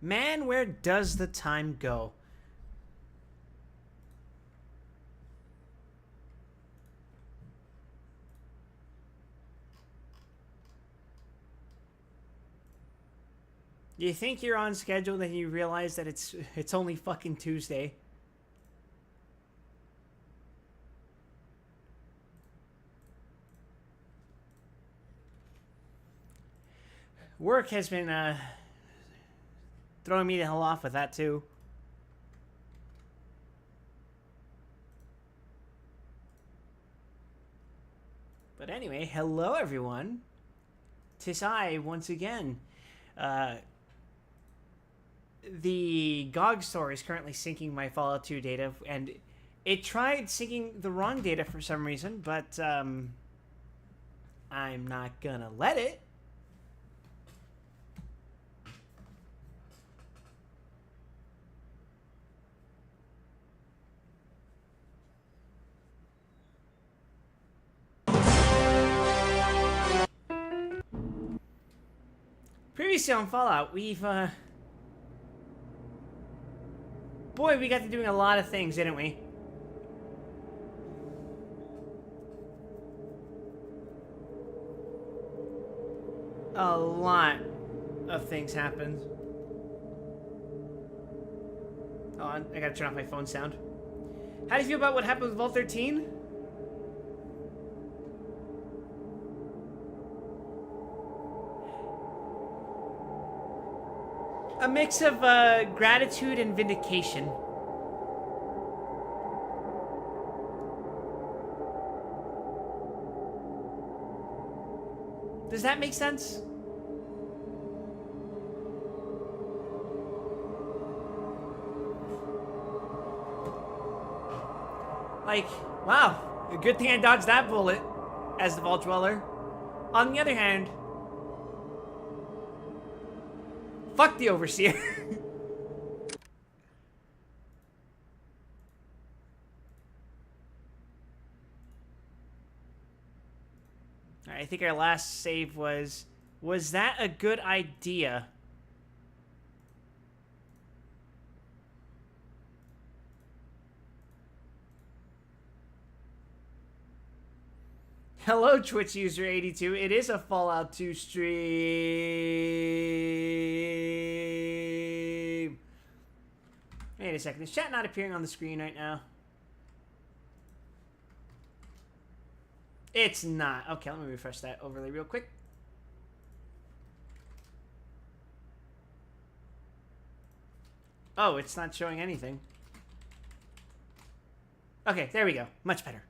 Man, where does the time go? You think you're on schedule, then you realize that it's only fucking Tuesday. Work has been throwing me the hell off with that too. But anyway, hello everyone. 'Tis I once again. The GOG store is currently syncing my Fallout 2 data, and it tried syncing the wrong data for some reason, but I'm not gonna let it. Previously on Fallout, we've boy, we got to doing a lot of things, didn't we? A lot of things happened. Hold on, I gotta turn off my phone sound. How do you feel about what happened with Vault 13? A mix of gratitude and vindication. Does that make sense? Like, wow, Good thing I dodged that bullet as the Vault Dweller. On the other hand, fuck the Overseer. Alright, I think our last save was that a good idea? Hello, Twitch user 82. It is a Fallout 2 stream. Wait a second. Is chat not appearing on the screen right now? It's not. Okay, let me refresh that overlay real quick. Oh, it's not showing anything. Okay, there we go. Much better.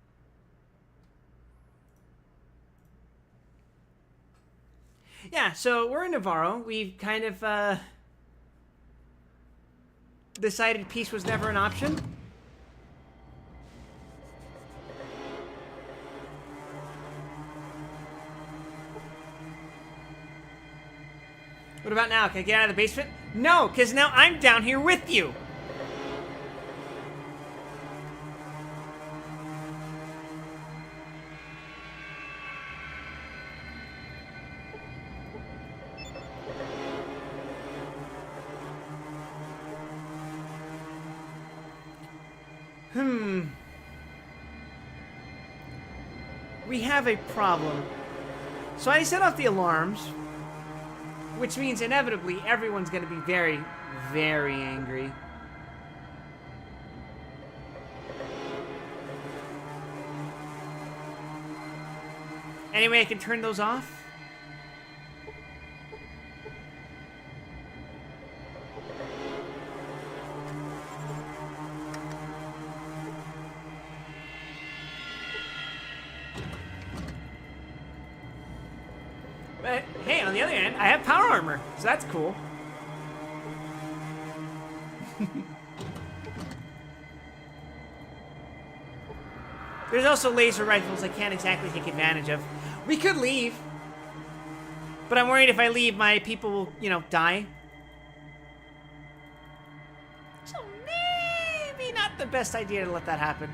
Yeah, so we're in Navarro. We've kind of decided peace was never an option. What about now? Can I get out of the basement? No, because now I'm down here with you. We have a problem. So I set off the alarms, which means inevitably everyone's going to be very, very angry. Anyway, I can turn those off. But hey, on the other hand, I have power armor, so that's cool. There's also laser rifles I can't exactly take advantage of. We could leave, but I'm worried if I leave, my people will, you know, die. So maybe not the best idea to let that happen.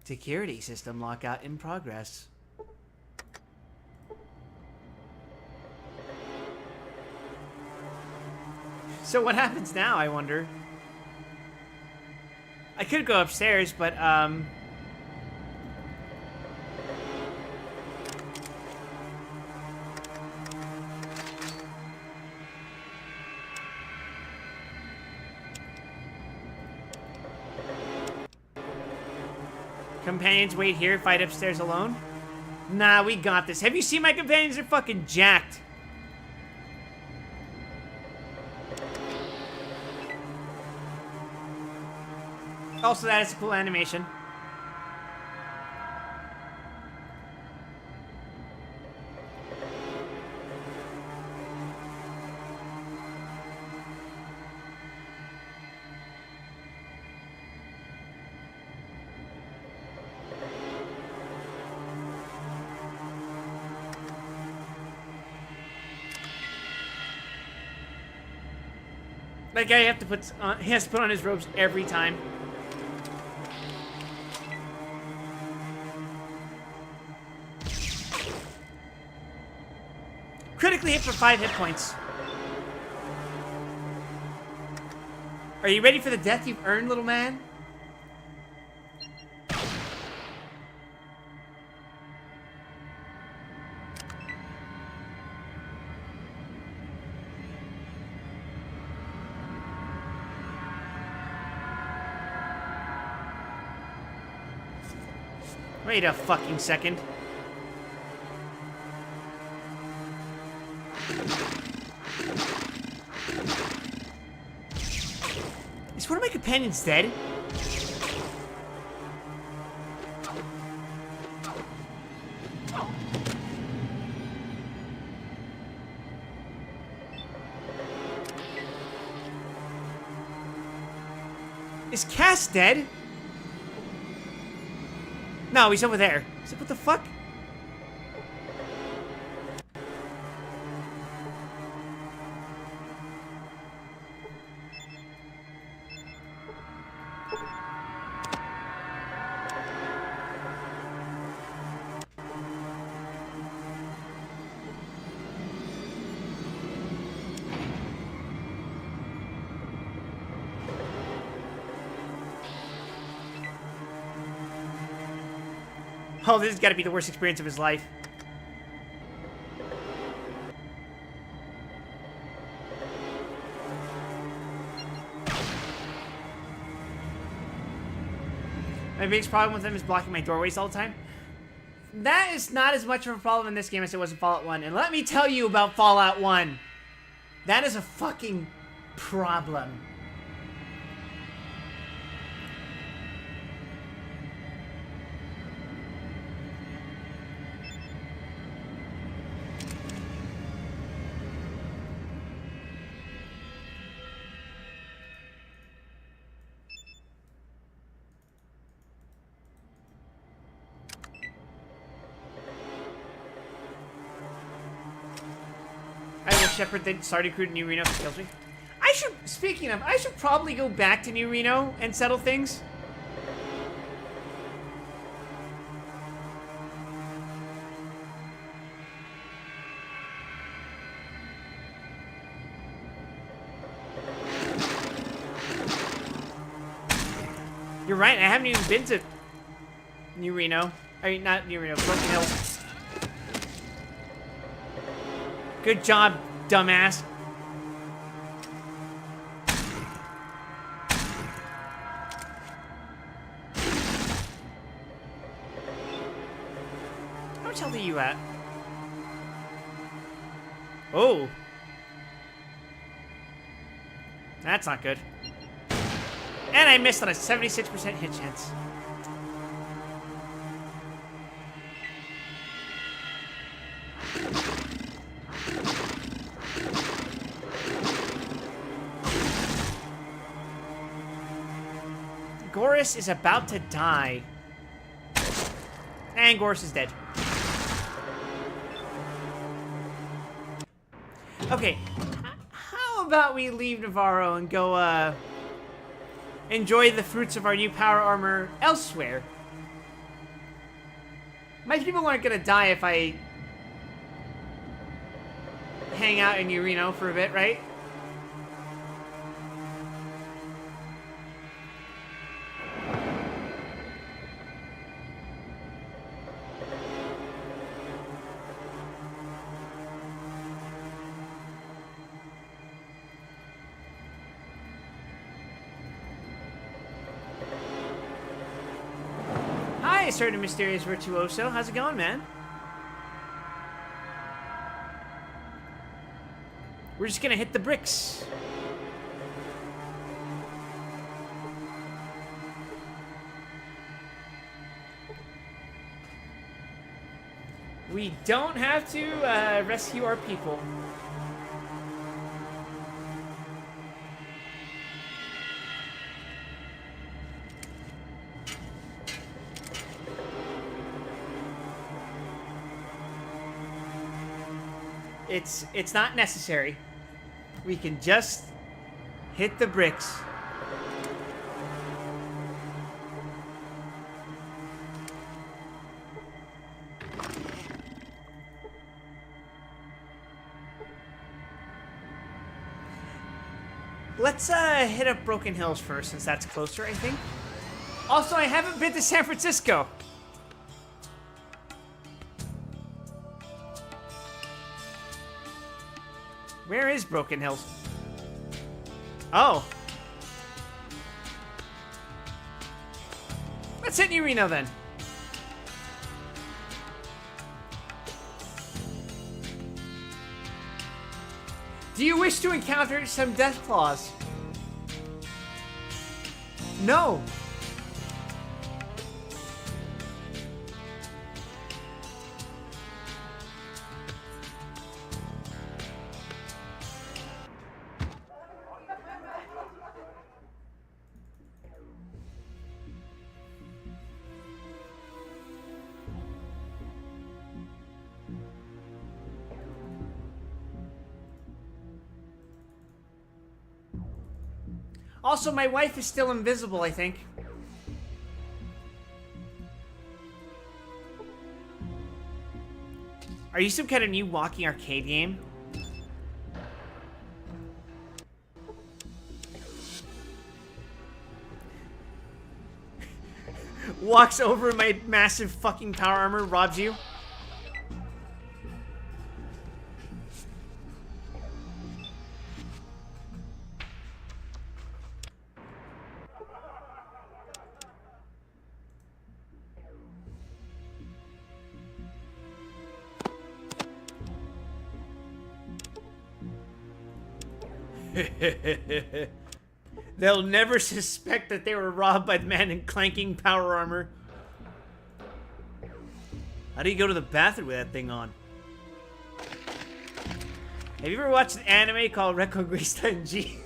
Security system lockout in progress. So what happens now, I wonder? I could go upstairs, but, companions wait here, fight upstairs alone? Nah, we got this. Have you seen my companions? They're fucking jacked. Also, that is a cool animation. That guy he has to put on his robes every time. Critically hit for 5 hit points. Are you ready for the death you've earned, little man? Wait a fucking second. Is one of my companions dead? Is Cass dead? No, he's over there. He's like, what the fuck? Oh, this has got to be the worst experience of his life. My biggest problem with him is blocking my doorways all the time. That is not as much of a problem in this game as it was in Fallout 1. And let me tell you about Fallout 1. That is a fucking problem. Shepard then started recruiting New Reno kills me. Speaking of, I should probably go back to New Reno and settle things. You're right, I haven't even been to New Reno. I mean, not New Reno, Broken Hills. Good job, dumbass. How much health are you at? Oh. That's not good. And I missed on a 76% hit chance. Gorys is about to die. And Gorys is dead. Okay. How about we leave Navarro and go, enjoy the fruits of our new power armor elsewhere? My people aren't gonna die if I hang out in New Reno for a bit, right? Hi, certain mysterious virtuoso. How's it going, man? We're just gonna hit the bricks. We don't have to rescue our people. It's not necessary. We can just hit the bricks. Let's hit up Broken Hills first, since that's closer, I think. Also, I haven't been to San Francisco. Where is Broken Hills? Oh. Let's hit New Reno then. Do you wish to encounter some Deathclaws? No. Also, my wife is still invisible, I think. Are you some kind of new walking arcade game? Walks over my massive fucking power armor, robs you. They'll never suspect that they were robbed by the man in clanking power armor. How do you go to the bathroom with that thing on? Have you ever watched an anime called Reconquista G?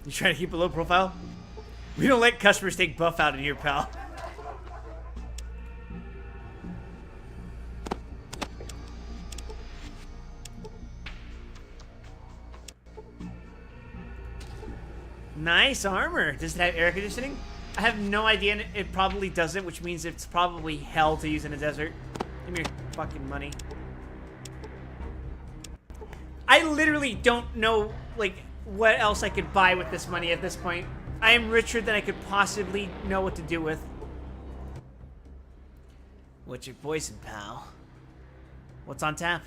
You trying to keep a low profile? We don't let customers take buff out in here, pal. Nice armor. Does it have air conditioning? I have no idea, and it probably doesn't, which means it's probably hell to use in a desert. Give me your fucking money. I literally don't know, like, what else I could buy with this money at this point. I am richer than I could possibly know what to do with. What's your poison, pal? What's on tap?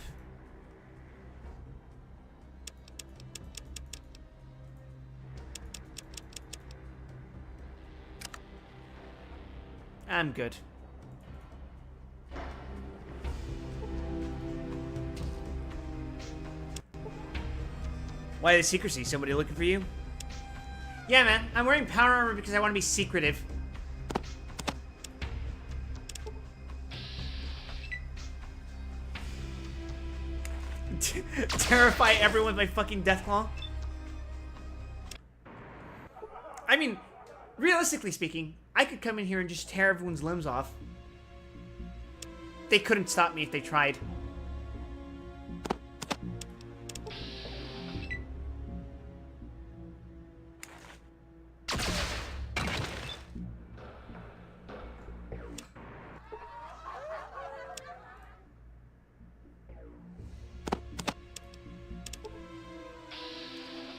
I'm good. Why the secrecy? Somebody looking for you? Yeah, man. I'm wearing power armor because I want to be secretive. Terrify everyone with my fucking Deathclaw? I mean, realistically speaking, I could come in here and just tear everyone's limbs off. They couldn't stop me if they tried.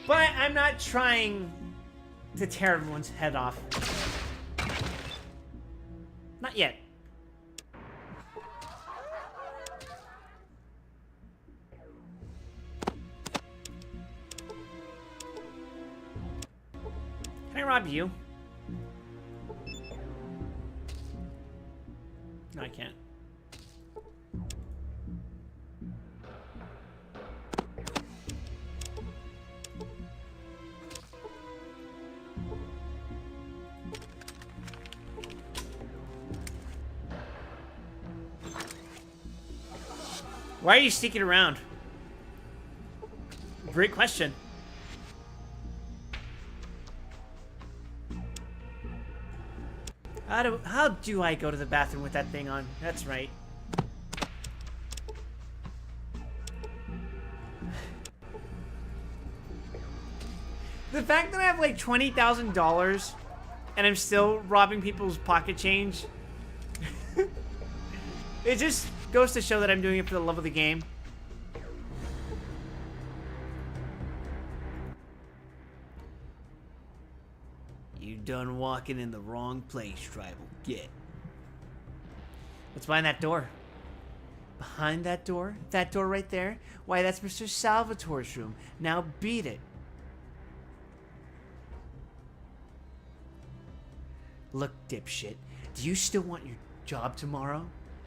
But I'm not trying to tear everyone's head off. Not yet. Can I rob you? No, I can't. Why are you sneaking around? Great question. How do I go to the bathroom with that thing on? That's right. The fact that I have like $20,000 and I'm still robbing people's pocket change, it just goes to show that I'm doing it for the love of the game. You done walking in the wrong place, Tribal. Get. What's behind that door? Behind that door? That door right there? Why, that's Mr. Salvatore's room. Now beat it. Look, dipshit. Do you still want your job tomorrow?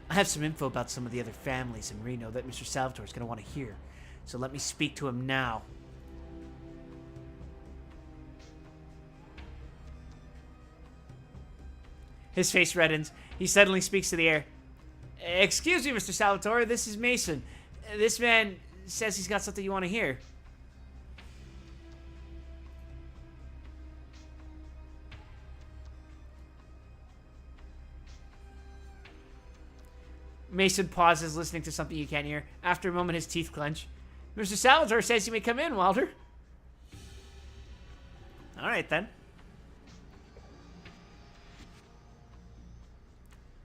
I have some info about some of the other families in Reno that Mr. Salvatore's gonna want to hear. So let me speak to him now. His face reddens. He suddenly speaks to the air. Excuse me, Mr. Salvatore, this is Mason. This man says he's got something you want to hear. Mason pauses, listening to something you can't hear. After a moment, his teeth clench. Mr. Salvatore says you may come in, Walter. All right, then.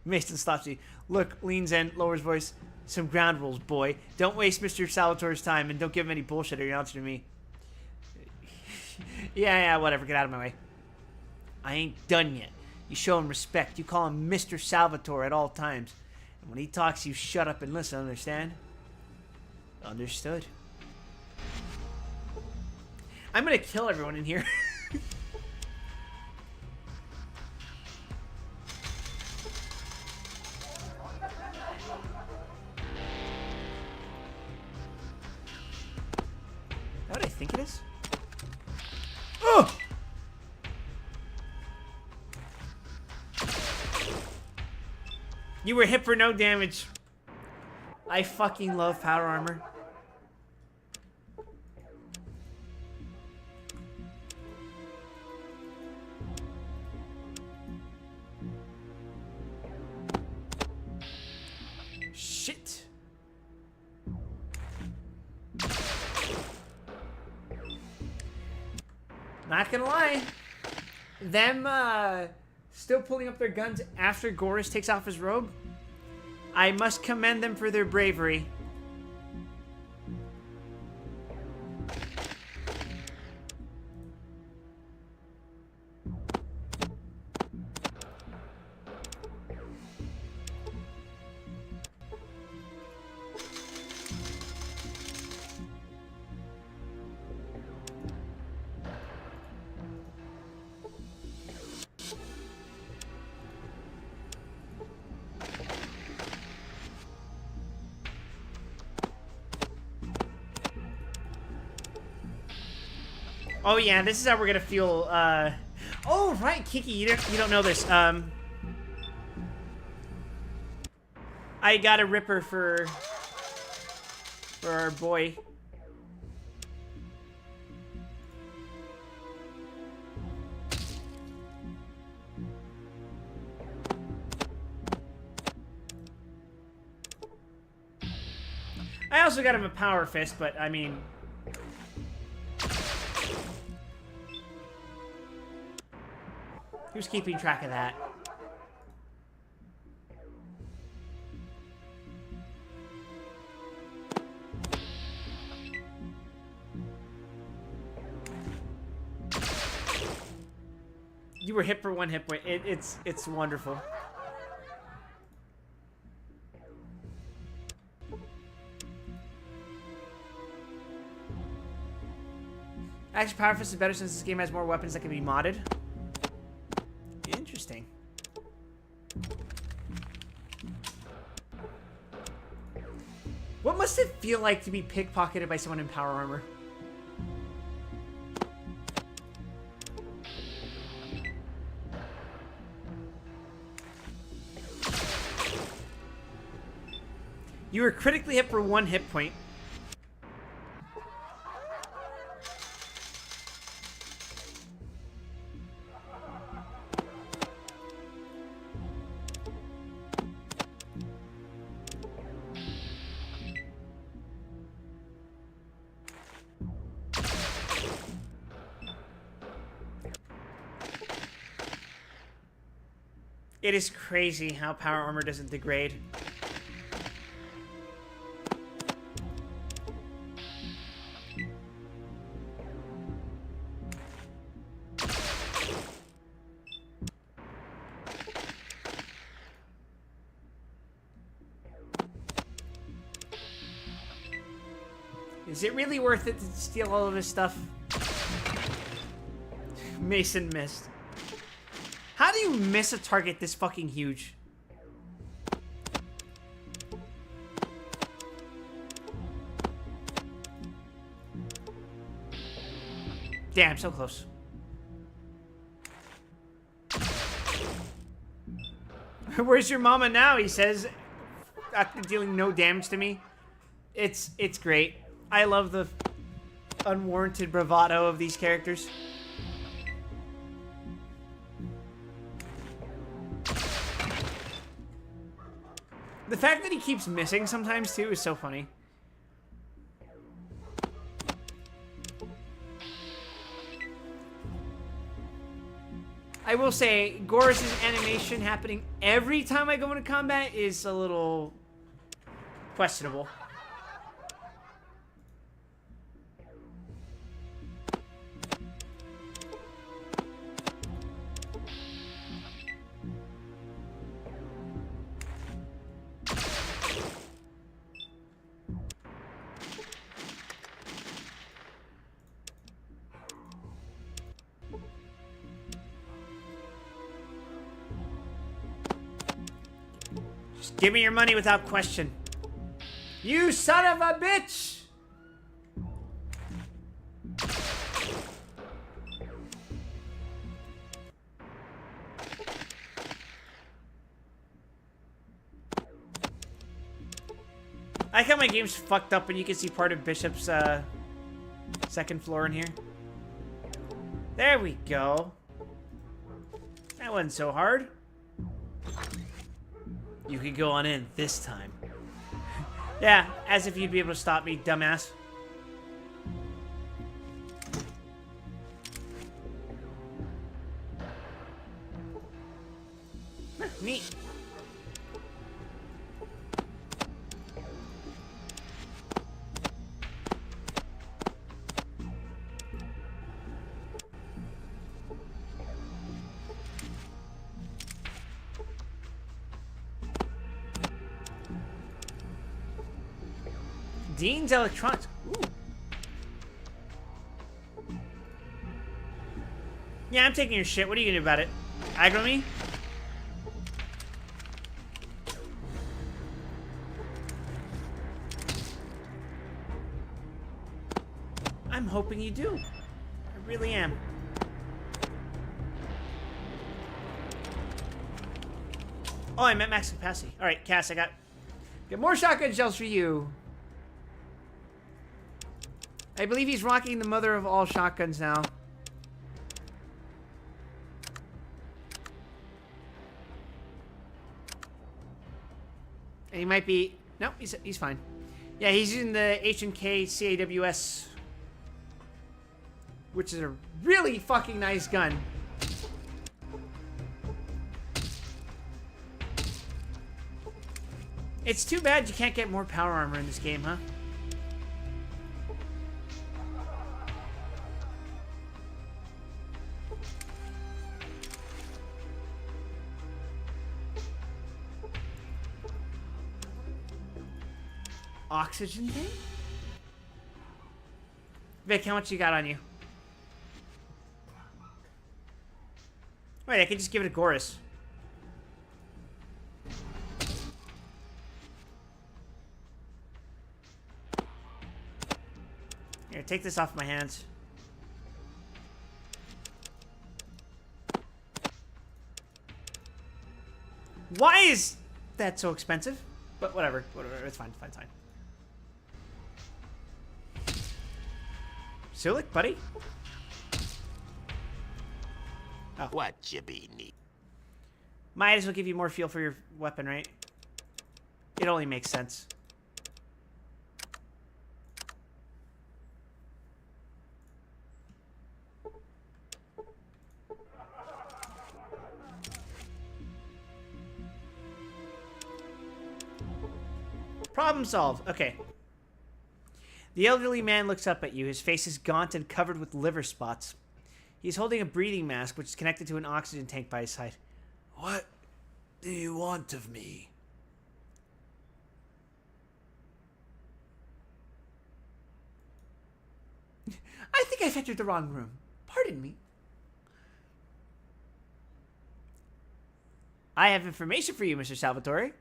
Mason stops you. Look, leans in, lowers voice. Some ground rules, boy. Don't waste Mr. Salvatore's time, and don't give him any bullshit or you'll answer to me. Yeah, whatever. Get out of my way. I ain't done yet. You show him respect. You call him Mr. Salvatore at all times. And when he talks, you shut up and listen, understand? Understood. I'm gonna kill everyone in here. What do I think it is? Oh! You were hit for no damage. I fucking love power armor. Shit. Not gonna lie. Them, still pulling up their guns after Goris takes off his robe. I must commend them for their bravery. Oh yeah, this is how we're gonna feel. Oh right, Kiki, you don't know this. I got a ripper for our boy. I also got him a power fist, but I mean. Who's keeping track of that? You were hit for one hit point. It's wonderful. Actually, Power Fist is better since this game has more weapons that can be modded. Interesting. What must it feel like to be pickpocketed by someone in power armor? You were critically hit for one hit point. It is crazy how power armor doesn't degrade. Is it really worth it to steal all of his stuff? Mason missed. How do you miss a target this fucking huge? Damn, so close. Where's your mama now? He says, after dealing no damage to me. It's great. I love the unwarranted bravado of these characters. The fact that he keeps missing sometimes, too, is so funny. I will say, Gorus' animation happening every time I go into combat is a little questionable. Just give me your money without question. You son of a bitch! I like how my game's fucked up and you can see part of Bishop's second floor in here. There we go. That wasn't so hard. You could go on in this time. Yeah, as if you'd be able to stop me, dumbass. Neat. Dean's Electronics. Ooh. Yeah, I'm taking your shit. What are you gonna do about it? Aggro me? I'm hoping you do. I really am. Oh, I'm at max capacity. Alright, Cass, I got more shotgun shells for you. I believe he's rocking the mother of all shotguns now. And he might be... No, he's fine. Yeah, he's using the H&K CAWS, which is a really fucking nice gun. It's too bad you can't get more power armor in this game, huh? Oxygen tank? Vic, how much you got on you? Wait, I can just give it to Gorus. Here, take this off my hands. Why is that so expensive? But whatever, it's fine, fine, fine. Sulik, buddy? Oh. What you be need? Might as well give you more fuel for your weapon, right? It only makes sense. Problem solved. Okay. The elderly man looks up at you. His face is gaunt and covered with liver spots. He's holding a breathing mask, which is connected to an oxygen tank by his side. What do you want of me? I think I've entered the wrong room. Pardon me. I have information for you, Mr. Salvatore.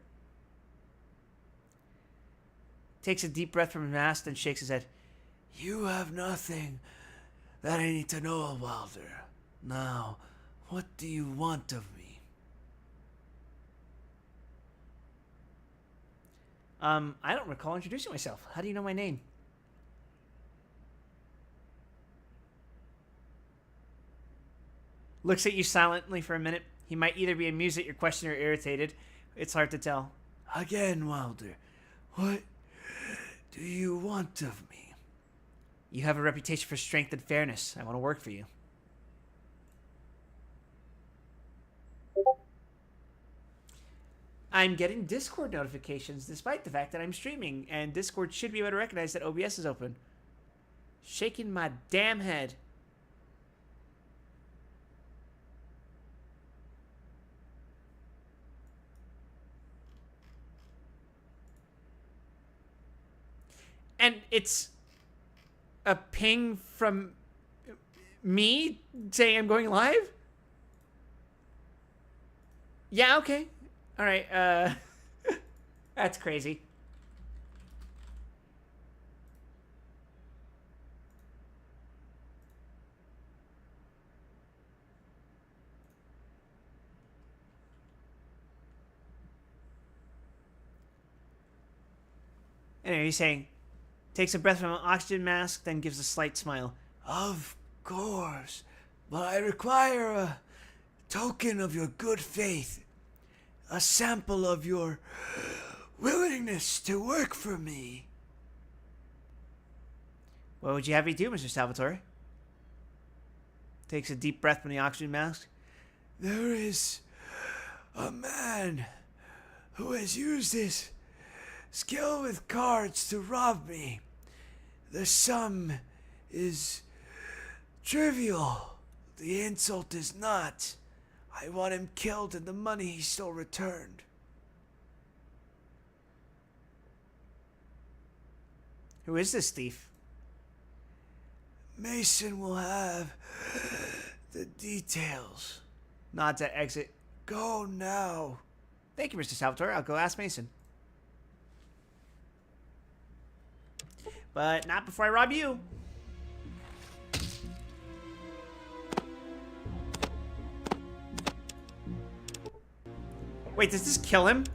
Takes a deep breath from his mask, then shakes his head. You have nothing that I need to know, Wilder. Now, what do you want of me? I don't recall introducing myself. How do you know my name? Looks at you silently for a minute. He might either be amused at your question or irritated. It's hard to tell. Again, Wilder, what do you want of me? You have a reputation for strength and fairness. I want to work for you. I'm getting Discord notifications despite the fact that I'm streaming, and Discord should be able to recognize that OBS is open. Shaking my damn head. And it's a ping from me saying I'm going live? Yeah, okay. All right, that's crazy. Anyway, he's saying, takes a breath from an oxygen mask, then gives a slight smile. Of course, but I require a token of your good faith. A sample of your willingness to work for me. What would you have me do, Mr. Salvatore? Takes a deep breath from the oxygen mask. There is a man who has used his skill with cards to rob me. The sum is trivial. The insult is not. I want him killed and the money he stole returned. Who is this thief? Mason will have the details. Nods at exit. Go now. Thank you, Mr. Salvatore. I'll go ask Mason. But not before I rob you. Wait, does this kill him?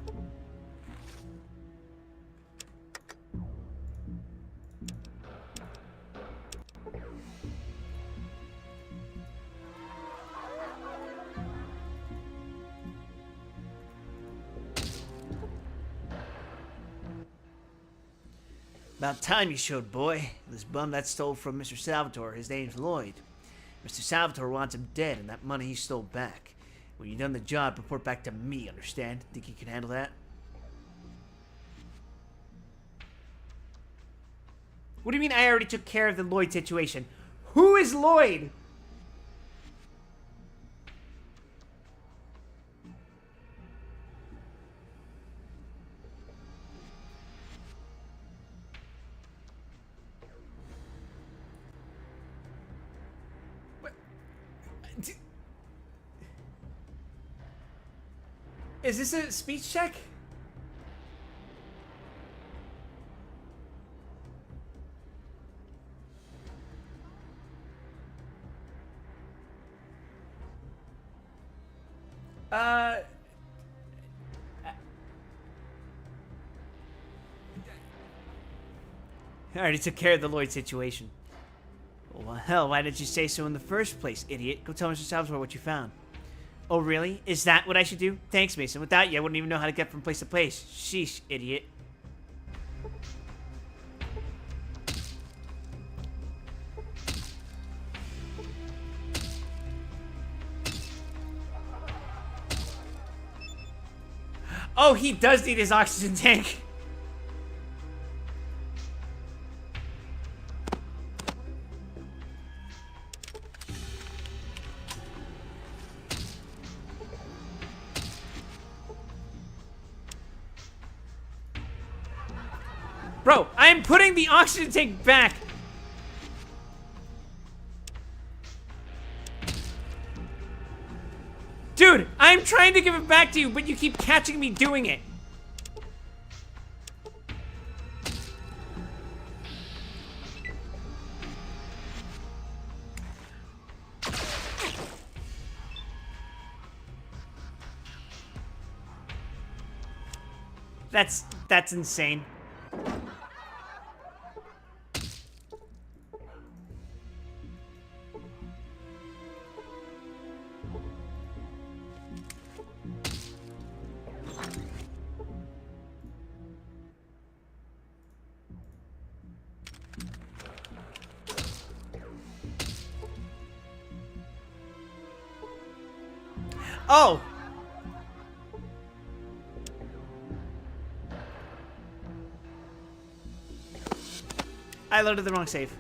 About time you showed, boy. This bum that stole from Mr. Salvatore, his name's Lloyd. Mr. Salvatore wants him dead and that money he stole back. When you've done the job, report back to me, understand? Think you can handle that? What do you mean I already took care of the Lloyd situation? Who is Lloyd? Is this a speech check? I already took care of the Lloyd situation. Well, hell, why didn't you say so in the first place, idiot? Go tell Mr. Salvatore what you found. Oh, really? Is that what I should do? Thanks, Mason. Without you, I wouldn't even know how to get from place to place. Sheesh, idiot. Oh, he does need his oxygen tank. Bro, I am putting the oxygen tank back. Dude, I'm trying to give it back to you, but you keep catching me doing it. That's insane. Oh! I loaded the wrong save.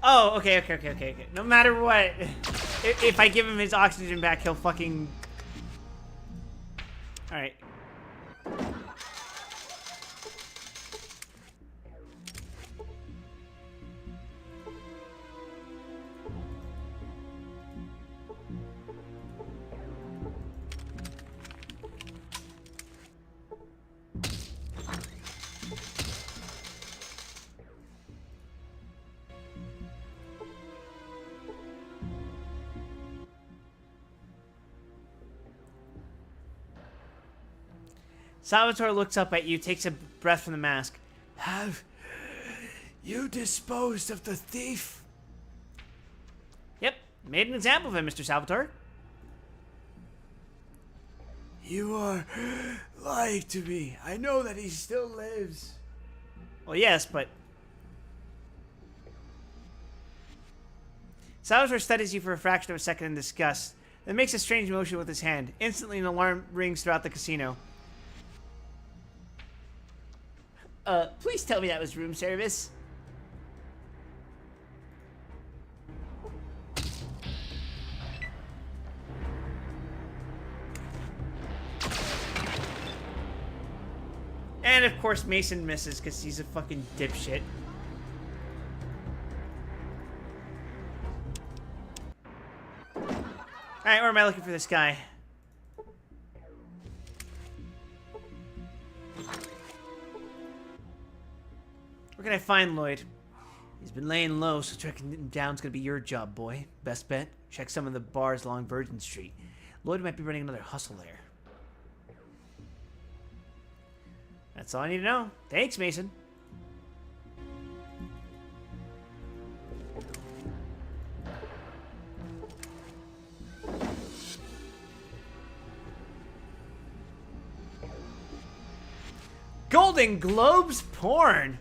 Oh, okay. No matter what, if I give him his oxygen back, he'll fucking... Alright. Salvatore looks up at you, takes a breath from the mask. Have you disposed of the thief? Yep, made an example of him, Mr. Salvatore. You are lying to me. I know that he still lives. Well, yes, but... Salvatore studies you for a fraction of a second in disgust, then makes a strange motion with his hand. Instantly, an alarm rings throughout the casino. Please tell me that was room service. And of course Mason misses because he's a fucking dipshit. Alright, where am I looking for this guy? Where can I find Lloyd? He's been laying low, so tracking him down's gonna be your job, boy. Best bet? Check some of the bars along Virgin Street. Lloyd might be running another hustle there. That's all I need to know. Thanks, Mason. Golden Globes porn.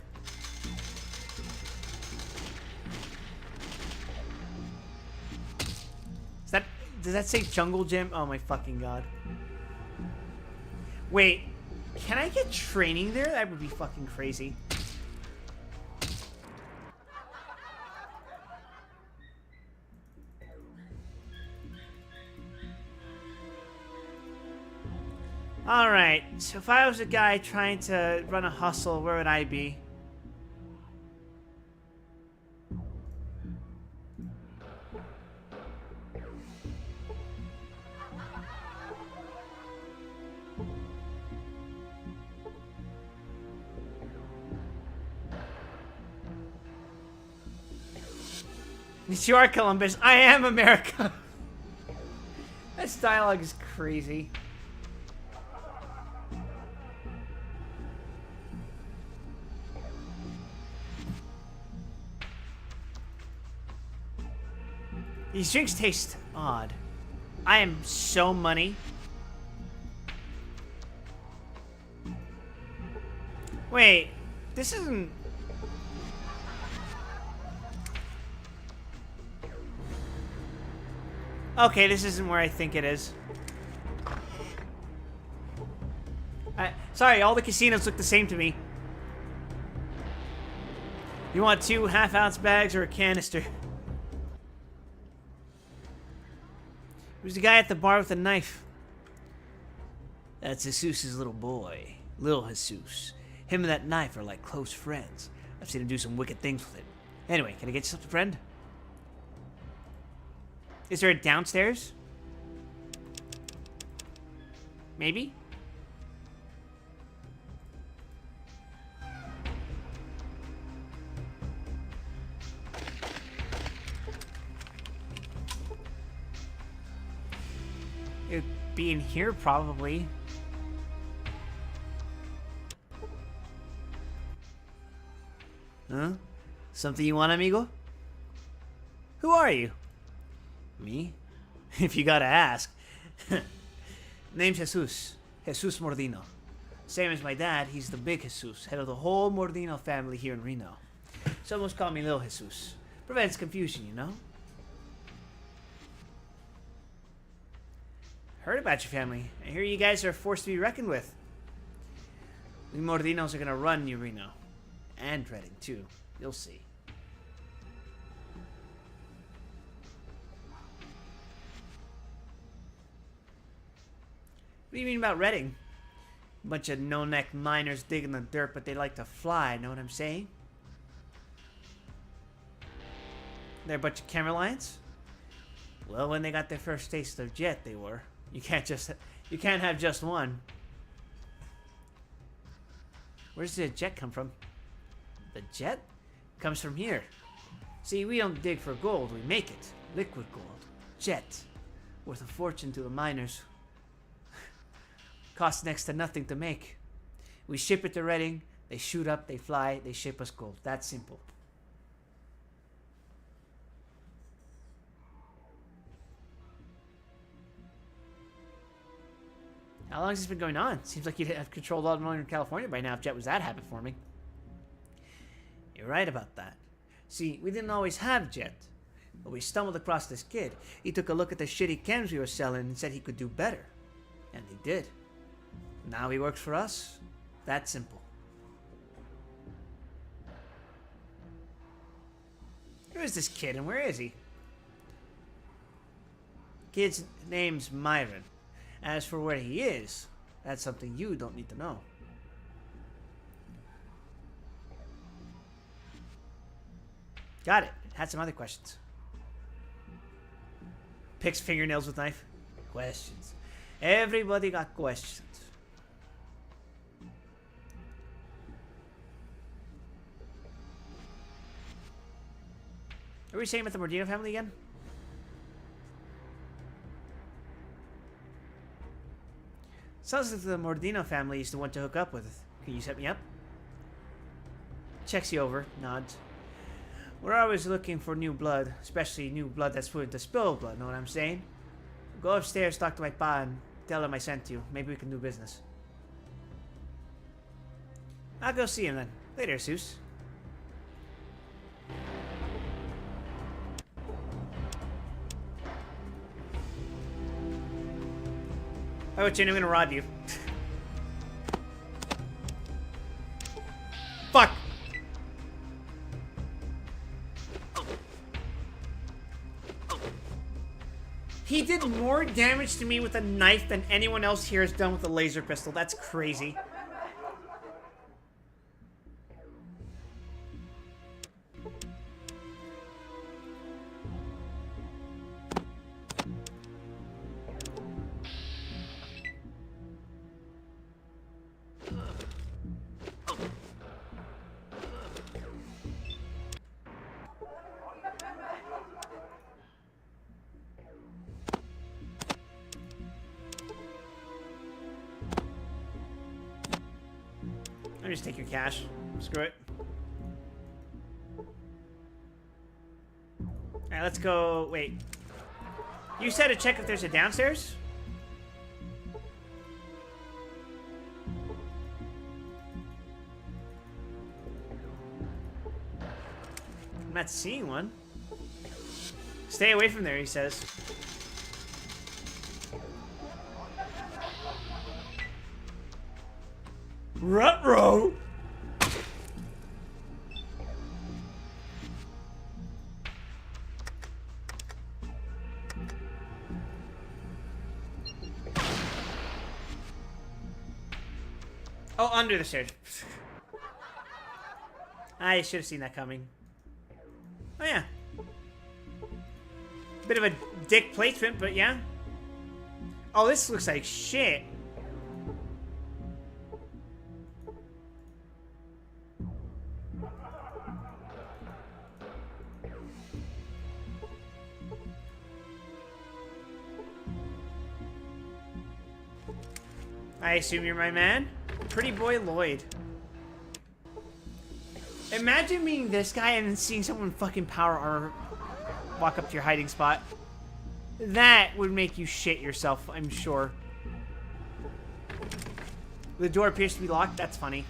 Does that say Jungle Gym? Oh my fucking god. Wait, can I get training there? That would be fucking crazy. Alright, so if I was a guy trying to run a hustle, where would I be? You are Columbus. I am America. This dialogue is crazy. These drinks taste odd. I am so money. Wait, this isn't... Okay, this isn't where I think it is. Sorry, all the casinos look the same to me. You want 2 half-ounce bags or a canister? Who's the guy at the bar with the knife? That's Jesus' little boy. Little Jesus. Him and that knife are like close friends. I've seen him do some wicked things with it. Anyway, can I get you something, friend? Is there a downstairs? Maybe? It'd be in here, probably. Huh? Something you want, amigo? Who are you? Me? If you gotta ask. Name's Jesus. Jesus Mordino. Same as my dad, he's the big Jesus, head of the whole Mordino family here in Reno. Some call me Little Jesus. Prevents confusion, you know? Heard about your family. I hear you guys are a force to be reckoned with. We Mordinos are gonna run New Reno. And Redding, too. You'll see. What do you mean about Redding? Bunch of no-neck miners digging the dirt, but they like to fly, know what I'm saying? They're a bunch of Cameralians? Well, when they got their first taste of jet, they were. You can't have just one. Where's the jet come from? The jet comes from here. See, we don't dig for gold, we make it. Liquid gold. Jet. Worth a fortune to the miners. Costs next to nothing to make. We ship it to Redding, they shoot up, they fly, they ship us gold. That's simple. How long has this been going on? Seems like you'd have controlled all of Northern California by now if Jet was that habit forming. You're right about that. See, we didn't always have Jet. But we stumbled across this kid. He took a look at the shitty chems we were selling and said he could do better. And he did. Now he works for us. That simple. Who is this kid and where is he? Kid's name's Myron. As for where he is, that's something you don't need to know. Got it. Had some other questions. Picks fingernails with knife. Questions. Everybody got questions. Are we saying about the Mordino family again? Sounds like the Mordino family is the one to hook up with. Can you set me up? Checks you over, nods. We're always looking for new blood, especially new blood that's willing to spill blood, know what I'm saying? Go upstairs, talk to my pa, and tell him I sent you. Maybe we can do business. I'll go see him then. Later, Seuss. Oh, Chin, I'm gonna rob you. Fuck! He did more damage to me with a knife than anyone else here has done with a laser pistol. That's crazy. Let me just take your cash. Screw it. Alright, let's go. Wait. You said to check if there's a downstairs? I'm not seeing one. Stay away from there, he says. Ruh-roh! Oh, under the stairs. I should have seen that coming. Oh, yeah. Bit of a dick placement, but yeah. Oh, this looks like shit. I assume you're my man? Pretty boy Lloyd. Imagine being this guy and then seeing someone fucking power armor walk up to your hiding spot. That would make you shit yourself, I'm sure. The door appears to be locked. That's funny.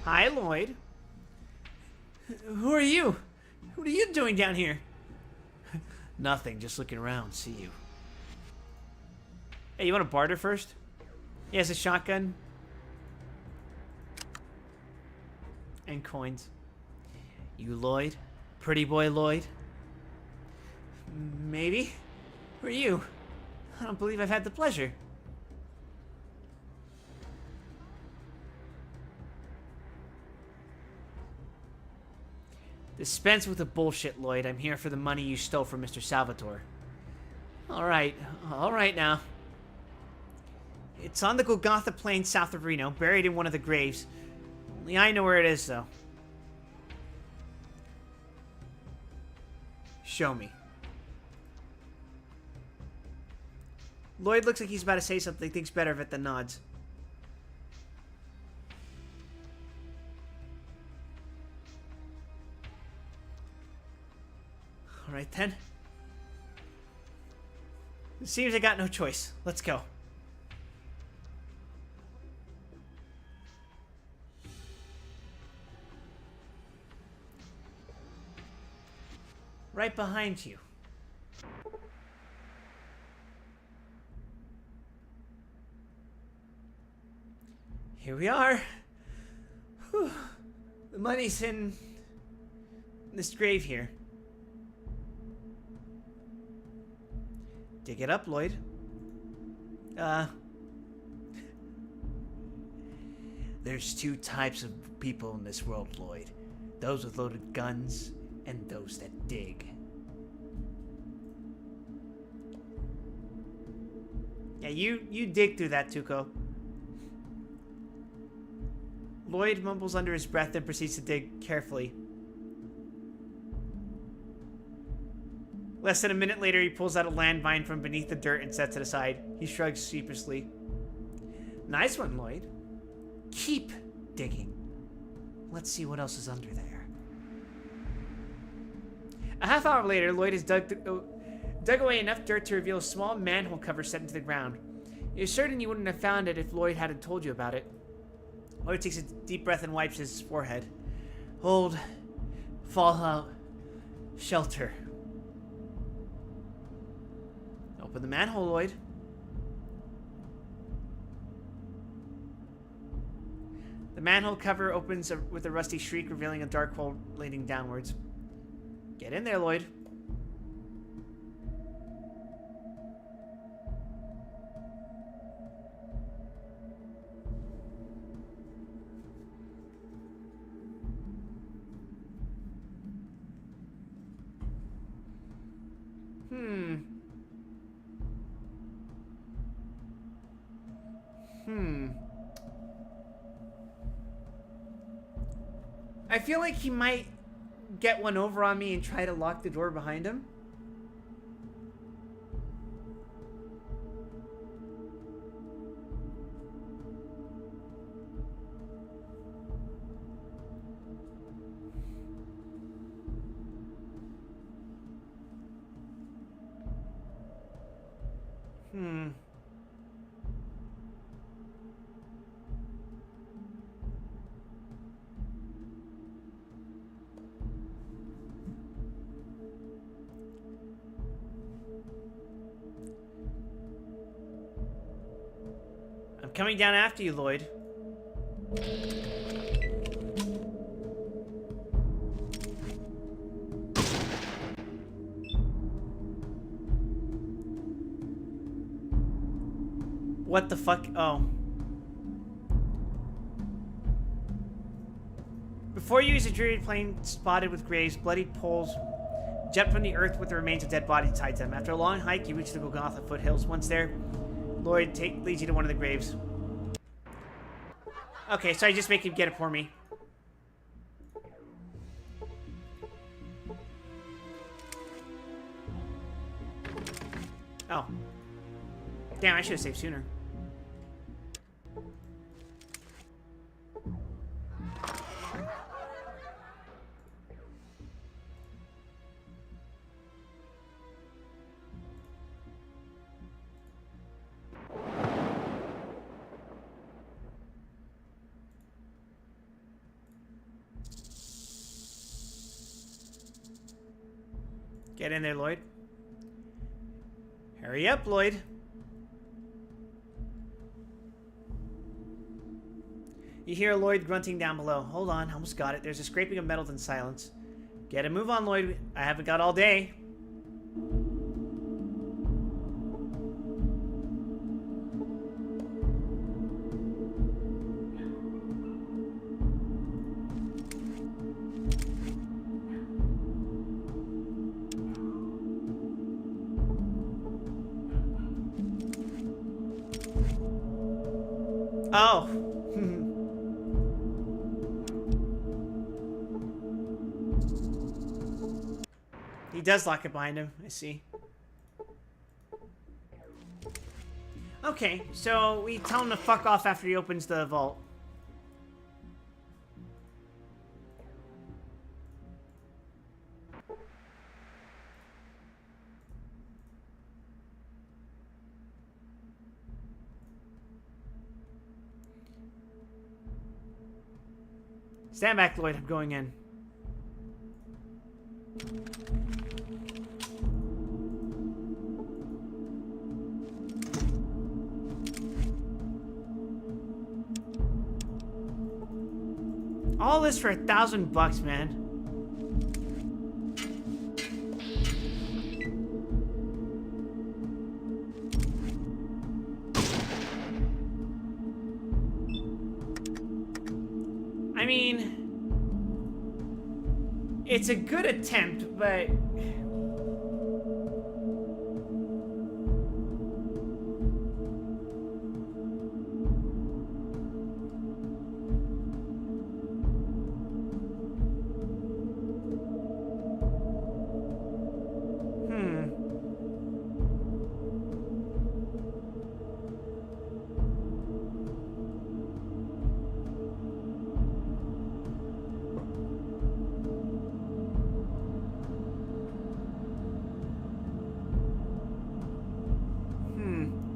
Hi, Lloyd. Who are you? What are you doing down here? Nothing, just looking around, see you. Hey, you want to barter first? He has a shotgun. And coins. You Lloyd? Pretty boy Lloyd? Maybe? Who are you? I don't believe I've had the pleasure. Dispense with the bullshit, Lloyd. I'm here for the money you stole from Mr. Salvatore. All right now. It's on the Golgotha Plain south of Reno, buried in one of the graves. Only I know where it is, though. Show me. Lloyd looks like he's about to say something, thinks better of it than nods. Alright then. It seems I got no choice. Let's go. Right behind you. Here we are. Whew. The money's in this grave here. Dig it up, Lloyd. There's two types of people in this world, Lloyd. Those with loaded guns and those that dig. Yeah, you dig through that, Tuco. Lloyd mumbles under his breath and proceeds to dig carefully. Less than a minute later, he pulls out a landmine from beneath the dirt and sets it aside. He shrugs sheepishly. Nice one, Lloyd. Keep digging. Let's see what else is under there. A half hour later, Lloyd has dug away enough dirt to reveal a small manhole cover set into the ground. You're certain you wouldn't have found it if Lloyd hadn't told you about it. Lloyd takes a deep breath and wipes his forehead. Old Fallout shelter. Open the manhole, Lloyd. The manhole cover opens with a rusty shriek, revealing a dark hole leading downwards. Get in there, Lloyd. I feel like he might get one over on me and try to lock the door behind him. I'm coming down after you, Lloyd. What the fuck? Oh. Before you is a dreary plain spotted with graves, bloodied poles jut from the earth with the remains of dead bodies tied to them. After a long hike, you reach the Golgotha foothills. Once there, Lloyd leads you to one of the graves. Okay, so I just make him get it for me. Oh. Damn, I should have saved sooner. Get in there, Lloyd. Hurry up, Lloyd. You hear Lloyd grunting down below. Hold on, almost got it. There's a scraping of metals and silence. Get a move on, Lloyd. I haven't got all day. Oh. He does lock it behind him, I see. Okay, so we tell him to fuck off after he opens the vault. Stand back, Lloyd. I'm going in. All this for $1,000, man. I mean, it's a good attempt, but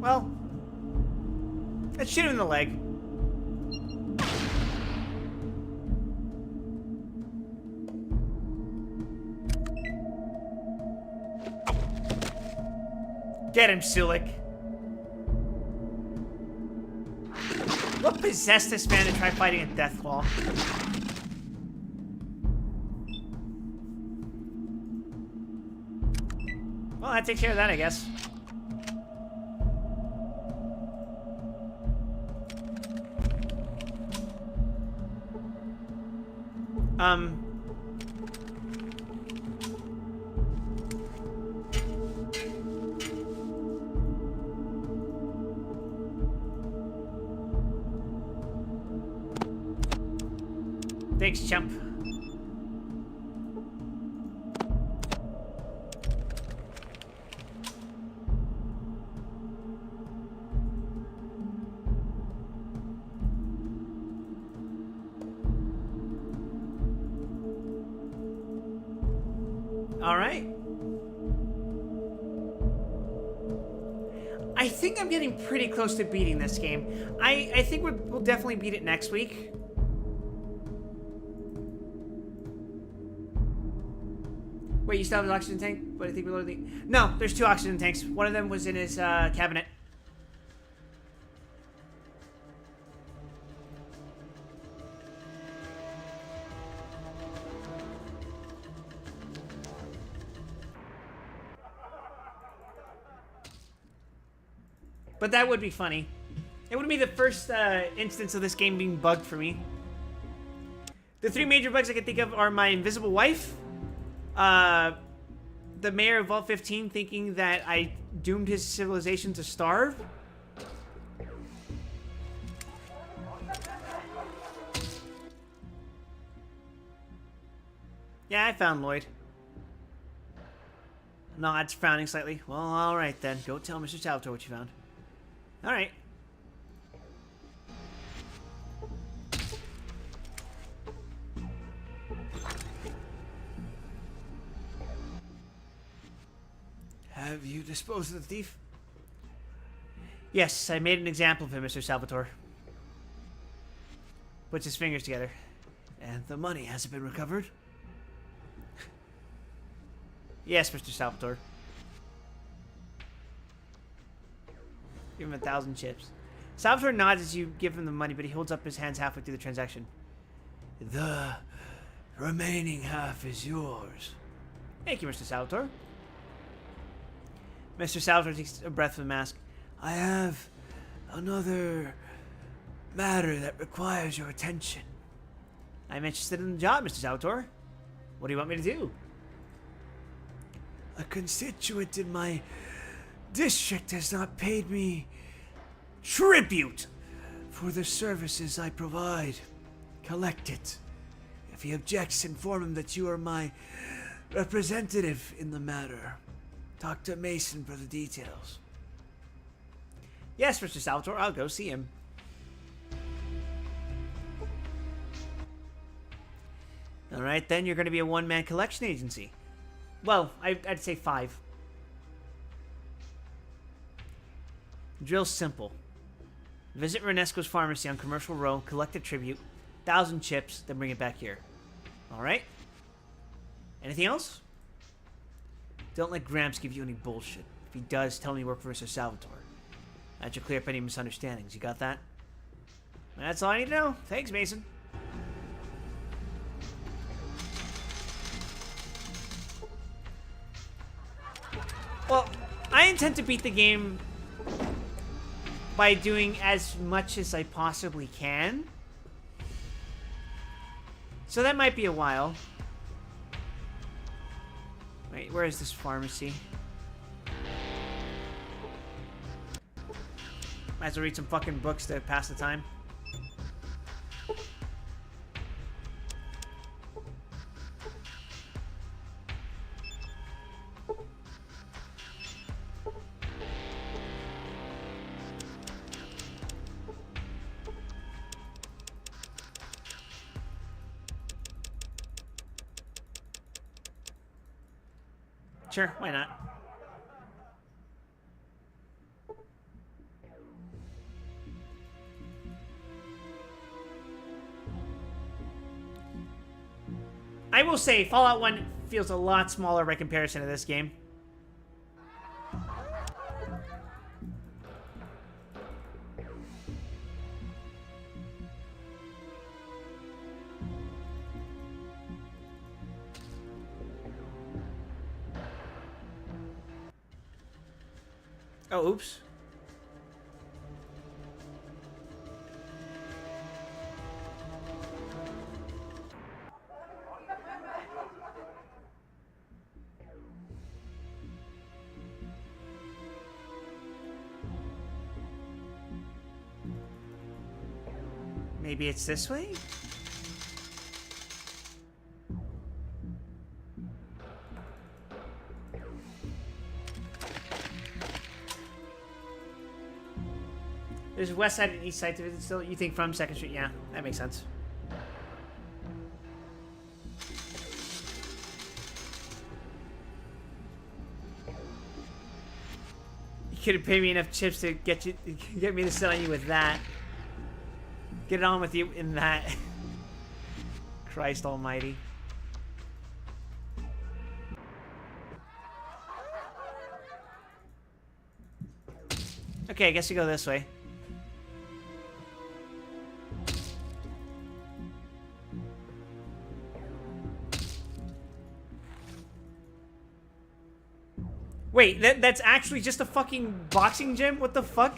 well, let's shoot him in the leg. Get him, Sulik. What possessed this man to try fighting a Deathclaw? Well, that takes care of that, I guess. Thanks, chump. All right. I think I'm getting pretty close to beating this game. I think we'll definitely beat it next week. Wait, you still have his oxygen tank? But I think we're loading. No, there's 2 oxygen tanks. One of them was in his cabinet. But that would be funny. It would be the first instance of this game being bugged for me. The 3 major bugs I can think of are my invisible wife, the mayor of Vault 15 thinking that I doomed his civilization to starve. Yeah, I found Lloyd. Nods, frowning slightly. Well, alright then. Go tell Mr. Salvatore what you found. Alright. Have you disposed of the thief? Yes, I made an example of him, Mr. Salvatore. Puts his fingers together. And the money hasn't been recovered? Yes, Mr. Salvatore. Give him 1,000 chips. Salvatore nods as you give him the money, but he holds up his hands halfway through the transaction. The remaining half is yours. Thank you, Mr. Salvatore. Mr. Salvatore takes a breath from the mask. I have another matter that requires your attention. I'm interested in the job, Mr. Salvatore. What do you want me to do? A constituent in my district has not paid me tribute for the services I provide. Collect it. If he objects, inform him that you are my representative in the matter. Talk to Mason for the details. Yes, Mr. Salvatore, I'll go see him. Alright, then you're going to be a one-man collection agency. Well, I'd say 5. Drill's simple. Visit Renesco's pharmacy on Commercial Row, collect a tribute, 1,000 chips, then bring it back here. Alright? Anything else? Don't let Gramps give you any bullshit. If he does, tell him you work for Mr. Salvatore. That should clear up any misunderstandings. You got that? That's all I need to know. Thanks, Mason. Well, I intend to beat the game by doing as much as I possibly can. So that might be a while. Wait, where is this pharmacy? Might as well read some fucking books to pass the time. Sure, why not? I will say, Fallout 1 feels a lot smaller by comparison to this game. Oh, oops. Maybe it's this way? There's west side and east side to it still. You think from 2nd Street? Yeah, that makes sense. You could have paid me enough chips to get me to sell you with that. Get it on with you in that. Christ almighty. Okay, I guess we go this way. Wait, that's actually just a fucking boxing gym? What the fuck?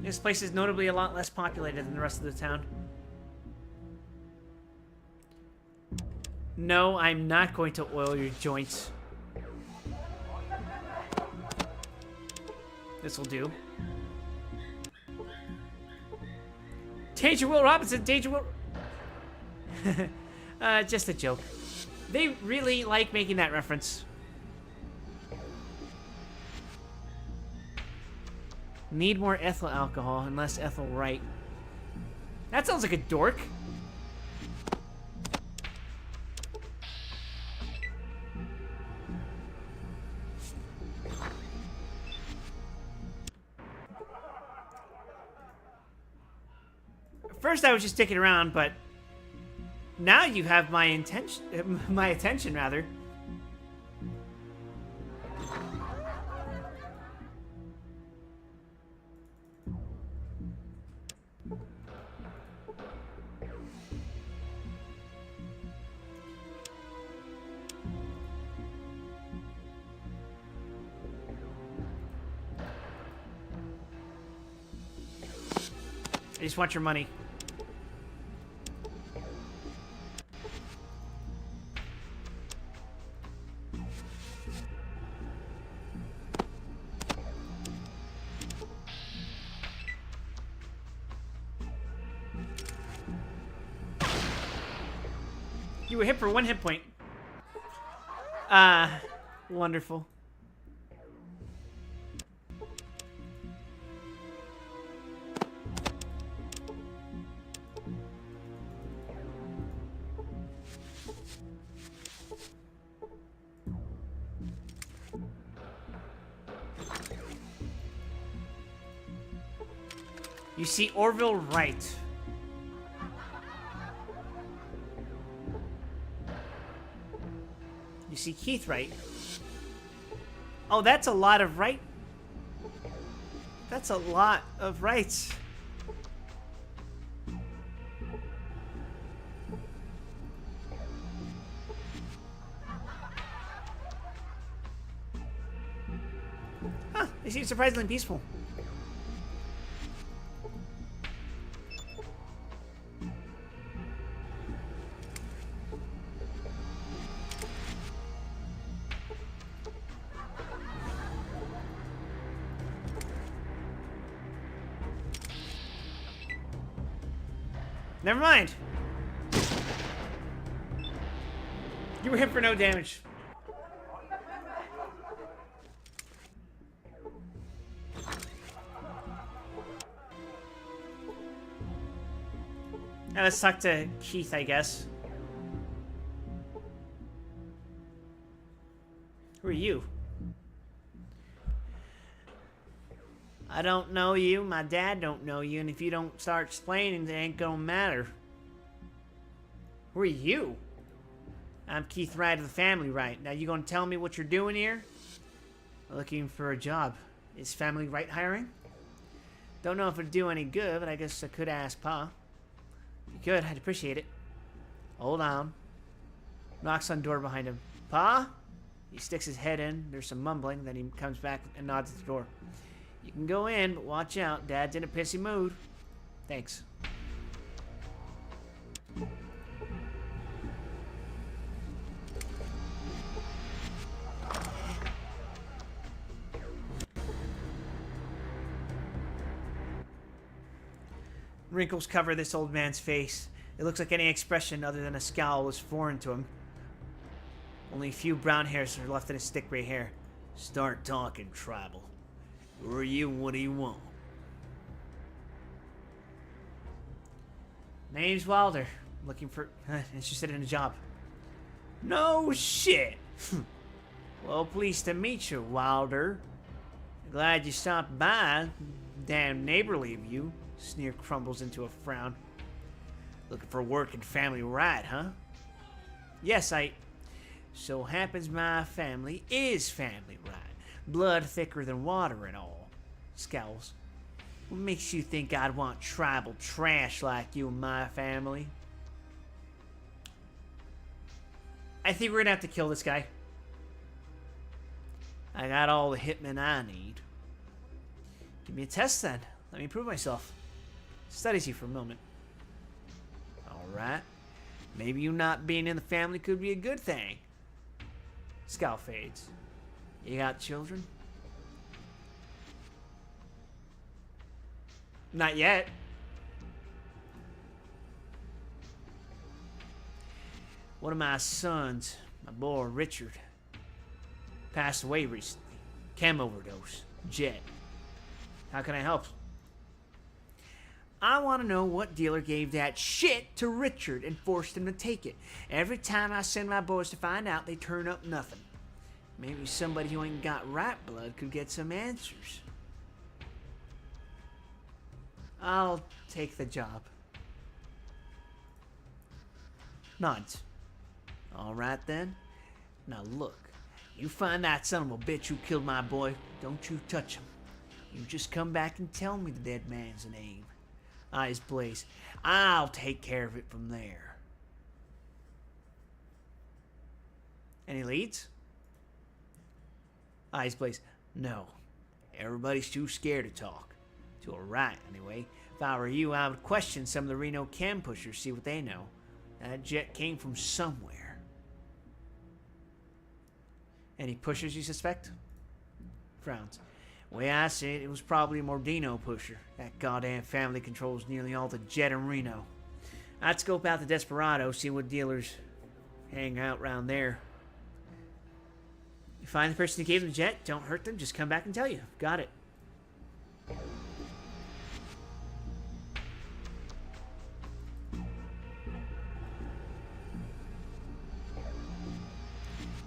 This place is notably a lot less populated than the rest of the town. No, I'm not going to oil your joints. This'll do. Danger Will Robinson, Danger Will... just a joke. They really like making that reference. Need more ethyl alcohol and less ethyl right. That sounds like a dork. First, I was just sticking around, but now you have my attention, rather. I just want your money. You were hit for 1 hit point. Wonderful. You see Orville Wright. You see Keith Wright. Oh, that's a lot of Wright. That's a lot of Wrights. Huh, they seem surprisingly peaceful. Never mind. You were hit for no damage. Now let's talk to Keith, I guess. Who are you? I don't know you, my dad don't know you, and if you don't start explaining, it ain't gonna matter. Who are you? I'm Keith Wright of the Family Wright. Now you gonna tell me what you're doing here? Looking for a job. Is Family Wright hiring? Don't know if it'd do any good, but I guess I could ask Pa. If you could, I'd appreciate it. Hold on. Knocks on the door behind him. Pa? He sticks his head in. There's some mumbling. Then he comes back and nods at the door. You can go in, but watch out. Dad's in a pissy mood. Thanks. Wrinkles cover this old man's face. It looks like any expression other than a scowl is foreign to him. Only a few brown hairs are left in his thick gray hair. Start talking, tribal. Who are you? What do you want? Name's Wilder. Looking for... interested in a job. No shit. Well, pleased to meet you, Wilder. Glad you stopped by. Damn neighborly of you. Sneer crumbles into a frown. Looking for work in Family Right, huh? Yes, so happens my family is Family Right. Blood thicker than water and all. Scowls. What makes you think I'd want tribal trash like you and my family? I think we're gonna have to kill this guy. I got all the hitmen I need. Give me a test then. Let me prove myself. Studies you for a moment. Alright. Maybe you not being in the family could be a good thing. Scowl fades. You got children? Not yet. One of my sons, my boy Richard, passed away recently. Chem overdose. Jet. How can I help? I want to know what dealer gave that shit to Richard and forced him to take it. Every time I send my boys to find out, they turn up nothing. Maybe somebody who ain't got right blood could get some answers. I'll take the job. Nods. All right then. Now look, you find that son of a bitch who killed my boy. Don't you touch him. You just come back and tell me the dead man's name. Eyes blaze. I'll take care of it from there. Any leads? Eyes blaze. No. Everybody's too scared to talk. To a right, anyway. If I were you, I would question some of the Reno cam pushers, see what they know. That jet came from somewhere. Any pushers you suspect? Frowns. Way I see it, it was probably a Mordino pusher. That goddamn family controls nearly all the jet in Reno. I'd scope out the Desperado, see what dealers hang out around there. You find the person who gave them the jet, don't hurt them, just come back and tell you. Got it.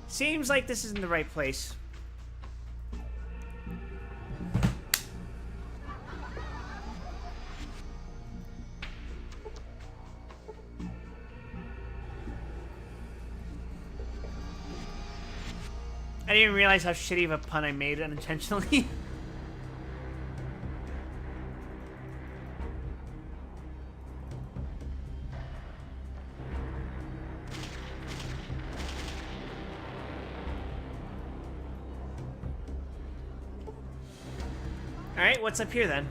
Seems like this isn't the right place. I didn't even realize how shitty of a pun I made unintentionally. Alright, what's up here then?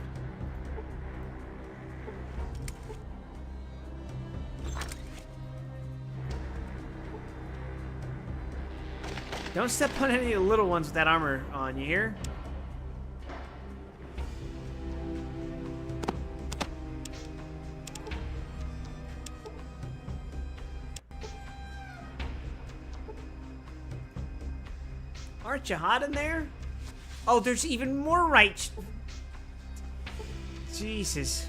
Don't step on any of the little ones with that armor on, you hear? Aren't you hot in there? Oh, there's even more right. Jesus.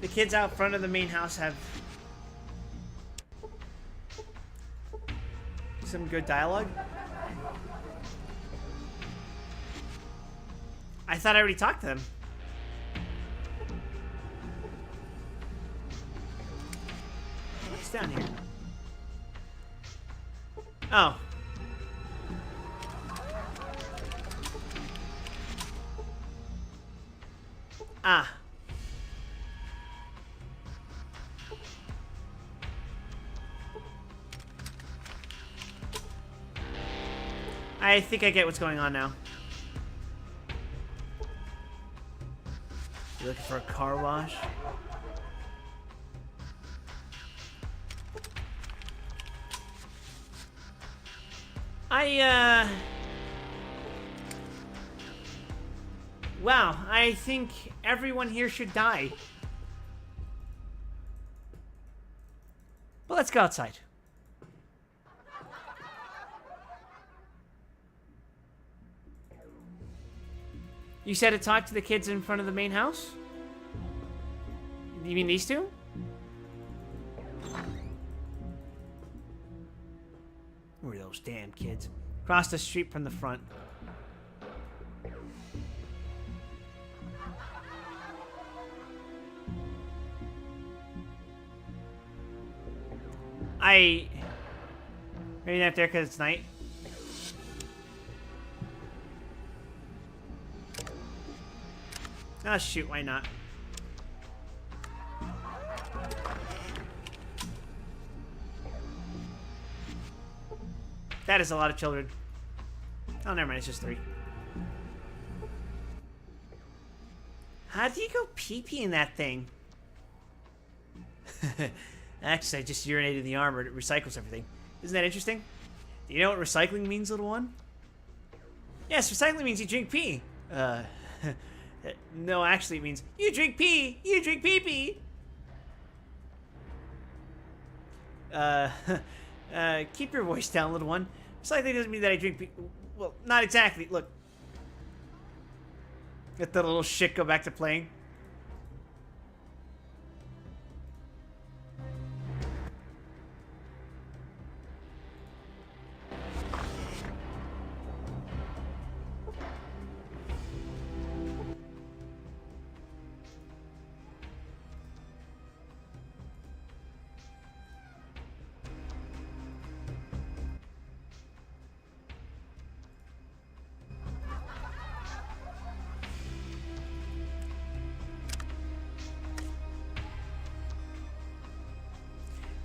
The kids out front of the main house have some good dialogue. I thought I already talked to them. What's down here? Oh. Ah. I think I get what's going on now. You looking for a car wash? Wow, I think everyone here should die. But let's go outside. You said to talk to the kids in front of the main house? You mean these two? Who are those damn kids? Across the street from the front. Maybe not there because it's night. Ah, shoot, why not? That is a lot of children. Oh, never mind, it's just 3. How do you go pee-pee in that thing? Actually, I just urinated the armor. It recycles everything. Isn't that interesting? Do you know what recycling means, little one? Yes, recycling means you drink pee. No, actually it means you drink pee. You drink pee-pee. Keep your voice down, little one. Recycling doesn't mean that I drink pee. Well, not exactly. Look. Let the little shit go back to playing.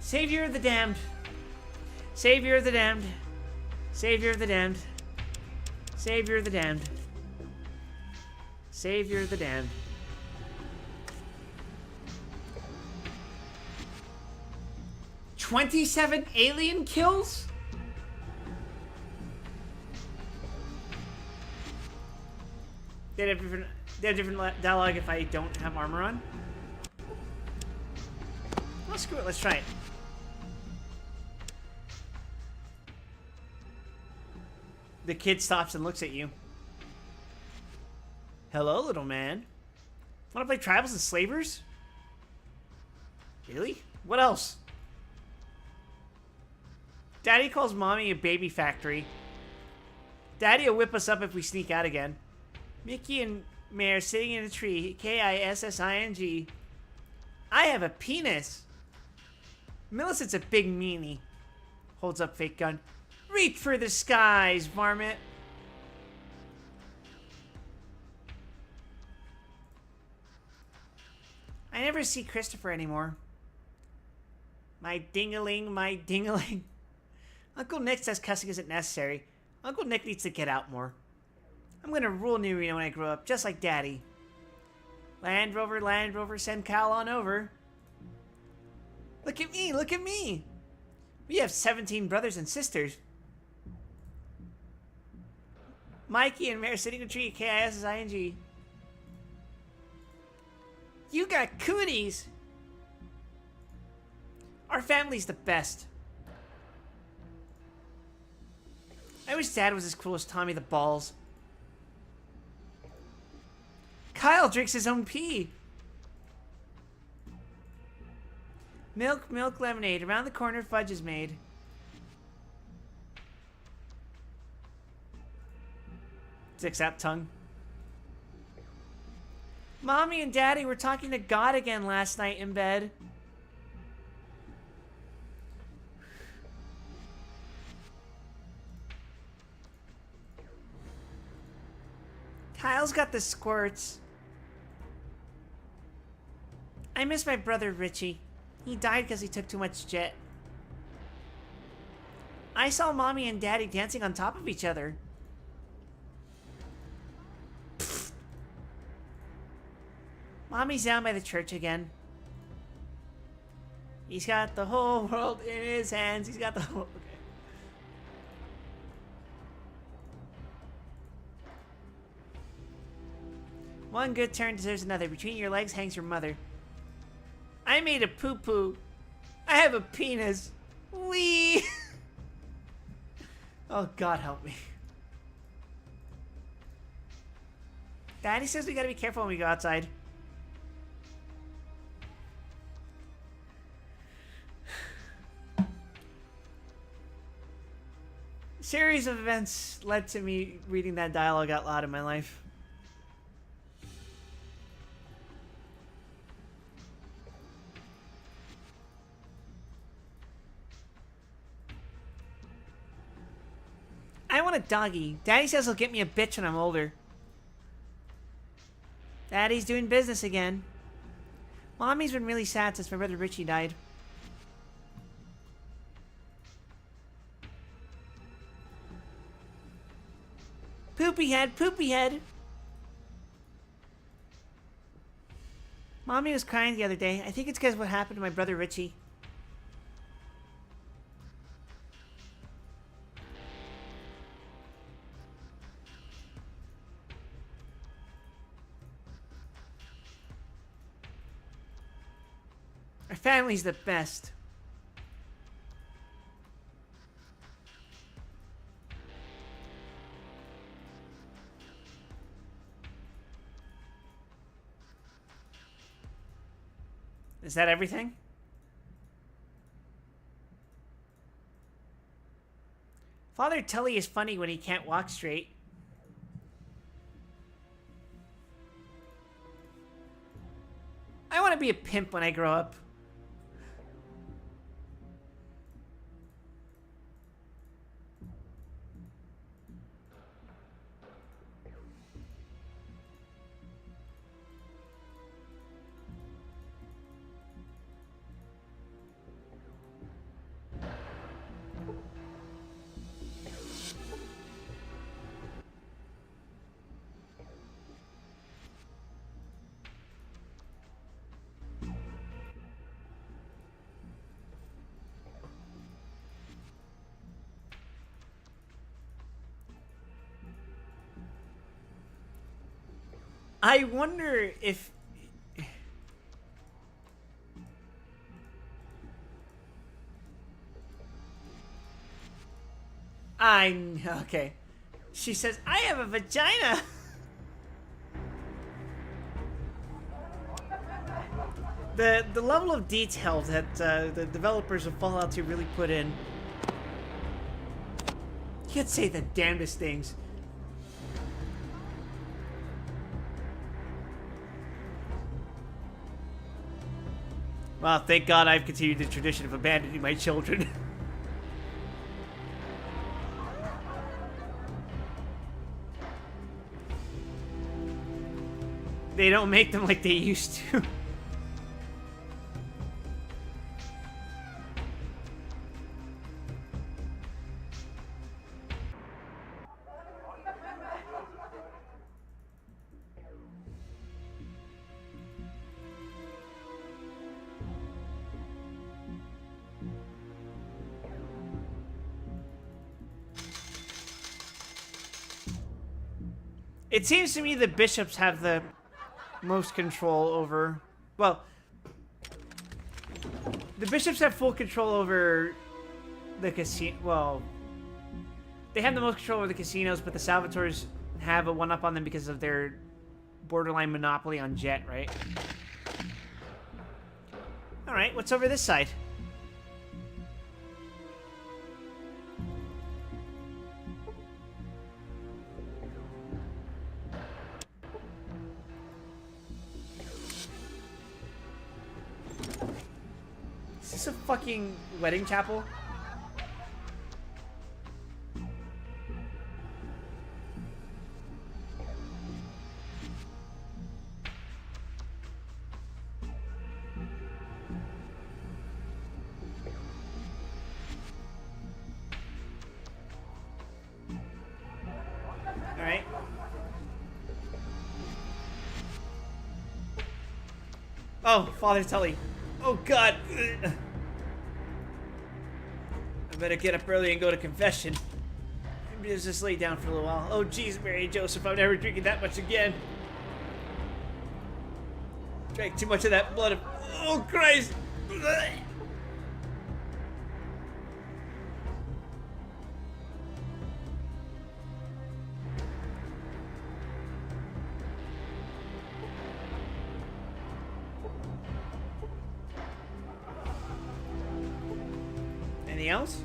Savior of the damned. Savior of the damned. Savior of the damned. Savior of the damned. Savior of the damned. "27 alien kills?" They have different dialogue if I don't have armor on. Well, screw it. Let's try it. The kid stops and looks at you. "Hello, little man. Want to play Tribals and Slavers?" "Really? What else?" "Daddy calls Mommy a baby factory. Daddy will whip us up if we sneak out again. Mickey and Mare sitting in a tree. Kissing. I have a penis. Millicent's a big meanie." Holds up fake gun. "Reach for the skies, varmint." "I never see Christopher anymore. My dingaling, my dingaling." Uncle Nick says cussing isn't necessary. Uncle Nick needs to get out more. "I'm gonna rule New Reno when I grow up, just like Daddy. Land Rover, send Kyle on over." Look at me, look at me. We have 17 brothers and sisters. Mikey and Mare sitting in a tree, Kissing. You got cooties. Our family's the best. I wish Dad was as cool as Tommy the Balls. Kyle drinks his own pee. Milk, lemonade. Around the corner, fudge is made. Sticks out tongue. Mommy and Daddy were talking to God again last night in bed. Kyle's got the squirts. I miss my brother Richie. He died because he took too much jet. I saw Mommy and Daddy dancing on top of each other. Pfft. Mommy's down by the church again. He's got the whole world in his hands. He's got the whole... Okay. One good turn deserves another. Between your legs hangs your mother. I made a poo-poo. I have a penis. Wee. Oh, God help me. Daddy says we gotta be careful when we go outside. Series of events led to me reading that dialogue out loud in my life. I want a doggy. Daddy says he'll get me a bitch when I'm older. Daddy's doing business again. Mommy's been really sad since my brother Richie died. Poopy head, poopy head. Mommy was crying the other day. I think it's because of what happened to my brother Richie. Our family's the best. Is that everything? Father Tully is funny when he can't walk straight. I want to be a pimp when I grow up. I wonder if... Okay. She says, I have a vagina! The level of detail that the developers of Fallout 2 really put in... You could say the damnedest things. Well, thank God I've continued the tradition of abandoning my children. They don't make them like they used to. It seems to me the bishops have the most control over... Well, the bishops have full control over the casino... Well, they have the most control over the casinos, but the Salvatores have a one-up on them because of their borderline monopoly on jet, right? Alright, what's over this side? Is this a fucking wedding chapel? Alright. Oh, Father Tully. Oh, God. I better get up early and go to confession. Maybe just lay down for a little while. Oh, jeez, Mary and Joseph, I'm never drinking that much again. Drank too much of that blood of... Oh, Christ! Anything else?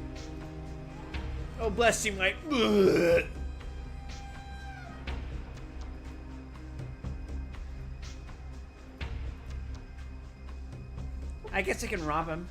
Oh, bless you, my... I guess I can rob him.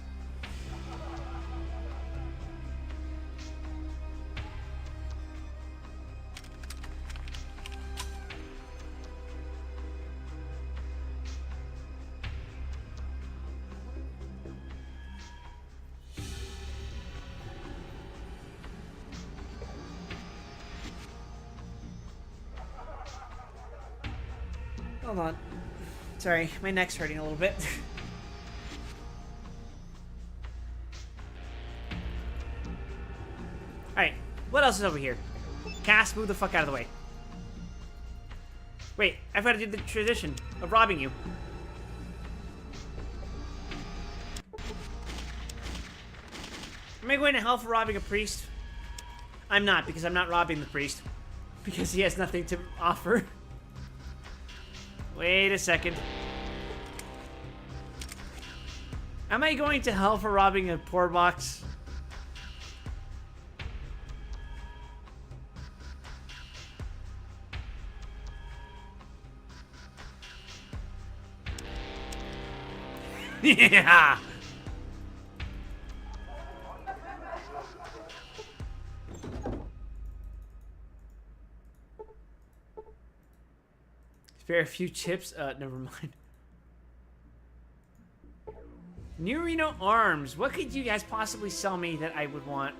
Hold on. Sorry, my neck's hurting a little bit. Alright, what else is over here? Cass, move the fuck out of the way. Wait, I've got to do the tradition of robbing you. Am I going to hell for robbing a priest? I'm not, because I'm not robbing the priest. Because he has nothing to offer. Wait a second. Am I going to hell for robbing a poor box? Yeah! Spare a few chips? Never mind. New Reno Arms. What could you guys possibly sell me that I would want?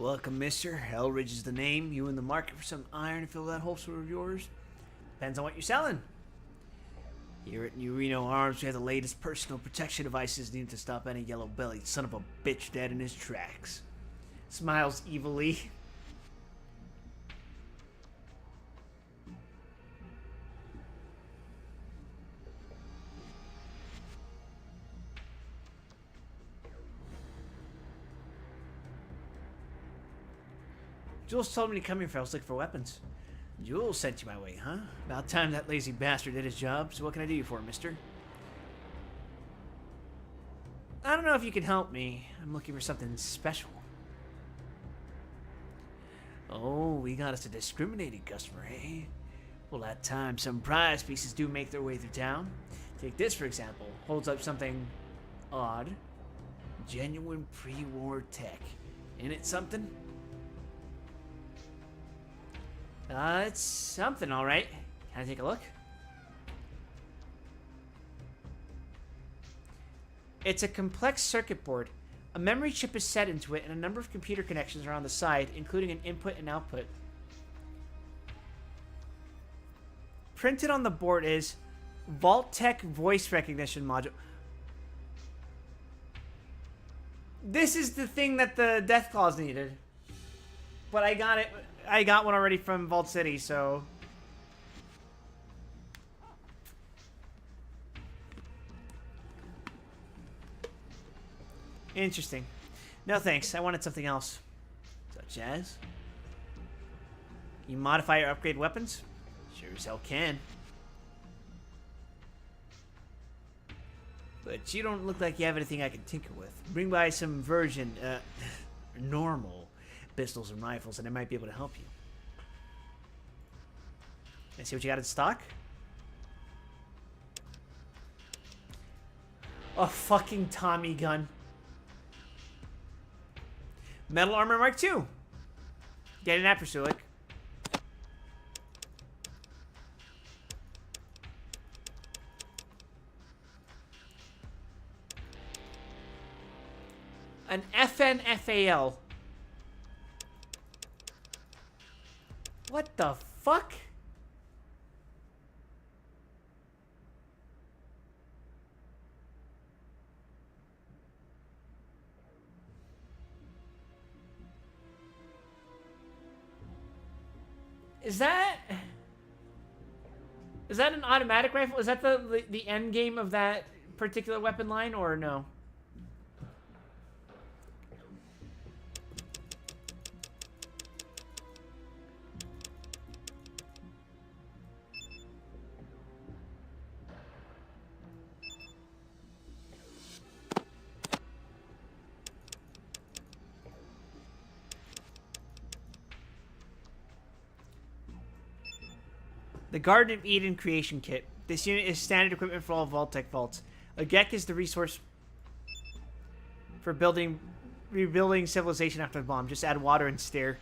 Welcome, mister. Elridge is the name. You in the market for some iron to fill that holster of yours? Depends on what you're selling. Here at New Reno Arms, we have the latest personal protection devices needed to stop any yellow-bellied son of a bitch dead in his tracks. Smiles evilly. Jules told me to come here if I was looking for weapons. Jules sent you my way, huh? About time that lazy bastard did his job. So what can I do you for, mister? I don't know if you can help me. I'm looking for something special. Oh, we got us a discriminating customer, eh? Well, at times, some prize pieces do make their way through town. Take this, for example. Holds up something odd. Genuine pre-war tech. Ain't it something? It's something, all right. Can I take a look? It's a complex circuit board. A memory chip is set into it, and a number of computer connections are on the side, including an input and output. Printed on the board is Vault-Tec voice recognition module. This is the thing that the Deathclaws needed. But I got it. I got one already from Vault City, so... Interesting. No thanks, I wanted something else. Such as? You modify or upgrade weapons? Sure as hell can. But you don't look like you have anything I can tinker with. Bring by some normal pistols and rifles, and I might be able to help you. Can I see what you got in stock? A fucking Tommy gun. Metal Armor Mark II. Get an after, Sulik. An FNFAL. What the fuck? Is that an automatic rifle? Is that the end game of that particular weapon line, or no? The Garden of Eden Creation Kit. This unit is standard equipment for all Vault-Tec vaults. A GEC is the resource for rebuilding civilization after the bomb. Just add water and stare.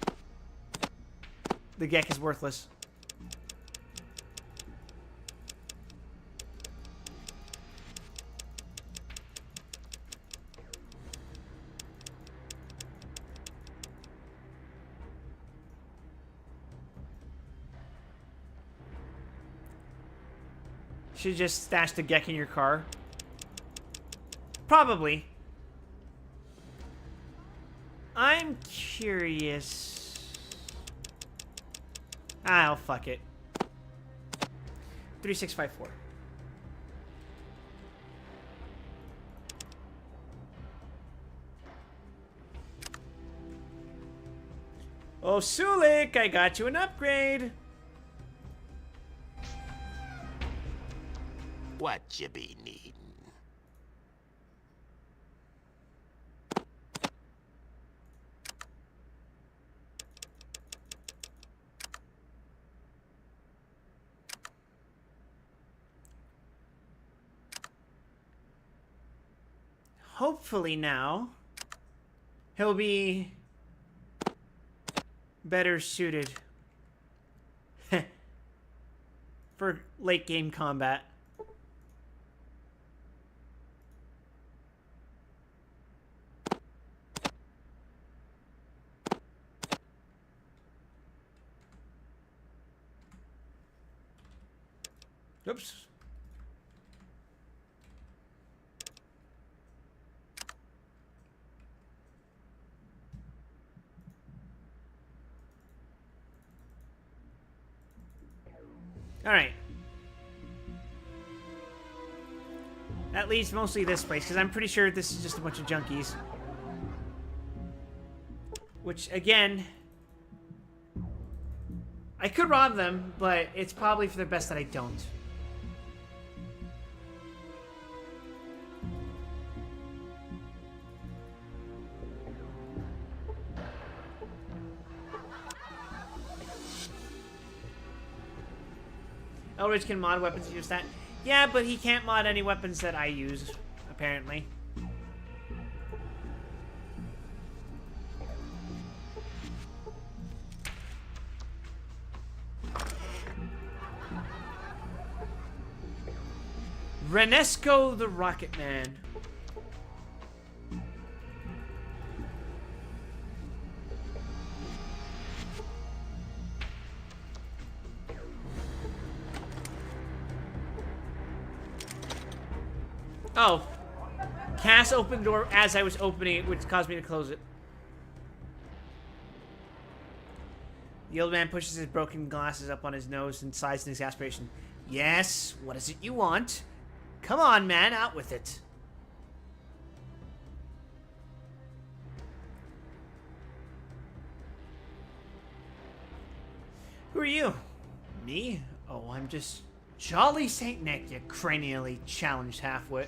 The GEC is worthless. Should just stash the GEC in your car. Probably. I'm curious. I'll fuck it. 3654. Oh, Sulik, I got you an upgrade. What you be needin'? Hopefully now he'll be better suited for late game combat. Oops. All right. That leaves mostly this place, because I'm pretty sure this is just a bunch of junkies. Which, again, I could rob them, but it's probably for the best that I don't. Eldridge can mod weapons and use that. Yeah, but he can't mod any weapons that I use, apparently. Renesco the Rocket Man. Oh. Cass opened the door as I was opening it, which caused me to close it. The old man pushes his broken glasses up on his nose and sighs in exasperation. Yes, what is it you want? Come on, man, out with it. Who are you? Me? Oh, I'm just Jolly Saint Nick, you cranially challenged halfwit.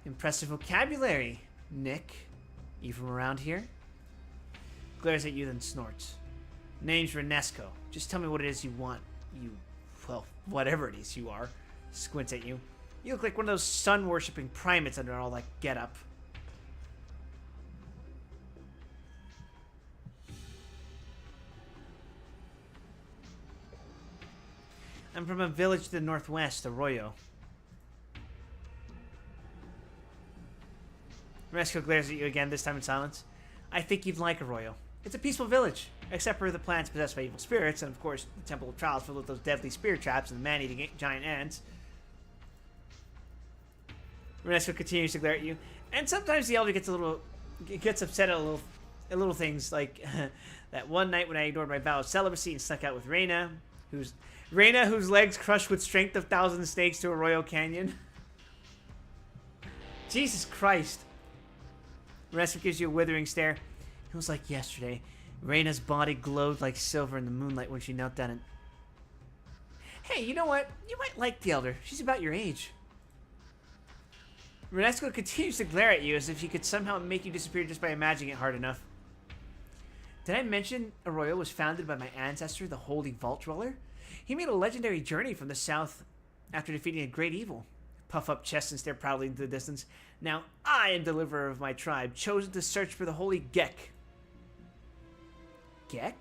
Impressive vocabulary, Nick. You from around here? Glares at you, then snorts. Name's Renesco. Just tell me what it is you want. You, well, whatever it is you are. Squints at you. You look like one of those sun-worshipping primates under all that get-up. I'm from a village to the northwest, Arroyo. Renesco glares at you again, this time in silence. I think you'd like Arroyo. It's a peaceful village, except for the plants possessed by evil spirits, and of course, the Temple of Trials filled with those deadly spear traps and the man-eating giant ants. Renesco continues to glare at you, and sometimes the elder gets upset at little things, like that one night when I ignored my vow of celibacy and snuck out with Reyna, whose legs crushed with strength of thousand snakes to Arroyo Canyon. Jesus Christ. Renesco gives you a withering stare. It was like yesterday. Reyna's body glowed like silver in the moonlight when she knelt down and... Hey, you know what? You might like the elder. She's about your age. Renesco continues to glare at you as if he could somehow make you disappear just by imagining it hard enough. Did I mention Arroyo was founded by my ancestor, the Holy Vault Dweller? He made a legendary journey from the south after defeating a great evil. Puff up chest and stare proudly into the distance. Now I am deliverer of my tribe, chosen to search for the holy Gek. Gek?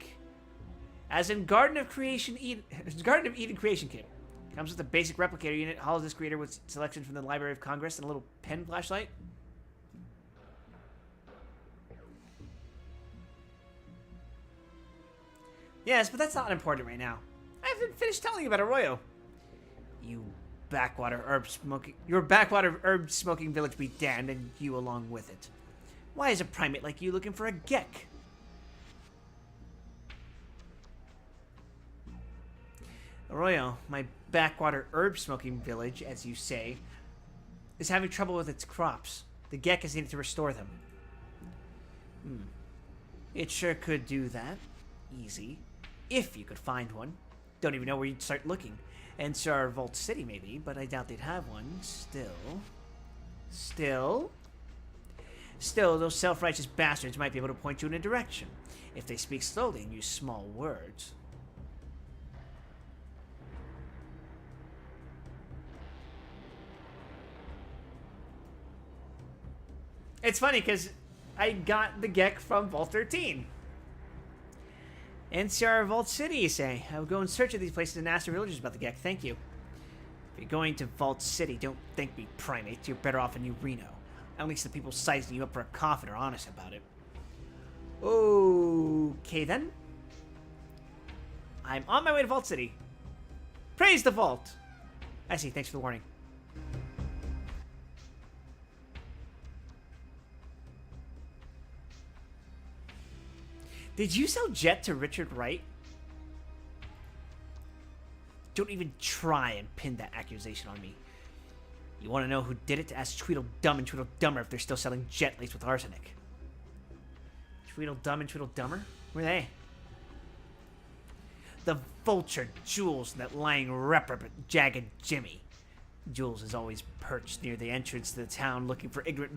As in Garden of Eden Creation Kit. Comes with a basic replicator unit, holo disc reader with selection from the Library of Congress and a little pen flashlight. Yes, but that's not important right now. I haven't finished telling you about Arroyo. Your backwater herb smoking village be damned, and you along with it. Why is a primate like you looking for a Gek? Arroyo, my backwater herb smoking village, as you say, is having trouble with its crops. The Gek is needed to restore them. It sure could do that. Easy. If you could find one. Don't even know where you'd start looking. Ensar Vault City, maybe, but I doubt they'd have one. Still, those self-righteous bastards might be able to point you in a direction, if they speak slowly and use small words. It's funny, because I got the Gek from Vault 13. NCR Vault City, you say? I will go in search of these places and ask the villagers about the Gek. Thank you. If you're going to Vault City, don't thank me, primate. You're better off in New Reno. At least the people sizing you up for a coffin are honest about it. Okay, then. I'm on my way to Vault City. Praise the Vault! I see, thanks for the warning. Did you sell Jet to Richard Wright? Don't even try and pin that accusation on me. You want to know who did it? Ask Tweedledum and Tweedledummer if they're still selling Jet laced with arsenic. Tweedledum and Tweedledummer? Where are they? The vulture Jules and that lying reprobate Jagged Jimmy. Jules is always perched near the entrance to the town looking for ignorant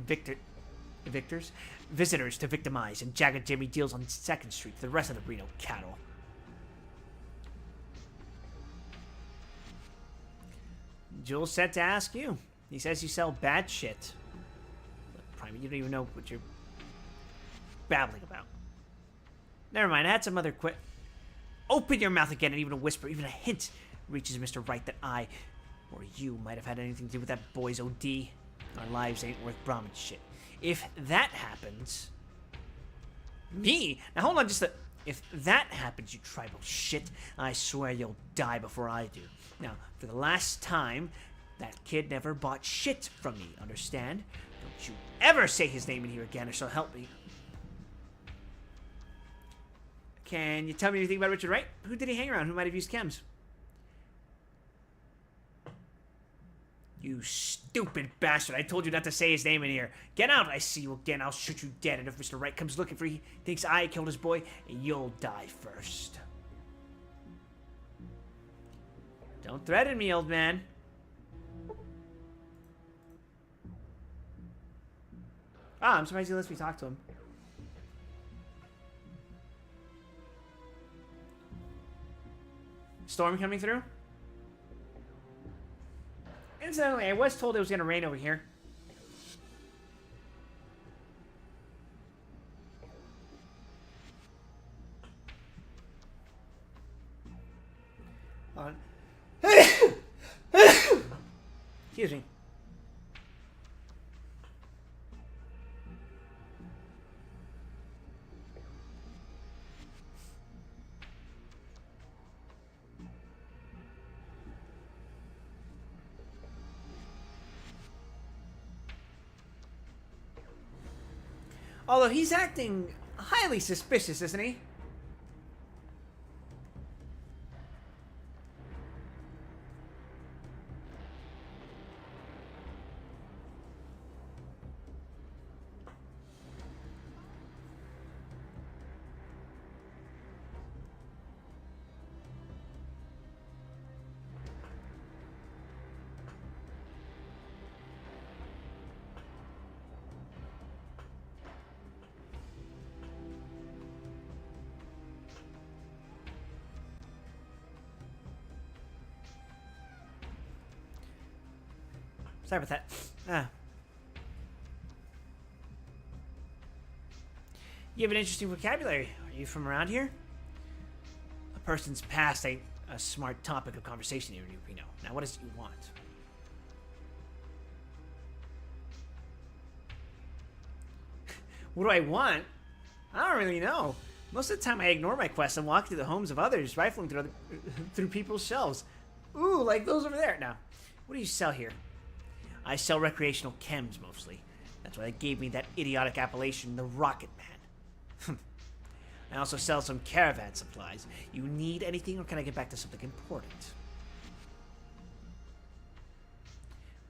visitors to victimize, and Jagged Jimmy deals on 2nd Street to the rest of the Reno cattle. Jules said to ask you. He says you sell bad shit. Look, Primate, you don't even know what you're babbling about. Never mind, I had some other Open your mouth again, and even a whisper, even a hint reaches Mr. Wright that I, or you, might have had anything to do with that boy's OD. Our lives ain't worth Brahmin shit. If that happens... Me? Now hold on just a... If that happens, you tribal shit, I swear you'll die before I do. Now, for the last time, that kid never bought shit from me, understand? Don't you ever say his name in here again, or so help me. Can you tell me anything about Richard Wright? Who did he hang around? Who might have used chems? You stupid bastard. I told you not to say his name in here. Get out. I see you again. I'll shoot you dead. And if Mr. Wright comes looking for you, he thinks I killed his boy, you'll die first. Don't threaten me, old man. Ah, I'm surprised he lets me talk to him. Storm coming through? Incidentally, I was told it was going to rain over here. Hold on. Excuse me. Although he's acting highly suspicious, isn't he? Sorry about that. You have an interesting vocabulary. Are you from around here? A person's past ain't a smart topic of conversation here, you know. Now, what is it you want? What do I want? I don't really know. Most of the time I ignore my quests and walk through the homes of others, rifling through people's shelves. Ooh, like those over there. Now, what do you sell here? I sell recreational chems, mostly. That's why they gave me that idiotic appellation, the Rocket Man. I also sell some caravan supplies. You need anything, or can I get back to something important?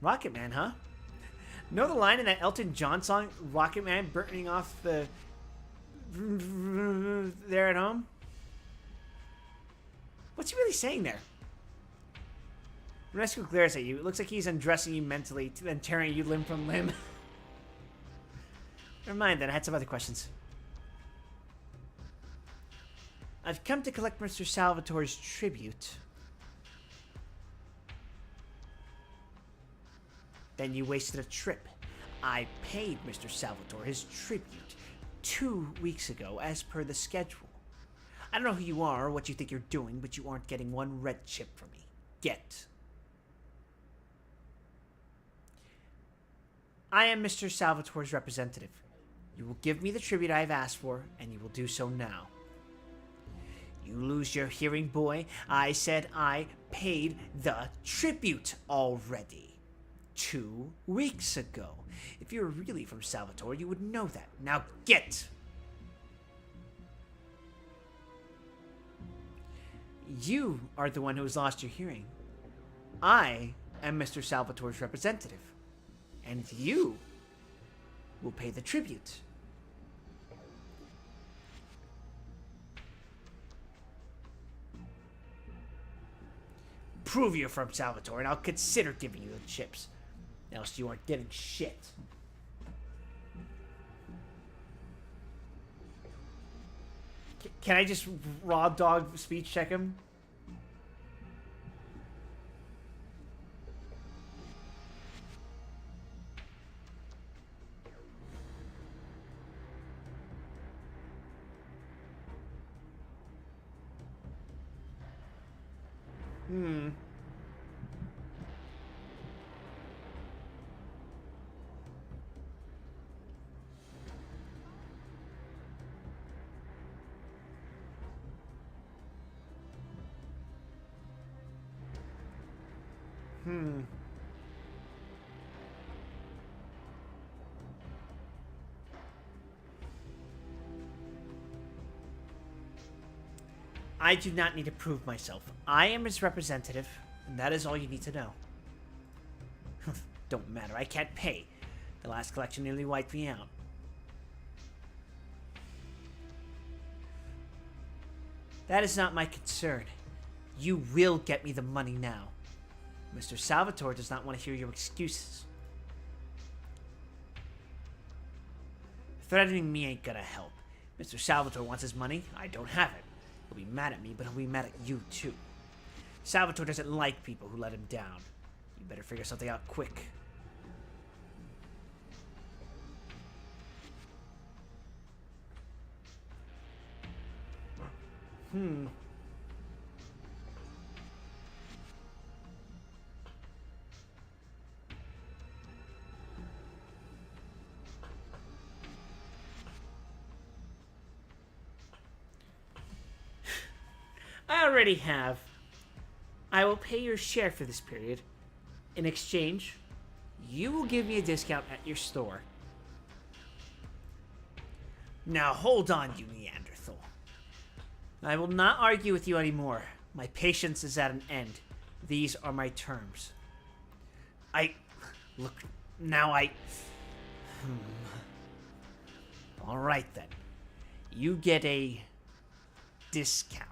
Rocket Man, huh? Know the line in that Elton John song, Rocket Man burning off the... there at home? What's he really saying there? Rescue glares at you. It looks like he's undressing you mentally, then tearing you limb from limb. Never mind then, I had some other questions. I've come to collect Mr. Salvatore's tribute. Then you wasted a trip. I paid Mr. Salvatore his tribute 2 weeks ago, as per the schedule. I don't know who you are or what you think you're doing, but you aren't getting one red chip from me. Get. I am Mr. Salvatore's representative. You will give me the tribute I have asked for, and you will do so now. You lose your hearing, boy. I said I paid the tribute already. 2 weeks ago. If you were really from Salvatore, you would know that. Now get! You are the one who has lost your hearing. I am Mr. Salvatore's representative. And you will pay the tribute. Prove you're from Salvatore, and I'll consider giving you the chips. Else you aren't getting shit. Can I just raw dog speech check him? I do not need to prove myself. I am his representative, and that is all you need to know. Don't matter, I can't pay. The last collection nearly wiped me out. That is not my concern. You will get me the money now. Mr. Salvatore does not want to hear your excuses. Threatening me ain't gonna help. Mr. Salvatore wants his money. I don't have it. He'll be mad at me, but he'll be mad at you too. Salvatore doesn't like people who let him down. You better figure something out quick. I already have. I will pay your share for this period. In exchange, you will give me a discount at your store. Now hold on, you Neanderthal. I will not argue with you anymore. My patience is at an end. These are my terms. Look, now Alright then. You get a discount.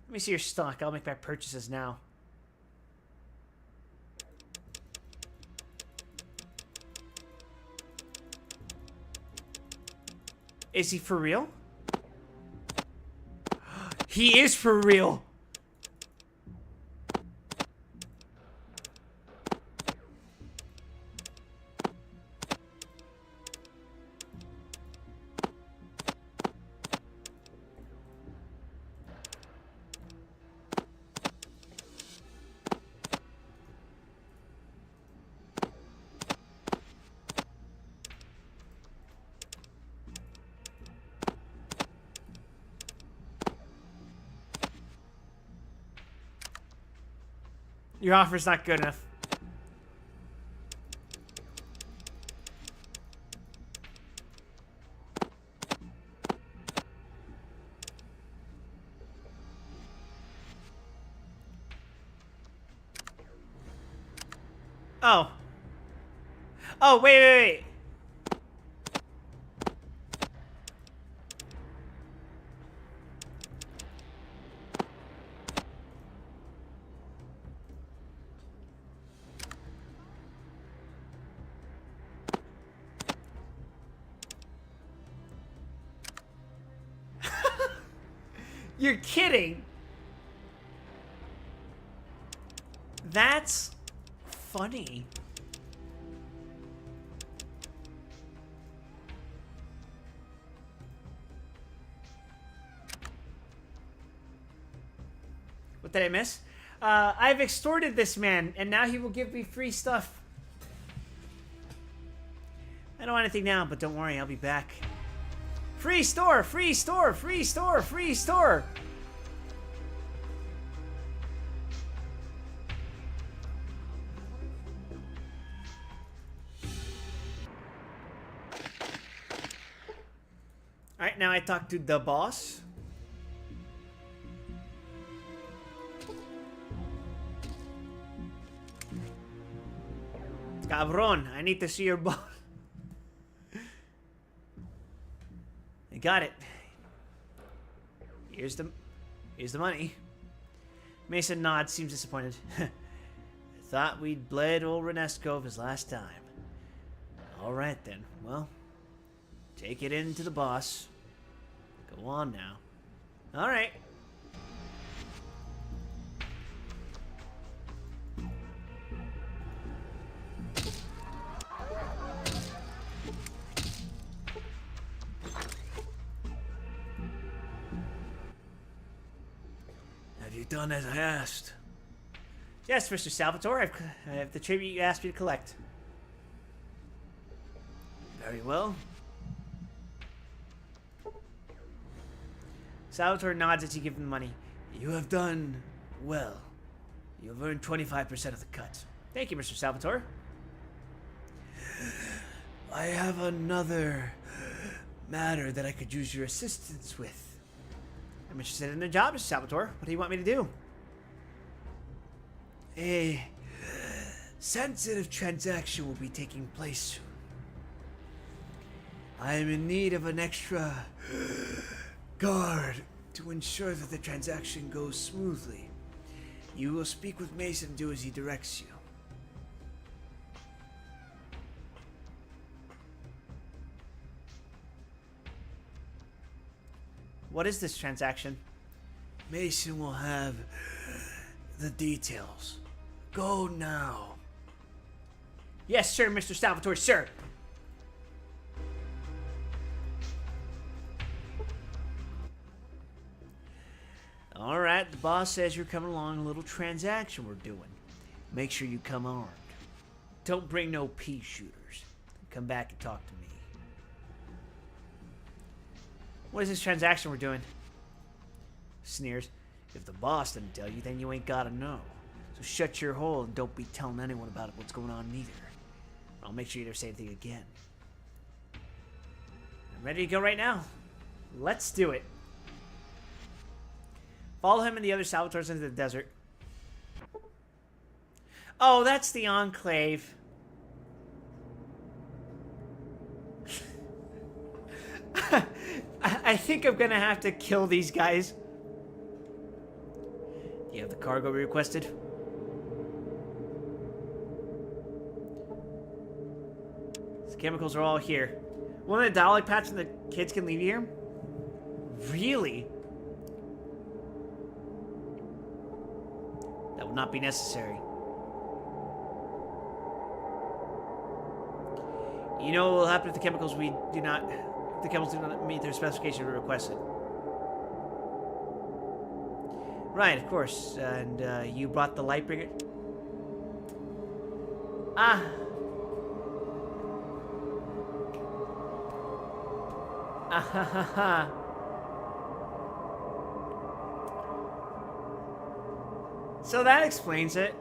Let me see your stock. I'll make my purchases now. Is he for real? He is for real! Your offer's not good enough. Oh. Oh, wait. You're kidding. That's funny. What did I miss? I've extorted this man, and now he will give me free stuff. I don't want anything now, but don't worry, I'll be back. Free store, free store, free store, free store. All right, now I talk to the boss. Cabron, I need to see your boss. I got it. Here's the money. Mason nods, seems disappointed. I thought we'd bled old Renesco of his last time. All right then. Well, take it in to the boss. Go on now. All right. Have you done as I asked? Yes, Mr. Salvatore, I have the tribute you asked me to collect. Very well. Salvatore nods as you give him the money. You have done well. You have earned 25% of the cut. Thank you, Mr. Salvatore. I have another matter that I could use your assistance with. I'm interested in the job, Mr. Salvatore. What do you want me to do? A sensitive transaction will be taking place soon. I am in need of an extra guard to ensure that the transaction goes smoothly. You will speak with Mason, do as he directs you. What is this transaction? Mason will have the details. Go now. Yes, sir, Mr. Salvatore, sir. All right, the boss says you're coming along a little transaction we're doing. Make sure you come armed. Don't bring no pea shooters. Come back and talk to me. What is this transaction we're doing? Sneers. If the boss didn't tell you, then you ain't gotta know. So shut your hole and don't be telling anyone about what's going on neither. I'll make sure you never say anything again. I'm ready to go right now. Let's do it. Follow him and the other Salvatores into the desert. Oh, that's the Enclave. I think I'm gonna have to kill these guys. Do you have the cargo we requested? The chemicals are all here. One of the Dalek packs and the kids can leave here? Really? That would not be necessary. You know what will happen if the chemicals do not meet their specification we requested. Right, of course. And you brought the Lightbringer. Ah. Ah ha ha ha. So that explains it.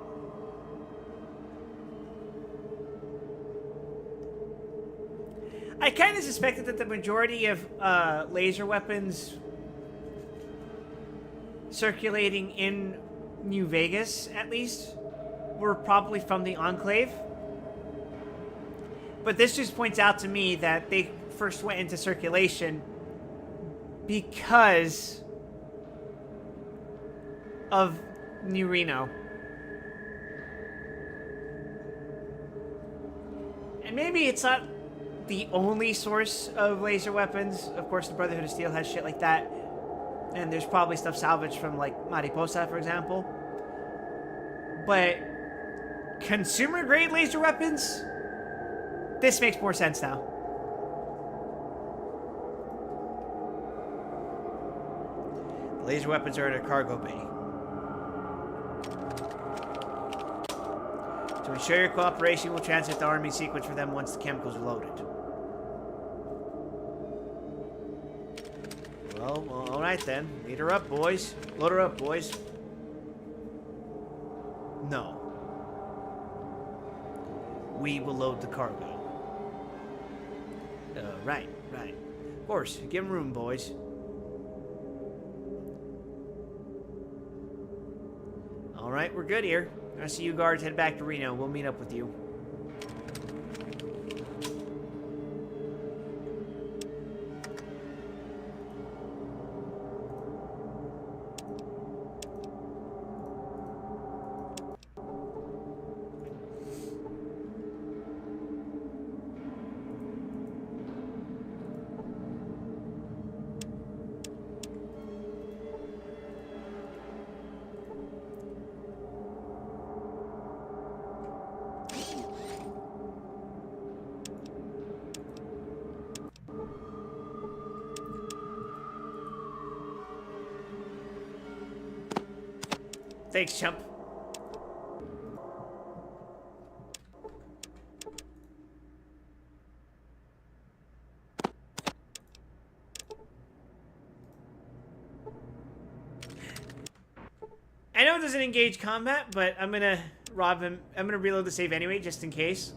I kind of suspected that the majority of laser weapons circulating in New Vegas, at least, were probably from the Enclave. But this just points out to me that they first went into circulation because of New Reno. And maybe it's not the only source of laser weapons. Of course, the Brotherhood of Steel has shit like that. And there's probably stuff salvaged from, like, Mariposa, for example. But consumer-grade laser weapons? This makes more sense now. The laser weapons are in a cargo bay. To ensure your cooperation, we'll transit the arming sequence for them once the chemicals are loaded. Well, alright then. Lead her up, boys. Load her up, boys. No. We will load the cargo. Right. Of course, give them room, boys. Alright, we're good here. I see you guards head back to Reno. We'll meet up with you. Thanks, chump. I know it doesn't engage combat, but I'm gonna rob him. I'm gonna reload the save anyway, just in case.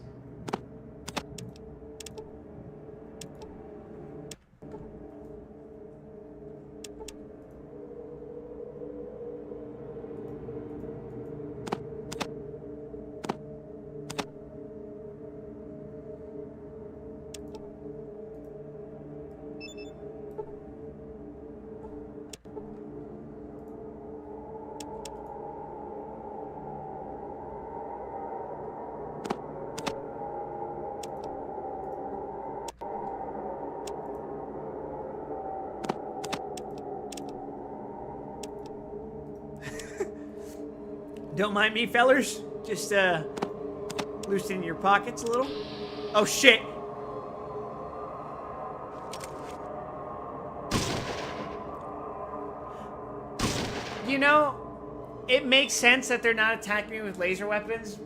Don't mind me, fellers. Just, loosening your pockets a little. Oh, shit. You know, it makes sense that they're not attacking me with laser weapons.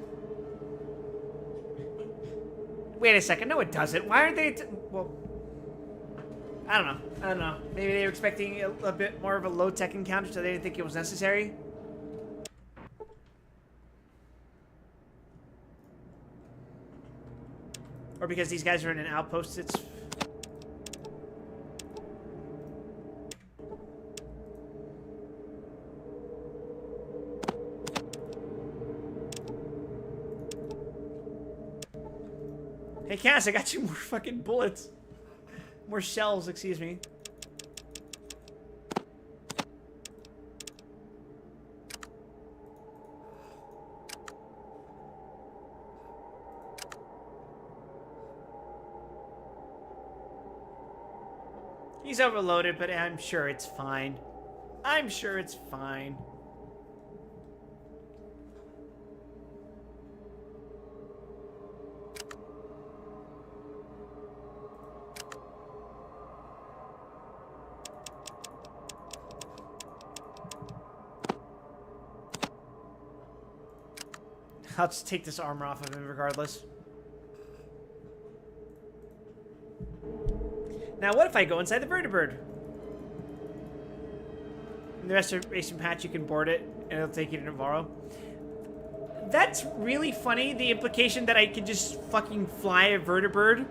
Wait a second. No, it doesn't. Why aren't they... Well, I don't know. Maybe they were expecting a bit more of a low-tech encounter, so they didn't think it was necessary. Or because these guys are in an outpost, it's... Hey, Cass, I got you more fucking bullets. More shells, excuse me. He's overloaded, but I'm sure it's fine. I'm sure it's fine. I'll just take this armor off of him regardless. Now, what if I go inside the vertibird? In the restoration patch, you can board it, and it'll take you to Navarro. That's really funny, the implication that I can just fucking fly a vertibird.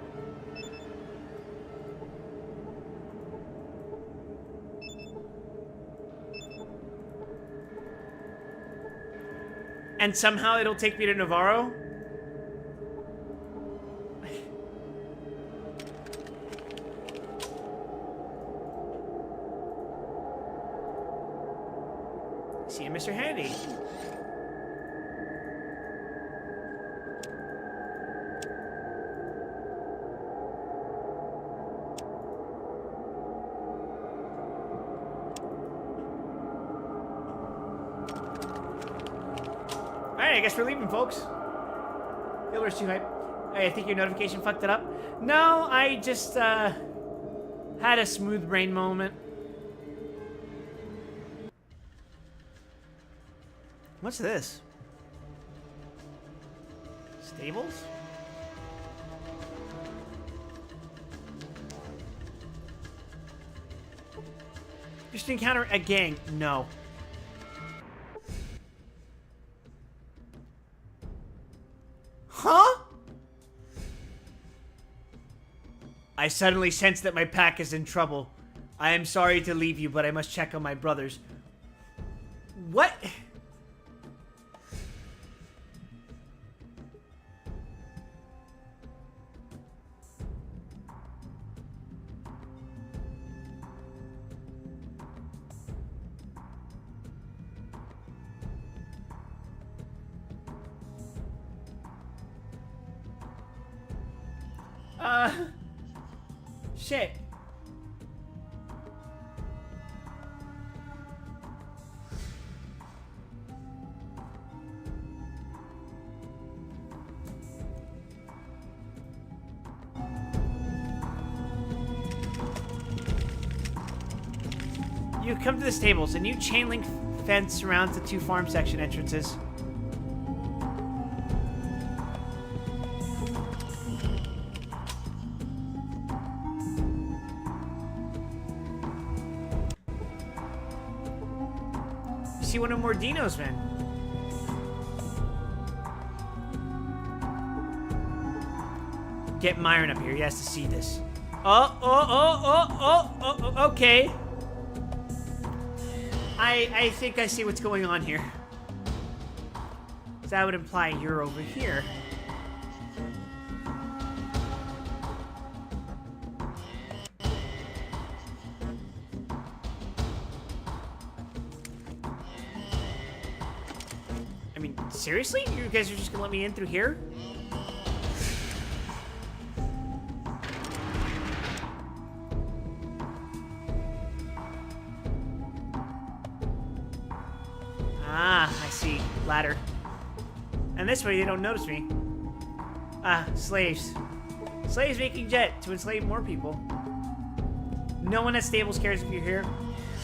And somehow it'll take me to Navarro? See you, Mr. Handy. Alright, I guess we're leaving, folks. Hiller's too hype. Hey, I think your notification fucked it up. No, I just, had a smooth brain moment. What's this? Stables? Just encounter a gang. No. Huh? I suddenly sense that my pack is in trouble. I am sorry to leave you, but I must check on my brothers. What? Shit. You come to the stables. A new chain link fence surrounds the two farm section entrances. See one of Mordino's men. Get Myron up here. He has to see this. Okay. I think I see what's going on here. So that would imply you're over here. I mean, seriously? You guys are just gonna let me in through here? Ah, I see. Ladder. And this way they don't notice me. Ah, slaves. Slaves making jet to enslave more people. No one at stables cares if you're here.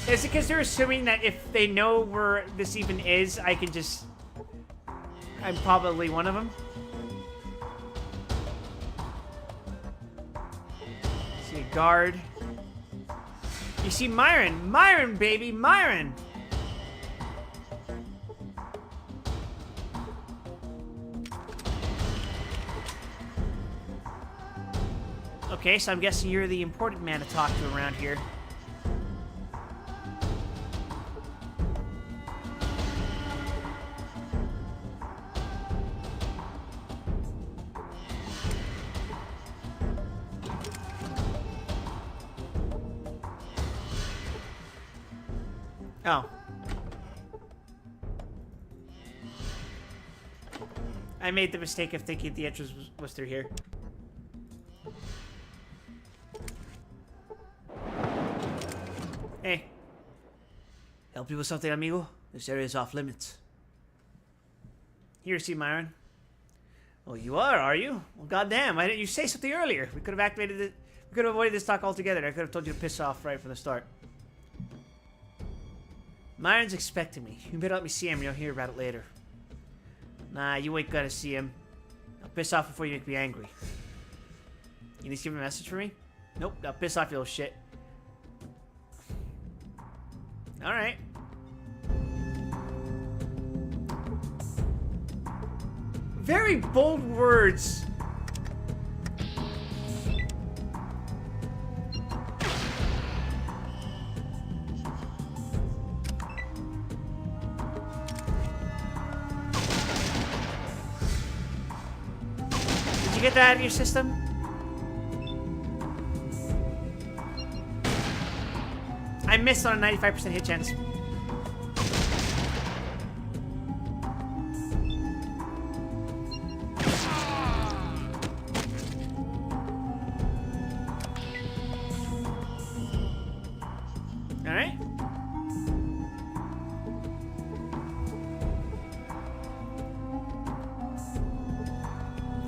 Is it because they're assuming that if they know where this even is, I can just... I'm probably one of them. See a guard. You see Myron. Myron, baby, Myron! Okay, so I'm guessing you're the important man to talk to around here. Oh. I made the mistake of thinking the entrance was through here. Hey. Help you with something, amigo? This area is off limits. Here, see Myron. Oh, you are you? Well, goddamn, why didn't you say something earlier? We could have activated it. We could have avoided this talk altogether. I could have told you to piss off right from the start. Myron's expecting me. You better let me see him and you'll hear about it later. Nah, you ain't gonna see him. I'll piss off before you make me angry. You need to give him a message for me? Nope, I'll piss off, you little shit. Alright. Very bold words. Did you get that out of your system? I missed on a 95% hit chance. Alright.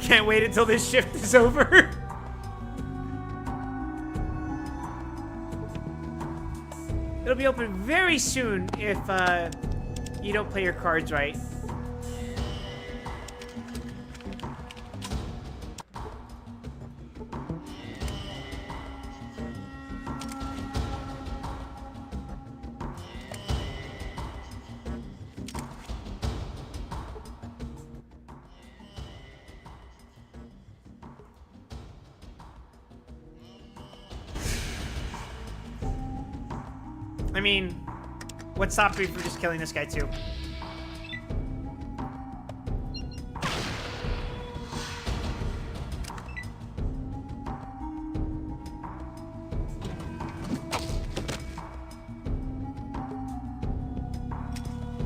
Can't wait until this shift is over. It'll be open very soon if you don't play your cards right. I mean, what stopped me from just killing this guy too?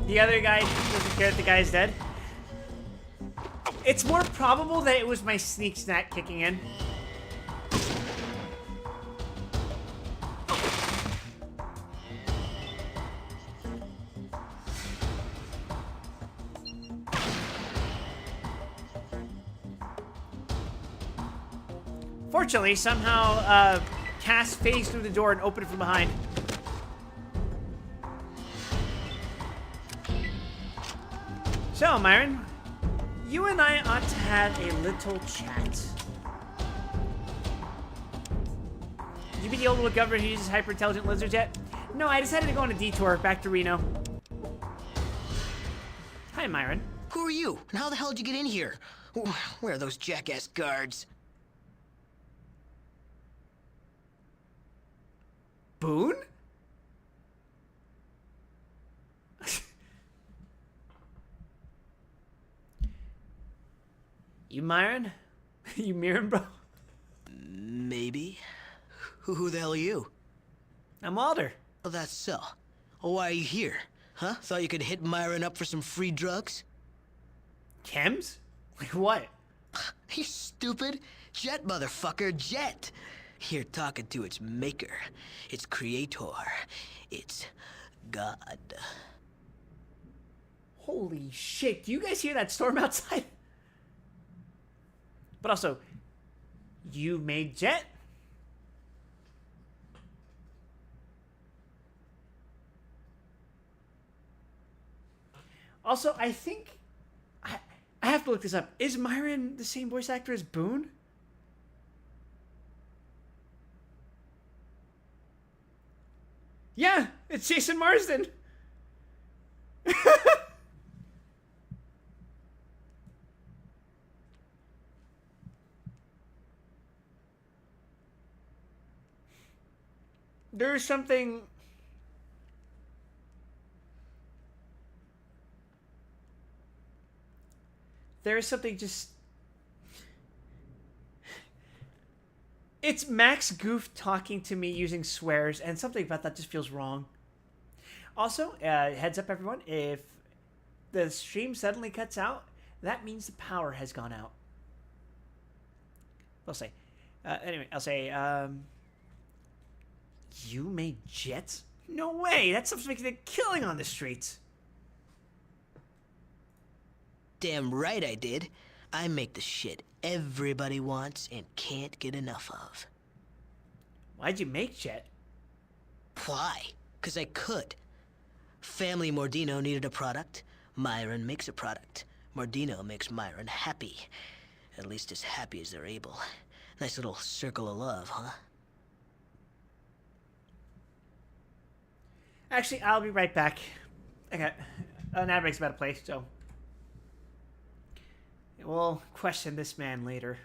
The other guy doesn't care that the guy's dead. It's more probable that it was my sneak snack kicking in. Fortunately, somehow, Cass phased through the door and opened it from behind. So, Myron, you and I ought to have a little chat. You be the old little governor who uses hyper-intelligent lizards yet? No, I decided to go on a detour back to Reno. Hi, Myron. Who are you? And how the hell did you get in here? Where are those jackass guards? Boone? You Myron? You Mirren, bro? Maybe. Who the hell are you? I'm Walter. Oh, that's so. Oh, why are you here? Huh? Thought you could hit Myron up for some free drugs? Chems? Like what? You stupid. Jet, motherfucker, Jet. Here talking to its maker, its creator, its God. Holy shit, do you guys hear that storm outside? But also, you made Jet? Also, I think... I have to look this up. Is Myron the same voice actor as Boone? Yeah, it's Jason Marsden. There's something... There is something just... It's Max Goof talking to me using swears, and something about that just feels wrong. Also, heads up everyone, if the stream suddenly cuts out, that means the power has gone out. I'll say. Anyway, I'll say, you made jets? No way! That stuff's making a killing on the streets. Damn right I did. I make the shit everybody wants and can't get enough of. Why'd you make Jet? Why? 'Cause I could. Family Mordino needed a product. Myron makes a product. Mordino makes Myron happy. At least as happy as they're able. Nice little circle of love, huh? Actually, I'll be right back. Okay, an ad break's about to play, so... We'll question this man later.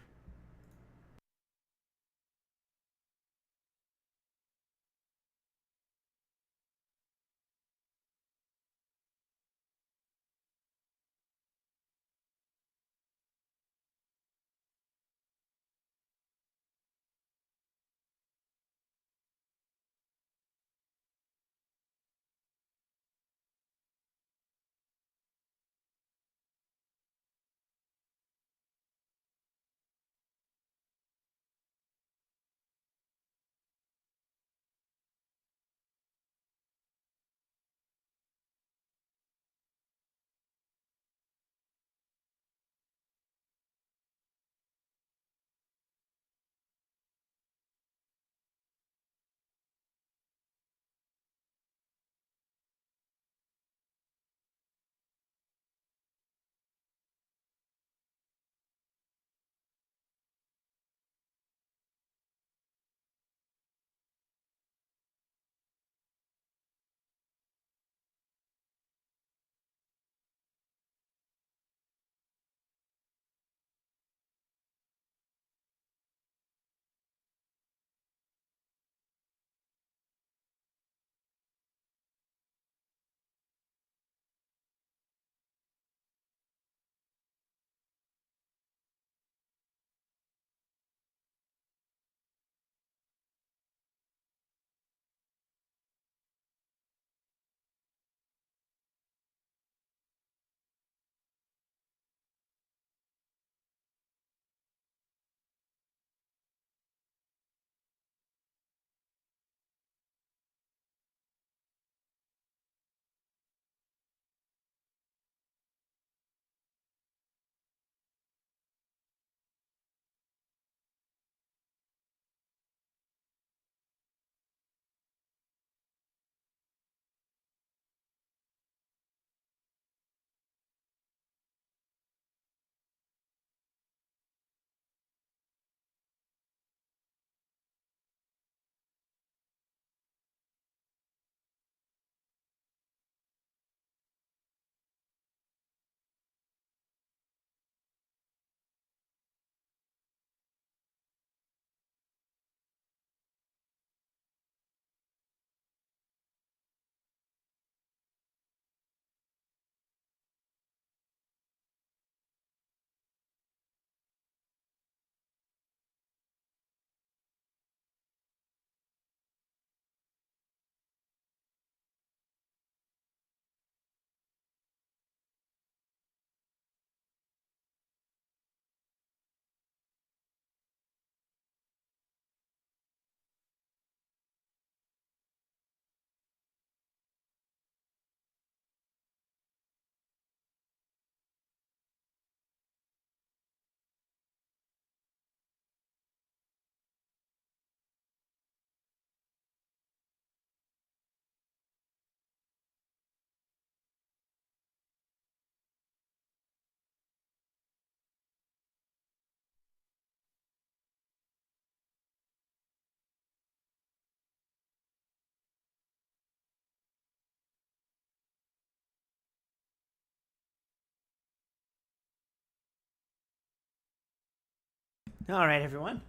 All right, everyone.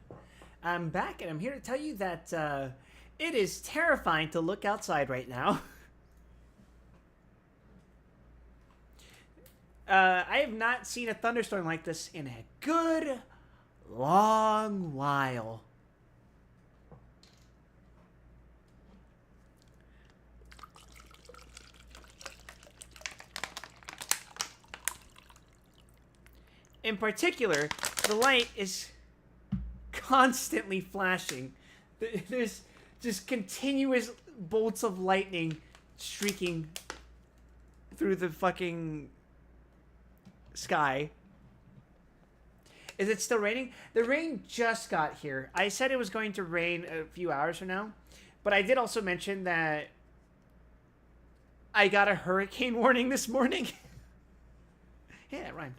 I'm back, and I'm here to tell you that it is terrifying to look outside right now. I have not seen a thunderstorm like this in a good long while. In particular, the light is constantly flashing. There's just continuous bolts of lightning streaking through the fucking sky. Is it still raining? The rain just got here. I said it was going to rain a few hours from now, but I did also mention that I got a hurricane warning this morning. Yeah, it rhymed.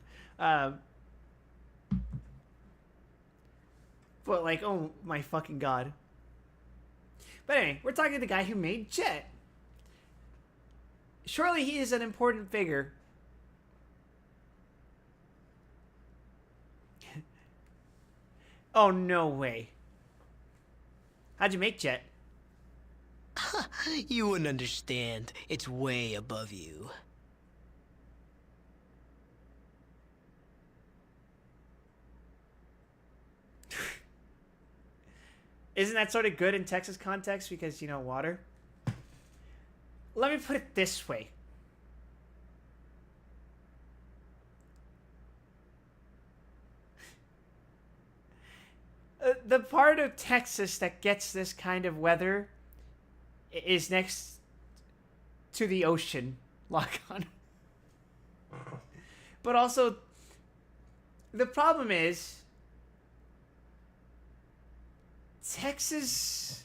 But like, oh my fucking god. But anyway, we're talking to the guy who made Jet. Surely he is an important figure. Oh, no way. How'd you make Jet? You wouldn't understand. It's way above you. Isn't that sort of good in Texas context because, you know, water? Let me put it this way. The part of Texas that gets this kind of weather is next to the ocean, lock on. But also, the problem is, Texas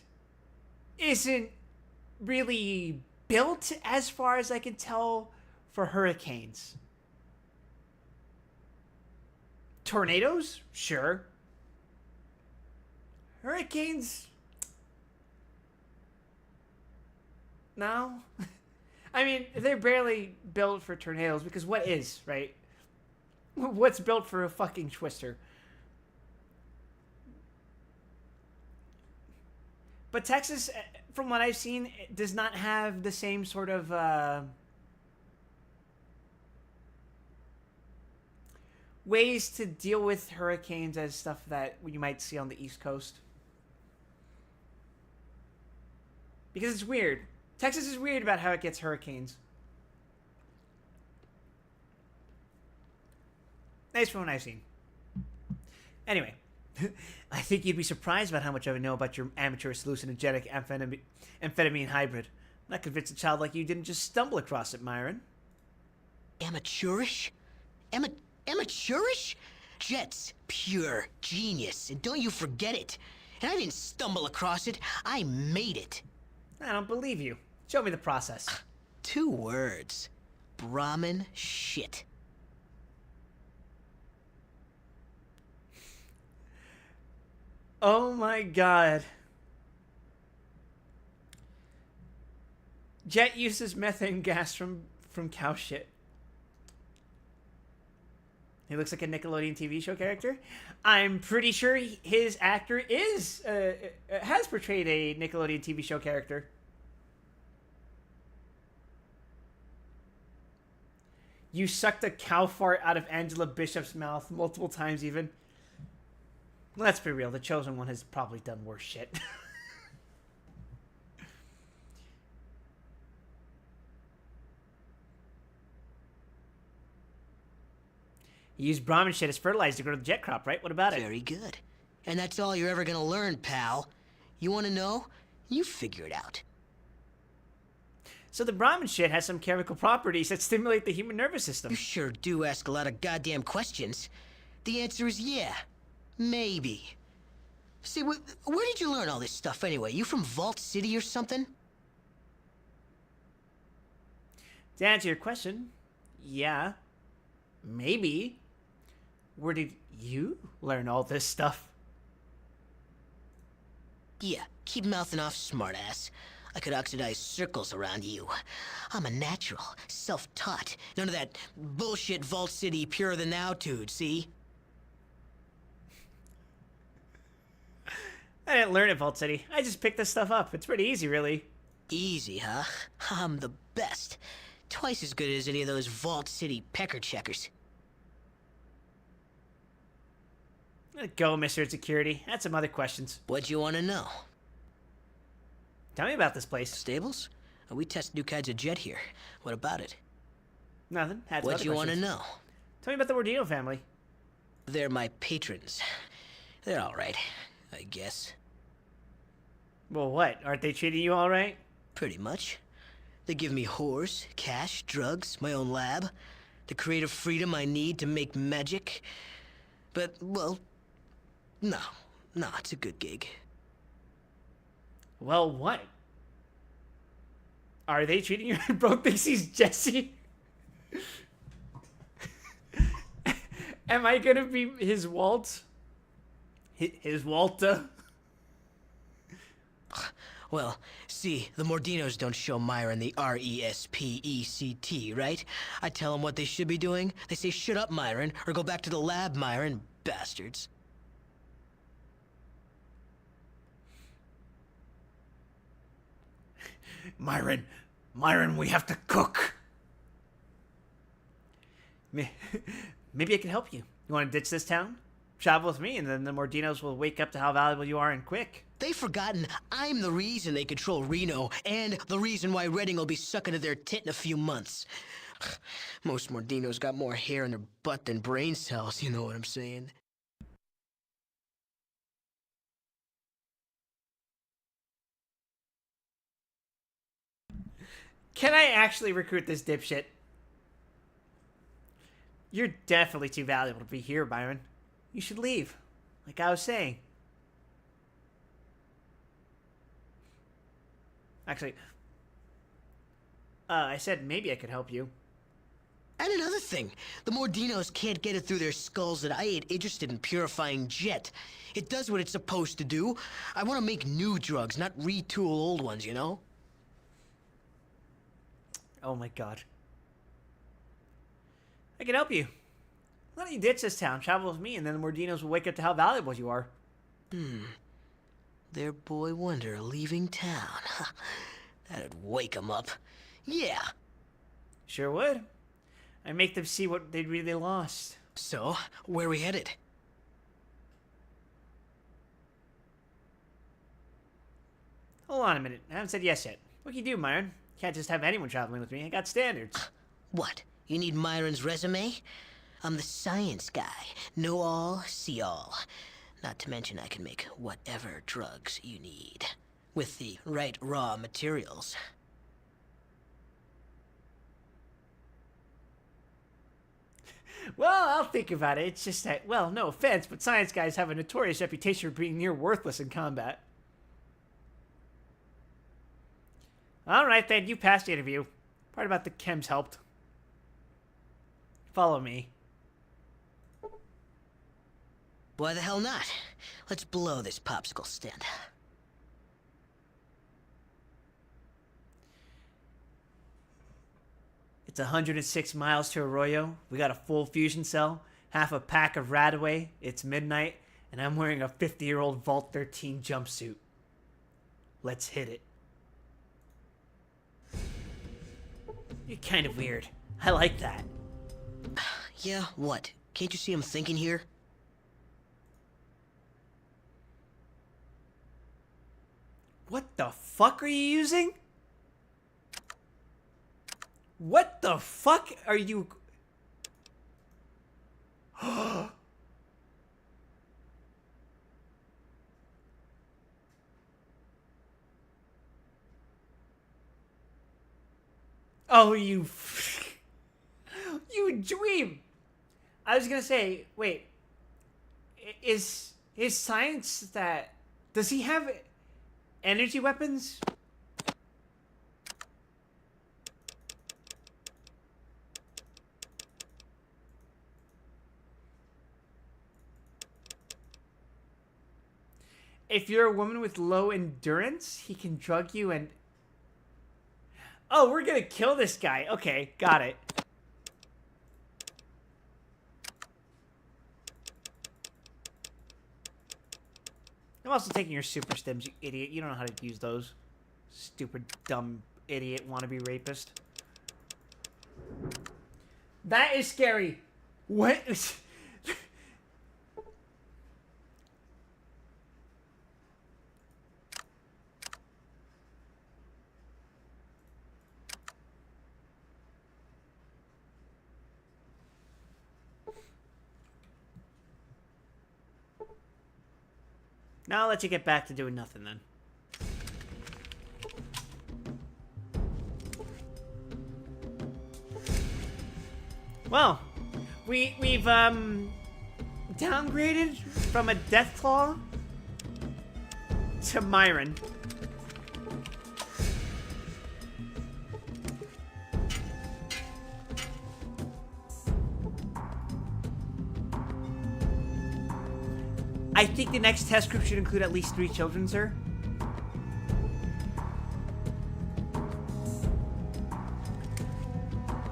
isn't really built, as far as I can tell, for hurricanes. Tornadoes? Sure. Hurricanes? No. I mean, they're barely built for tornadoes because what is, right? What's built for a fucking twister? But Texas, from what I've seen, does not have the same sort of ways to deal with hurricanes as stuff that you might see on the East Coast. Because it's weird. Texas is weird about how it gets hurricanes. Nice from what I've seen. Anyway. I think you'd be surprised about how much I know about your amateurish hallucinogenic amphetamine hybrid. I'm not convinced a child like you didn't just stumble across it, Myron. Amateurish? Amateurish? Jet's pure genius, and don't you forget it. And I didn't stumble across it, I made it. I don't believe you. Show me the process. 2 words. Brahmin shit. Oh my god. Jet uses methane gas from cow shit. He looks like a Nickelodeon TV show character. I'm pretty sure his actor has portrayed a Nickelodeon TV show character. You sucked a cow fart out of Angela Bishop's mouth multiple times even. Let's be real, the Chosen One has probably done worse shit. You use Brahmin shit as fertilizer to grow the jet crop, right? What about it? Very good. And that's all you're ever gonna learn, pal. You wanna know? You figure it out. So the Brahmin shit has some chemical properties that stimulate the human nervous system. You sure do ask a lot of goddamn questions. The answer is yeah. Maybe. See, where did you learn all this stuff anyway? You from Vault City or something? To answer your question, yeah. Maybe. Where did you learn all this stuff? Yeah, keep mouthing off, smartass. I could oxidize circles around you. I'm a natural, self-taught. None of that bullshit Vault City purer than thou dude, see? I didn't learn at Vault City. I just picked this stuff up. It's pretty easy, really. Easy, huh? I'm the best. Twice as good as any of those Vault City pecker checkers. Let go, Mr. Security. That's some other questions. What you want to know? Tell me about this place. Stables? We test new kinds of jet here. What about it? Nothing. Had some What other you want to questions. know? Tell me about the Mordino family. They're my patrons. They're all right, I guess. Well, what? Aren't they treating you all right? Pretty much. They give me whores, cash, drugs, my own lab, the creative freedom I need to make magic. But, well, no, it's a good gig. Well, what? Are they treating you? Bro thinks he's Jesse. Am I gonna be his Walt? His Walter? Well, see, the Mordinos don't show Myron the RESPECT, right? I tell them what they should be doing. They say, shut up, Myron, or go back to the lab, Myron, bastards. Myron, we have to cook. Maybe I can help you. You want to ditch this town? Travel with me, and then the Mordinos will wake up to how valuable you are and quick. They've forgotten I'm the reason they control Reno, and the reason why Redding will be sucking to their tit in a few months. Most Mordinos got more hair in their butt than brain cells, you know what I'm saying? Can I actually recruit this dipshit? You're definitely too valuable to be here, Byron. You should leave, like I was saying. Actually, I said maybe I could help you. And another thing, the Mordinos can't get it through their skulls that I ain't interested in purifying jet. It does what it's supposed to do. I want to make new drugs, not retool old ones, you know? Oh my god. I can help you. Why don't you ditch this town, travel with me, and then the Mordinos will wake up to how valuable you are. Their boy wonder leaving town. That'd wake 'em up. Yeah. Sure would. I make them see what they really lost. So, where we headed? Hold on a minute. I haven't said yes yet. What can you do, Myron? Can't just have anyone traveling with me. I got standards. What? You need Myron's resume? I'm the science guy. Know all, see all. Not to mention I can make whatever drugs you need. With the right raw materials. Well, I'll think about it. It's just that, well, no offense, but science guys have a notorious reputation for being near worthless in combat. Alright then, you passed the interview. Part about the chems helped. Follow me. Why the hell not? Let's blow this popsicle stand. It's 106 miles to Arroyo. We got a full fusion cell, half a pack of Radaway. It's midnight, and I'm wearing a 50-year-old Vault 13 jumpsuit. Let's hit it. You're kind of weird. I like that. Yeah, what? Can't you see I'm thinking here? What the fuck are you using? What the fuck are you... Oh, you... You dream! I was gonna say, wait. Is science that... Does he have energy weapons? If you're a woman with low endurance, he can drug you and... Oh, we're gonna kill this guy. Okay, got it. I'm also taking your super stims, you idiot. You don't know how to use those. Stupid, dumb, idiot, wannabe rapist. That is scary. What? Now I'll let you get back to doing nothing then. Well, we've downgraded from a Deathclaw to Myron. I think the next test group should include at least 3 children, sir.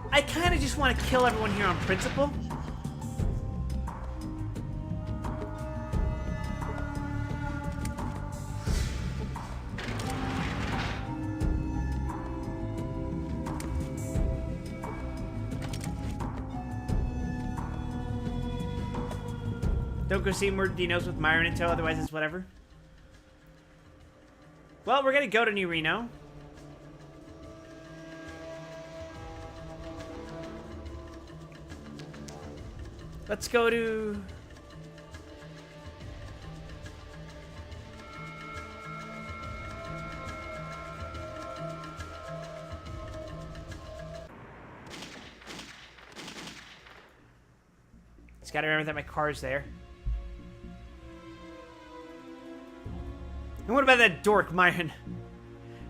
I kind of just want to kill everyone here on principle. Don't go see Mordinos with Myron until, otherwise it's whatever. Well, we're gonna go to New Reno. Let's go to... Just gotta remember that my car's there. And what about that dork, Myron?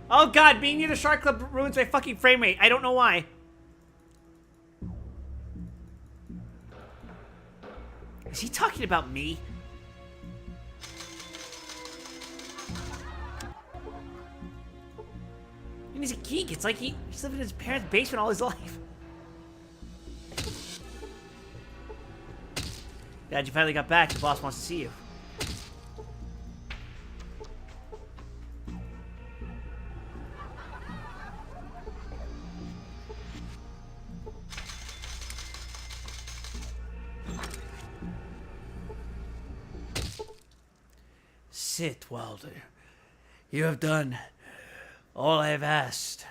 Oh god, being near the Shark Club ruins my fucking frame rate. I don't know why. Is he talking about me? And he's a geek. It's like he's lived in his parents' basement all his life. Dad, you finally got back. The boss wants to see you. Sit, Wilder. You have done all I have asked.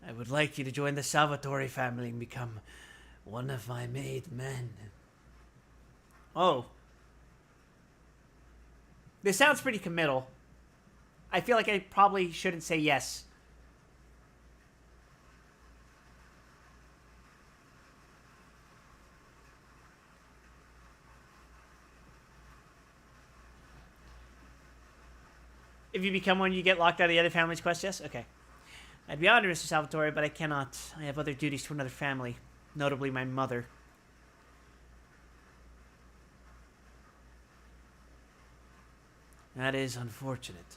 I would like you to join the Salvatore family and become one of my made men. Oh. This sounds pretty committal. I feel like I probably shouldn't say yes. If you become one, you get locked out of the other family's quest, yes? Okay. I'd be honored, Mr. Salvatore, but I cannot. I have other duties to another family, notably my mother. That is unfortunate.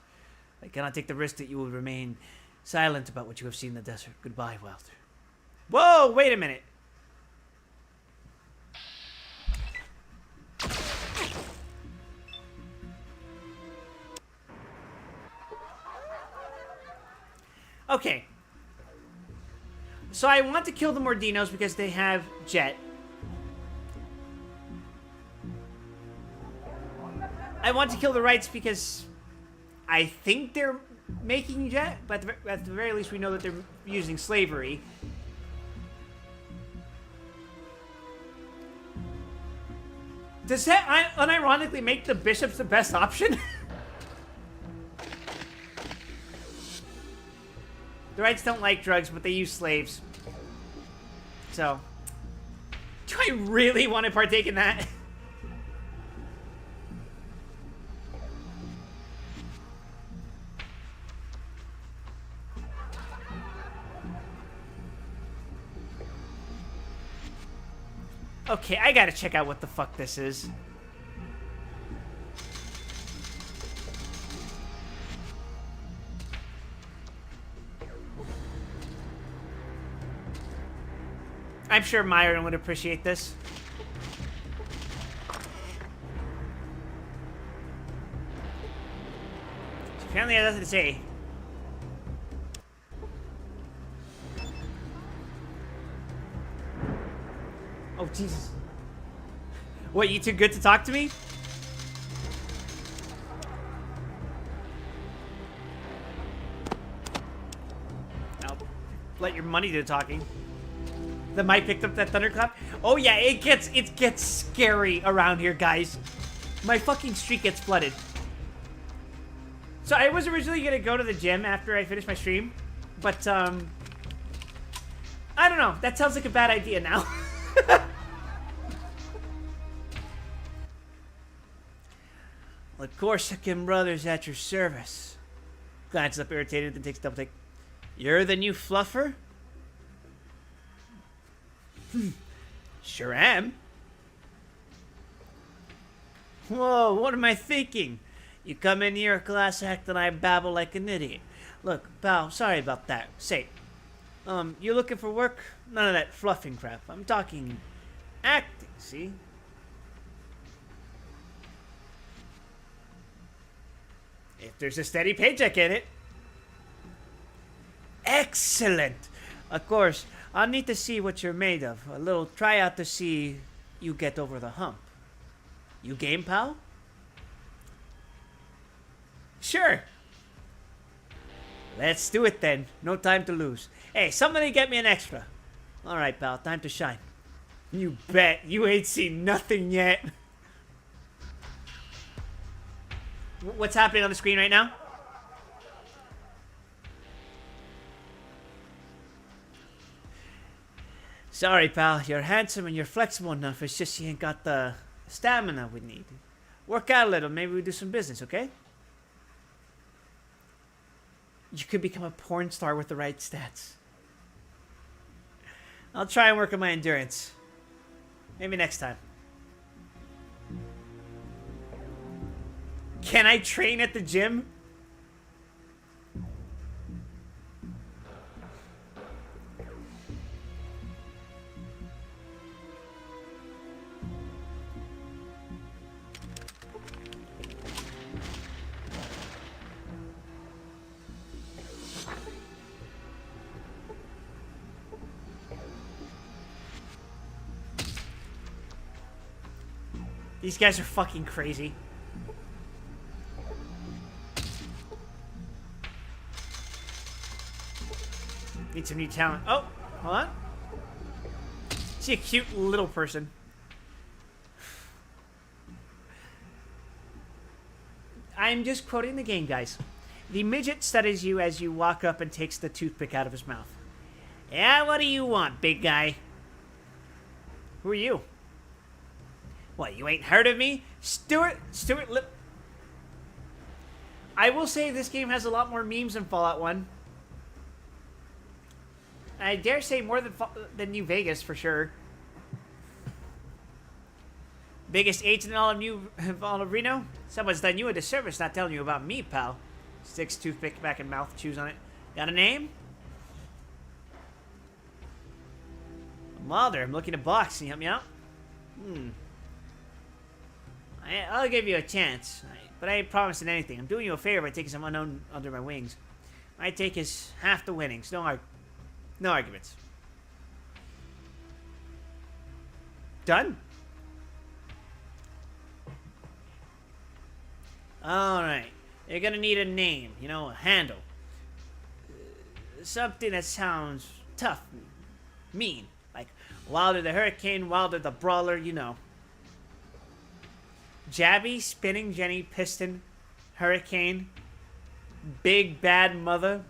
I cannot take the risk that you will remain silent about what you have seen in the desert. Goodbye, Wilder. Whoa, wait a minute. Okay. So I want to kill the Mordinos because they have Jet. I want to kill the Wrights because I think they're making Jet, but at the very least we know that they're using slavery. Does that unironically make the Bishops the best option? The Wrights don't like drugs, but they use slaves. So, do I really want to partake in that? Okay, I gotta check out what the fuck this is. I'm sure Myron would appreciate this. Apparently I have nothing to say. Oh, Jesus. What, you too good to talk to me? I'll let your money do the talking. The mic picked up that thunderclap. Oh yeah, it gets scary around here, guys. My fucking street gets flooded. So I was originally gonna go to the gym after I finished my stream, but I don't know. That sounds like a bad idea now. Well, of course, Corsican Brothers at your service. Glances up irritated, then takes a double take. You're the new fluffer? Sure am. Whoa, what am I thinking? You come in here, class act, and I babble like an idiot. Look, pal, sorry about that. Say, you looking for work? None of that fluffing crap. I'm talking acting, see? If there's a steady paycheck in it. Excellent! Of course, I'll need to see what you're made of. A little tryout to see you get over the hump. You game, pal? Sure. Let's do it then. No time to lose. Hey, somebody get me an extra. All right, pal. Time to shine. You bet. You ain't seen nothing yet. What's happening on the screen right now? Sorry, pal. You're handsome and you're flexible enough. It's just you ain't got the stamina we need. Work out a little. Maybe we do some business, okay? You could become a porn star with the right stats. I'll try and work on my endurance. Maybe next time. Can I train at the gym? These guys are fucking crazy. Need some new talent. Oh, hold on. See a cute little person. I'm just quoting the game, guys. The midget studies you as you walk up and takes the toothpick out of his mouth. Yeah, what do you want, big guy? Who are you? What, you ain't heard of me? Stuart Lip... I will say this game has a lot more memes than Fallout 1. I dare say more than New Vegas, for sure. Biggest agent in all of Reno? Someone's done you a disservice not telling you about me, pal. Sticks toothpick back in mouth, chews on it. Got a name? Mulder, I'm looking to box. Can you help me out? I'll give you a chance, but I ain't promising anything. I'm doing you a favor by taking some unknown under my wings. My take is half the winnings. No arguments. Done? Alright. You're gonna need a name, you know, a handle. Something that sounds tough, mean. Like Wilder the Hurricane, Wilder the Brawler, you know. Jabby, Spinning Jenny, Piston, Hurricane, Big Bad Mother,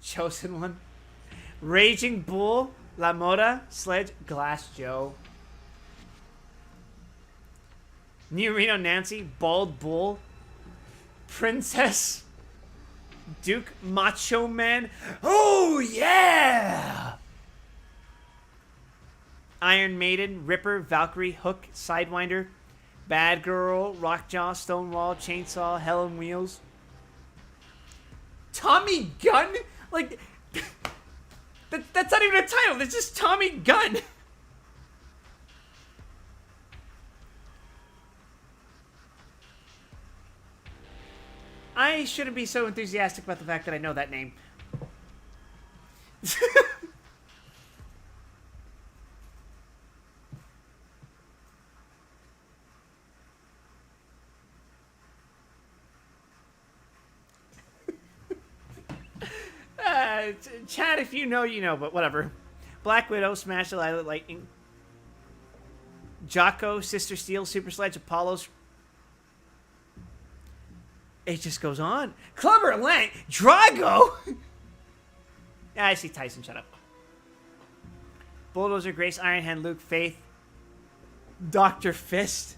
Chosen One, Raging Bull, La Moda, Sledge, Glass Joe, New Reno Nancy, Bald Bull, Princess, Duke, Macho Man, oh yeah! Iron Maiden, Ripper, Valkyrie, Hook, Sidewinder, Bad Girl, Rockjaw, Stonewall, Chainsaw, Hell on Wheels. Tommy Gunn? Like, That's not even a title. That's just Tommy Gunn. I shouldn't be so enthusiastic about the fact that I know that name. Chat, if you know, you know, but whatever. Black Widow, Smash the Lightning. Jocko, Sister Steel, Super Sledge, Apollo's. It just goes on. Clubber Lang, Drago. Yeah, I see Tyson. Shut up. Bulldozer, Grace, Iron Hand, Luke, Faith, Dr. Fist,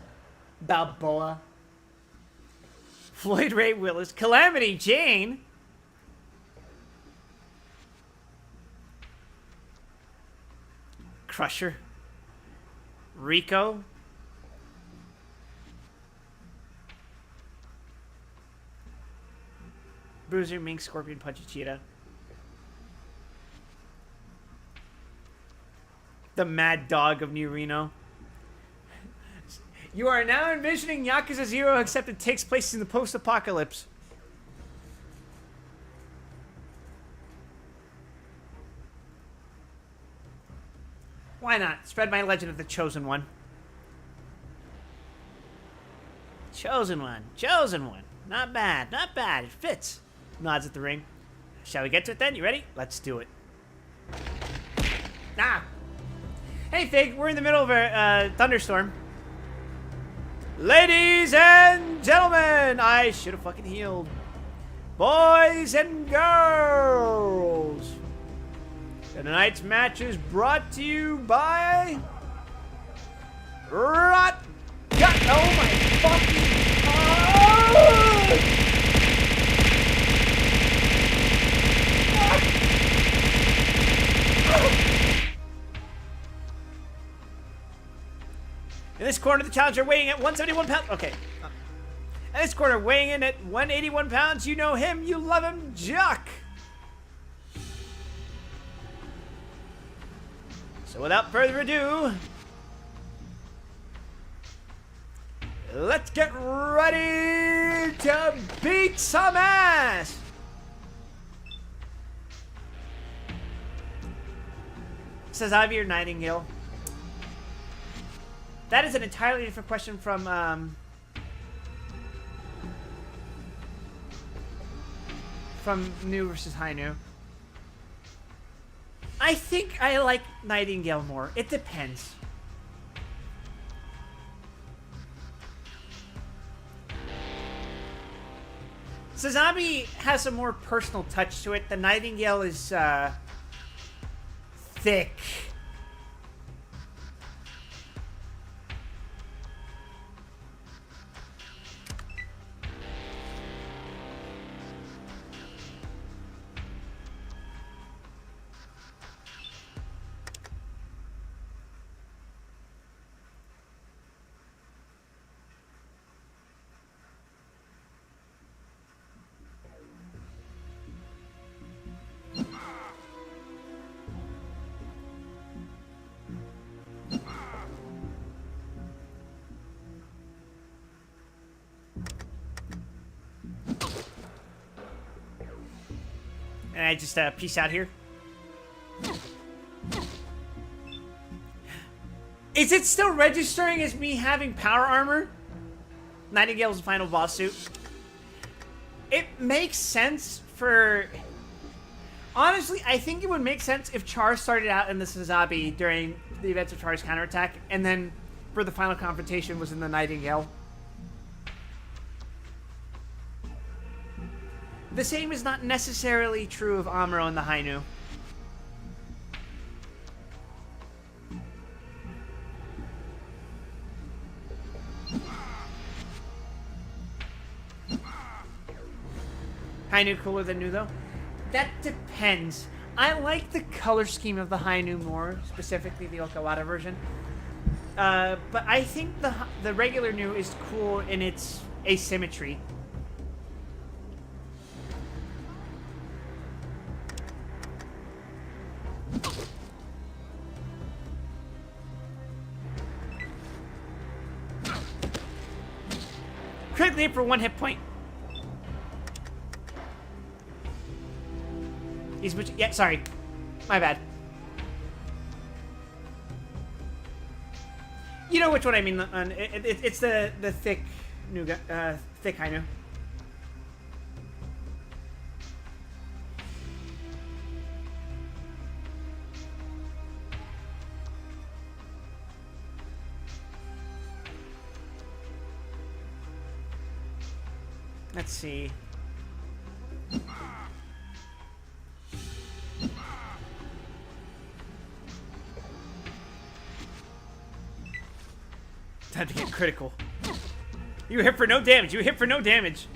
Balboa, Floyd Ray Willis, Calamity Jane, Crusher, Rico, Bruiser, Mink, Scorpion, Punchy Cheetah, the Mad Dog of New Reno. You are now envisioning Yakuza 0, except it takes place in the post-apocalypse. Why not? Spread my legend of the Chosen One. Chosen One. Chosen One. Not bad. Not bad. It fits. Nods at the ring. Shall we get to it then? You ready? Let's do it. Ah! Hey, Fig. We're in the middle of a thunderstorm. Ladies and gentlemen, I should have fucking healed. Boys and girls. Tonight's match is brought to you by Rot. Oh my fucking god! In this corner, the challenger weighing at 171 pounds. Okay. In this corner, weighing in at 181 pounds, you know him, you love him, Jock. So without further ado, let's get ready to beat some ass. Says Javier Nightingale. That is an entirely different question from New versus High New. I think I like Nightingale more. It depends. Sazami has a more personal touch to it. The Nightingale is thick. And I just peace out here. Is it still registering as me having power armor? Nightingale's final boss suit. It makes sense for... Honestly, I think it would make sense if Char started out in the Sazabi during the events of Char's counterattack, and then for the final confrontation was in the Nightingale. The same is not necessarily true of Amuro and the Hainu. Hainu cooler than New, though? That depends. I like the color scheme of the Hainu more, specifically the Okawata version. But I think the regular New is cool in its asymmetry. Critically hit for 1 hit point. Yeah, sorry. My bad. You know which one I mean. It's the thick thick Hainu. Let's see. Time to get critical. You hit for no damage. You hit for no damage.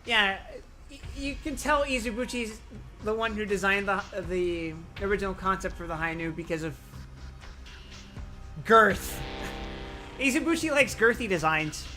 Yeah, you can tell Izubuchi's the one who designed the original concept for the Hainu because of girth. Izubuchi likes girthy designs.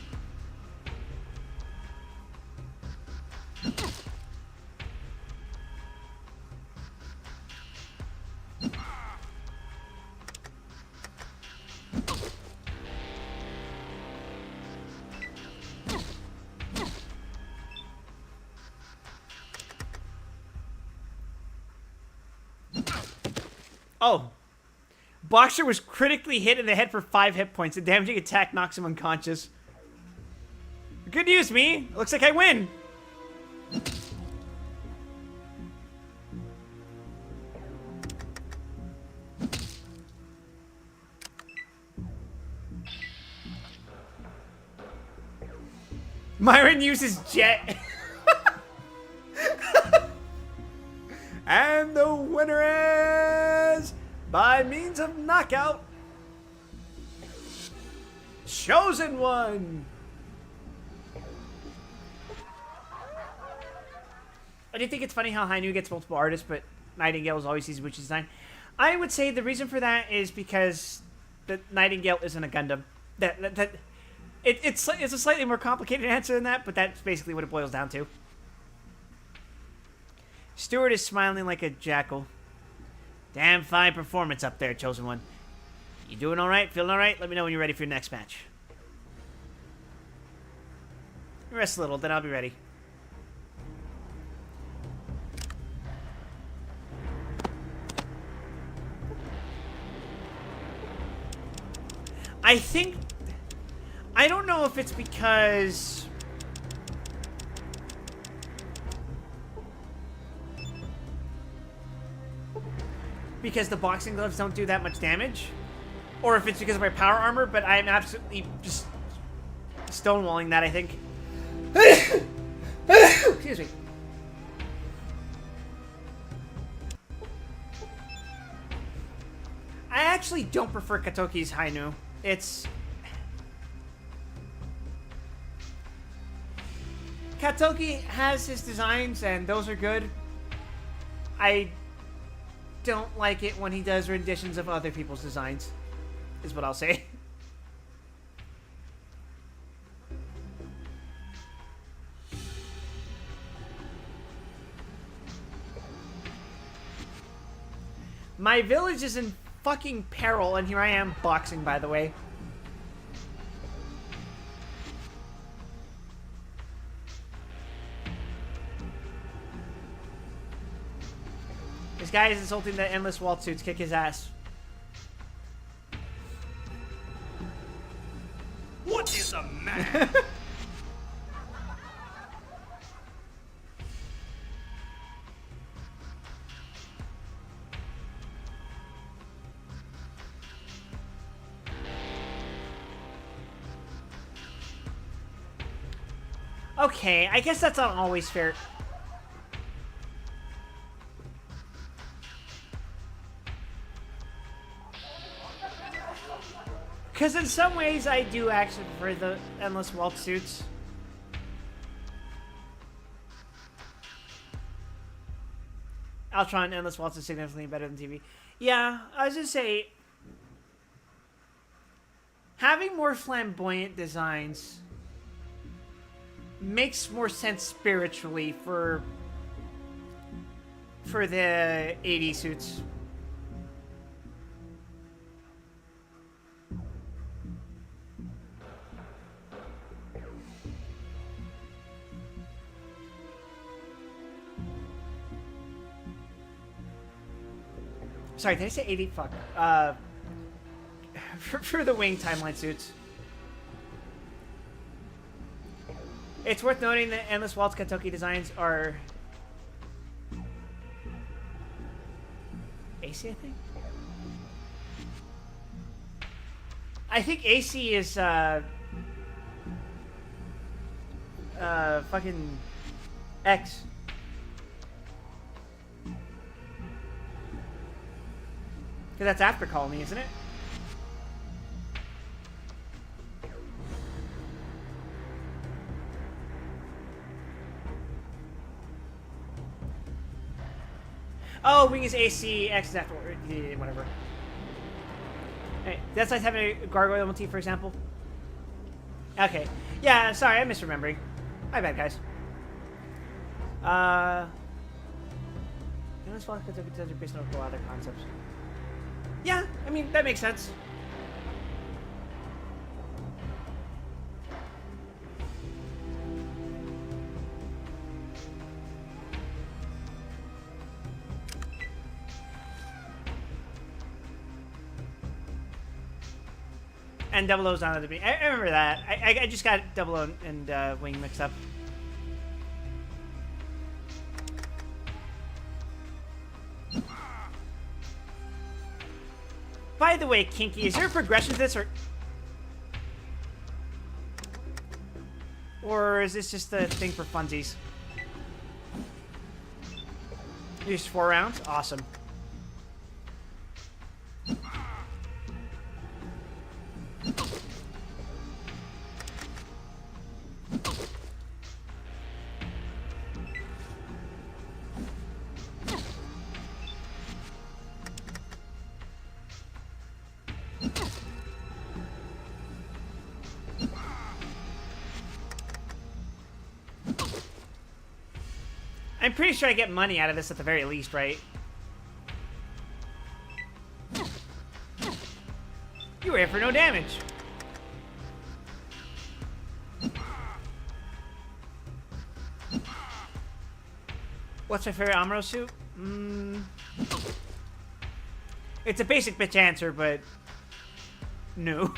Oh. Boxer was critically hit in the head for 5 hit points. The damaging attack knocks him unconscious. Good news, me. Looks like I win. Myron uses jet. And the winner is, by means of knockout, Chosen One. I do think it's funny how Hainu gets multiple artists, but Nightingale is always Izubuchi's design. I would say the reason for that is because the Nightingale isn't a Gundam. It's a slightly more complicated answer than that, but that's basically what it boils down to. Stewart is smiling like a jackal. Damn fine performance up there, Chosen One. You doing all right? Feeling all right? Let me know when you're ready for your next match. Rest a little, then I'll be ready. I don't know if it's because the boxing gloves don't do that much damage, or if it's because of my power armor, but I'm absolutely just stonewalling that, I think. Excuse me. I actually don't prefer Katoki's Hainu. Katoki has his designs, and those are good. I don't like it when he does renditions of other people's designs, is what I'll say. My village is in fucking peril, and here I am boxing, by the way. This guy is insulting the endless wall suits. Kick his ass. What is a man? Okay, I guess that's not always fair. Because in some ways, I do actually prefer the endless waltz suits. Altron endless waltz is significantly better than TV. Yeah, I was just say, having more flamboyant designs makes more sense spiritually for the 80 suits. Sorry, did I say 80? Fuck. For the wing timeline suits. It's worth noting that Endless Waltz Kentucky designs are AC, I think? I think AC is fucking X. Because that's after Colony, isn't it? Oh, wing is AC, X is after, whatever. Hey, that's like having a gargoyle motif, for example. Okay. Yeah, sorry, I'm misremembering. My bad, guys. Endless Waltz Kentucky are based on a couple other concepts. Yeah, I mean, that makes sense. And Double O's on the beat. I remember that. I just got Double O and Wing mixed up. By the way, Kinky, is there a progression to this, or is this just a thing for funsies? Just 4 rounds? Awesome. I'm pretty sure I get money out of this at the very least, right? You were here for no damage. What's my favorite Amuro suit? It's a basic bitch answer, but no.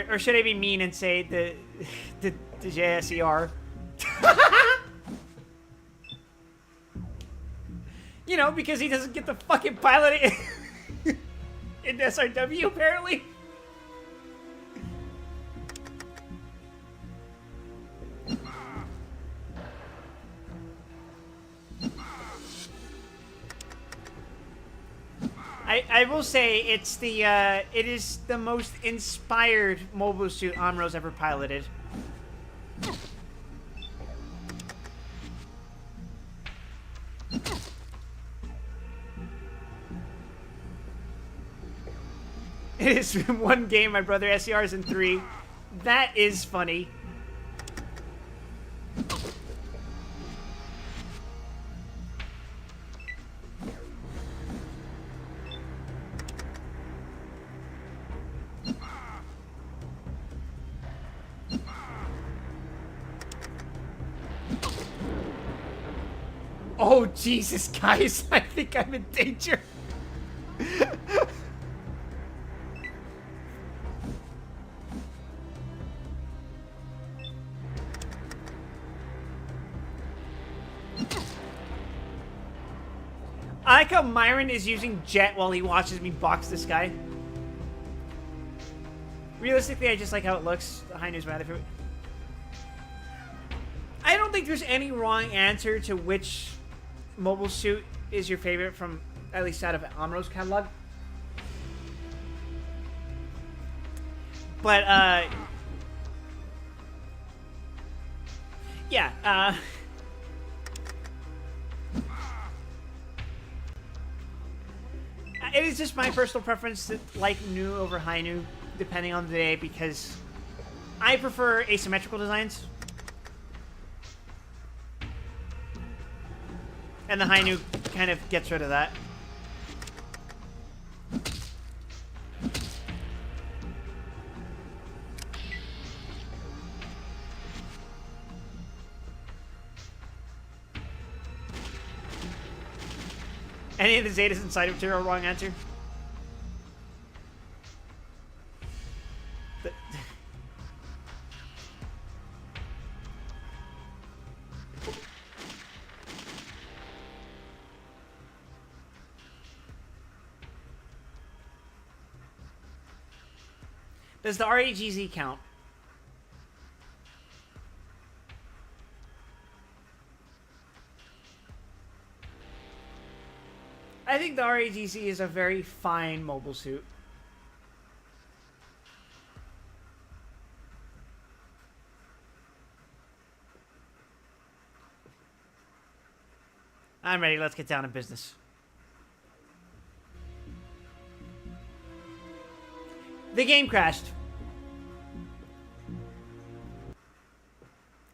Or should I be mean and say the JSER? You know, because he doesn't get the fucking pilot in SRW, apparently. I will say it's the it is the most inspired mobile suit Amuro's ever piloted. It is one game, my brother SCR is in 3. That is funny. Oh, Jesus, guys. I think I'm in danger. I like how Myron is using Jet while he watches me box this guy. Realistically, I just like how it looks. The high news rather. I don't think there's any wrong answer to which mobile suit is your favorite from, at least out of Amuro's catalog. But, yeah, it is just my personal preference to like Nu over Hi-Nu, depending on the day, because I prefer asymmetrical designs. And the Hi-Nu kind of gets rid of that. Any of the Zetas inside of Tiro, wrong answer. Does the RAGZ count? I think the RAGZ is a very fine mobile suit. I'm ready. Let's get down to business. The game crashed.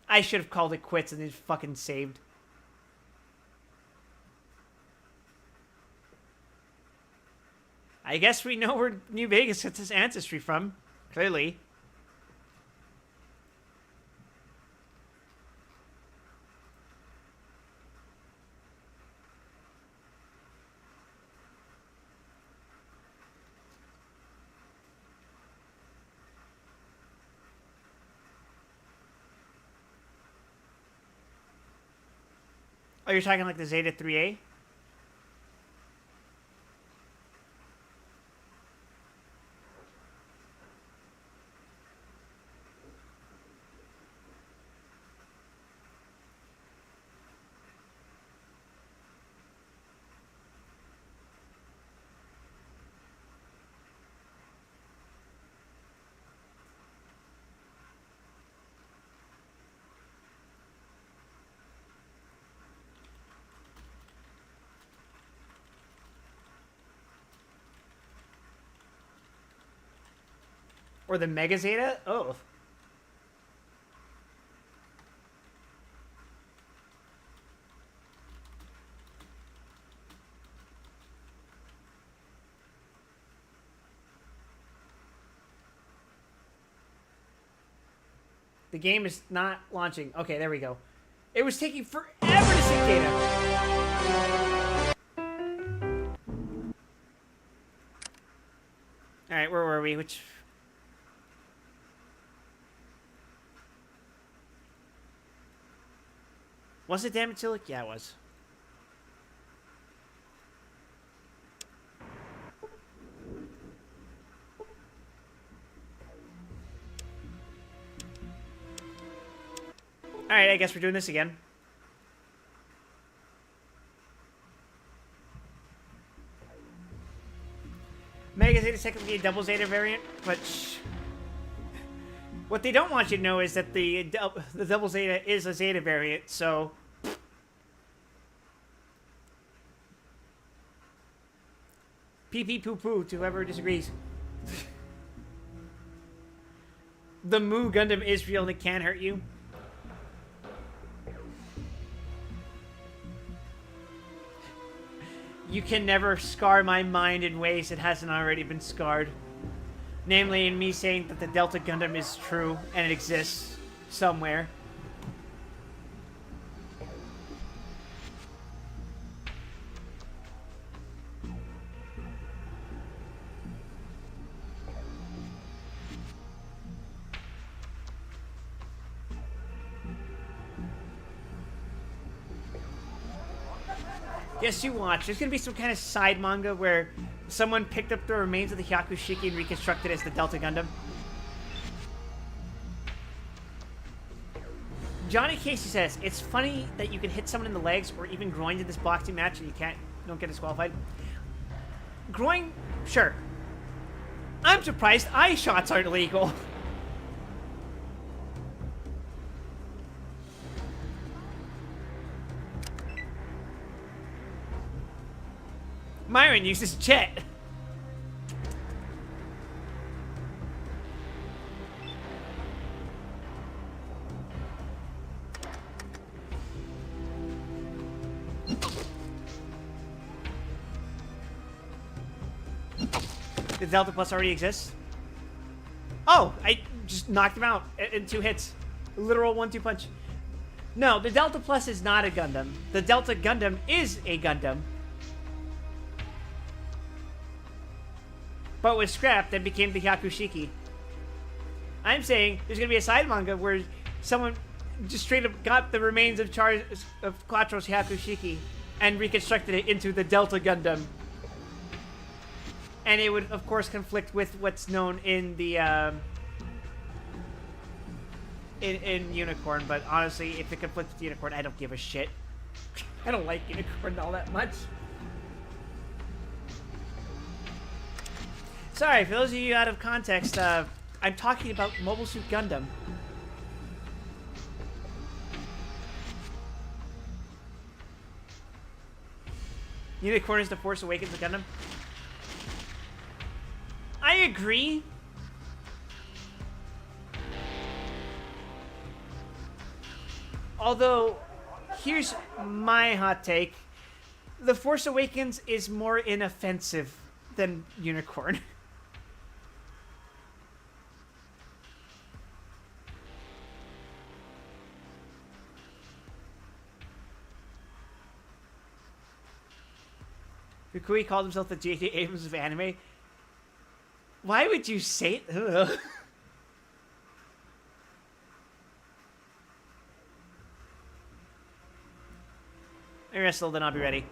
I should have called it quits and then fucking saved. I guess we know where New Vegas gets its ancestry from. Clearly. Oh, you're talking like the Zeta 3A? Or the Mega Zeta? Oh. The game is not launching. Okay, there we go. It was taking forever to sync data. Alright, where were we? Which... Was it Damage Silic? Yeah, it was. Alright, I guess we're doing this again. Mega Zeta is technically a double Zeta variant, but what they don't want you to know is that the double Zeta is a Zeta variant, so... Pee-pee poo-poo to whoever disagrees. The Mu Gundam is real and it can hurt you. You can never scar my mind in ways it hasn't already been scarred. Namely, in me saying that the Delta Gundam is true and it exists somewhere. Yes, you watch. There's gonna be some kind of side manga where someone picked up the remains of the Hyakushiki and reconstructed it as the Delta Gundam. Johnny Casey says, it's funny that you can hit someone in the legs or even groin in this boxing match and don't get disqualified. Groin, sure. I'm surprised eye shots aren't illegal. Myron uses jet. The Delta Plus already exists? Oh, I just knocked him out in 2 hits. Literal 1-2 punch. No, the Delta Plus is not a Gundam. The Delta Gundam is a Gundam. But was scrapped and became the Hyakushiki. I'm saying there's gonna be a side manga where someone just straight up got the remains of Quattro's Hyakushiki and reconstructed it into the Delta Gundam. And it would, of course, conflict with what's known in the, in Unicorn. But honestly, if it conflicts with Unicorn, I don't give a shit. I don't like Unicorn all that much. Sorry, for those of you out of context, I'm talking about Mobile Suit Gundam. Unicorn is the Force Awakens of Gundam. I agree. Although, here's my hot take. The Force Awakens is more inoffensive than Unicorn. Fukui called himself the J.J. Abrams of anime. Why would you say it? Ugh. Aristotle, then I'll be ready.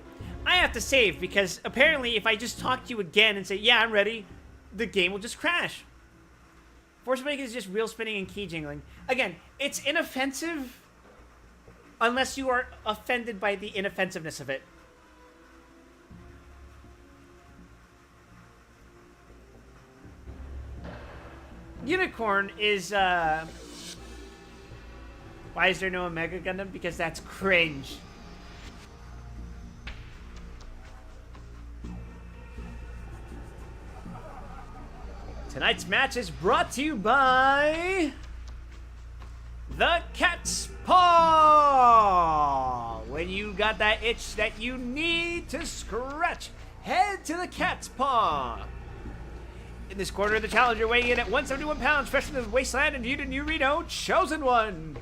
I have to save because apparently if I just talk to you again and say, yeah, I'm ready, the game will just crash. Force Awakens is just wheel spinning and key jingling. Again, it's inoffensive unless you are offended by the inoffensiveness of it. Unicorn is, why is there no Omega Gundam? Because that's cringe. Tonight's match is brought to you by the Cat's Paw. When you got that itch that you need to scratch, head to the Cat's Paw. In this corner of the challenger, weighing in at 171 pounds, fresh from the wasteland and viewed in New Reno, Chosen One.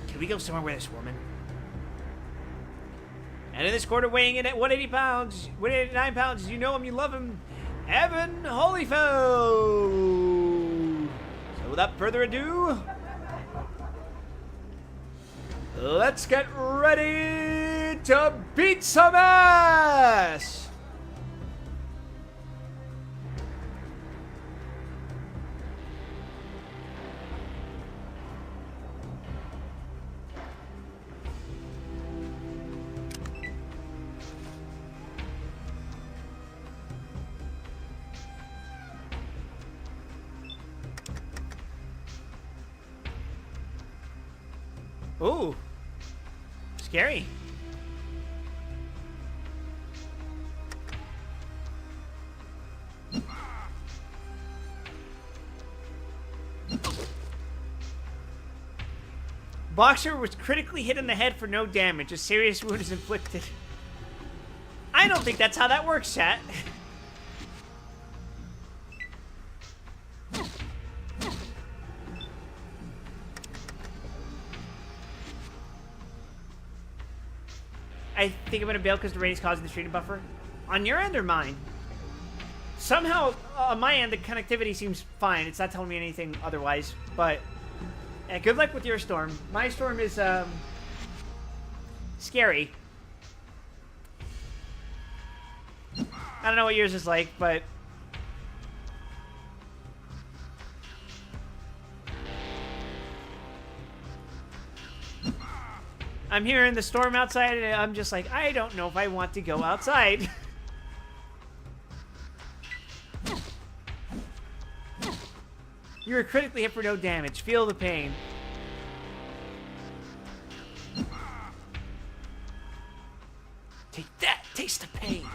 Can we go somewhere with this woman? And in this corner, weighing in at 189 pounds, you know him, you love him, Evan Holyfield. So without further ado, let's get ready to beat some ass! Ooh, scary. Boxer was critically hit in the head for no damage. A serious wound is inflicted. I don't think that's how that works, chat. I think I'm gonna bail because the rain is causing the stream buffer. On your end or mine? Somehow, on my end, the connectivity seems fine. It's not telling me anything otherwise, but yeah, good luck with your storm. My storm is, scary. I don't know what yours is like, but I'm hearing the storm outside, and I'm just like, I don't know if I want to go outside. You were critically hit for no damage. Feel the pain. Take that! Taste the pain!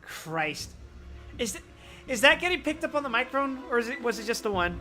Christ. Is that getting picked up on the microphone, or was it just the one?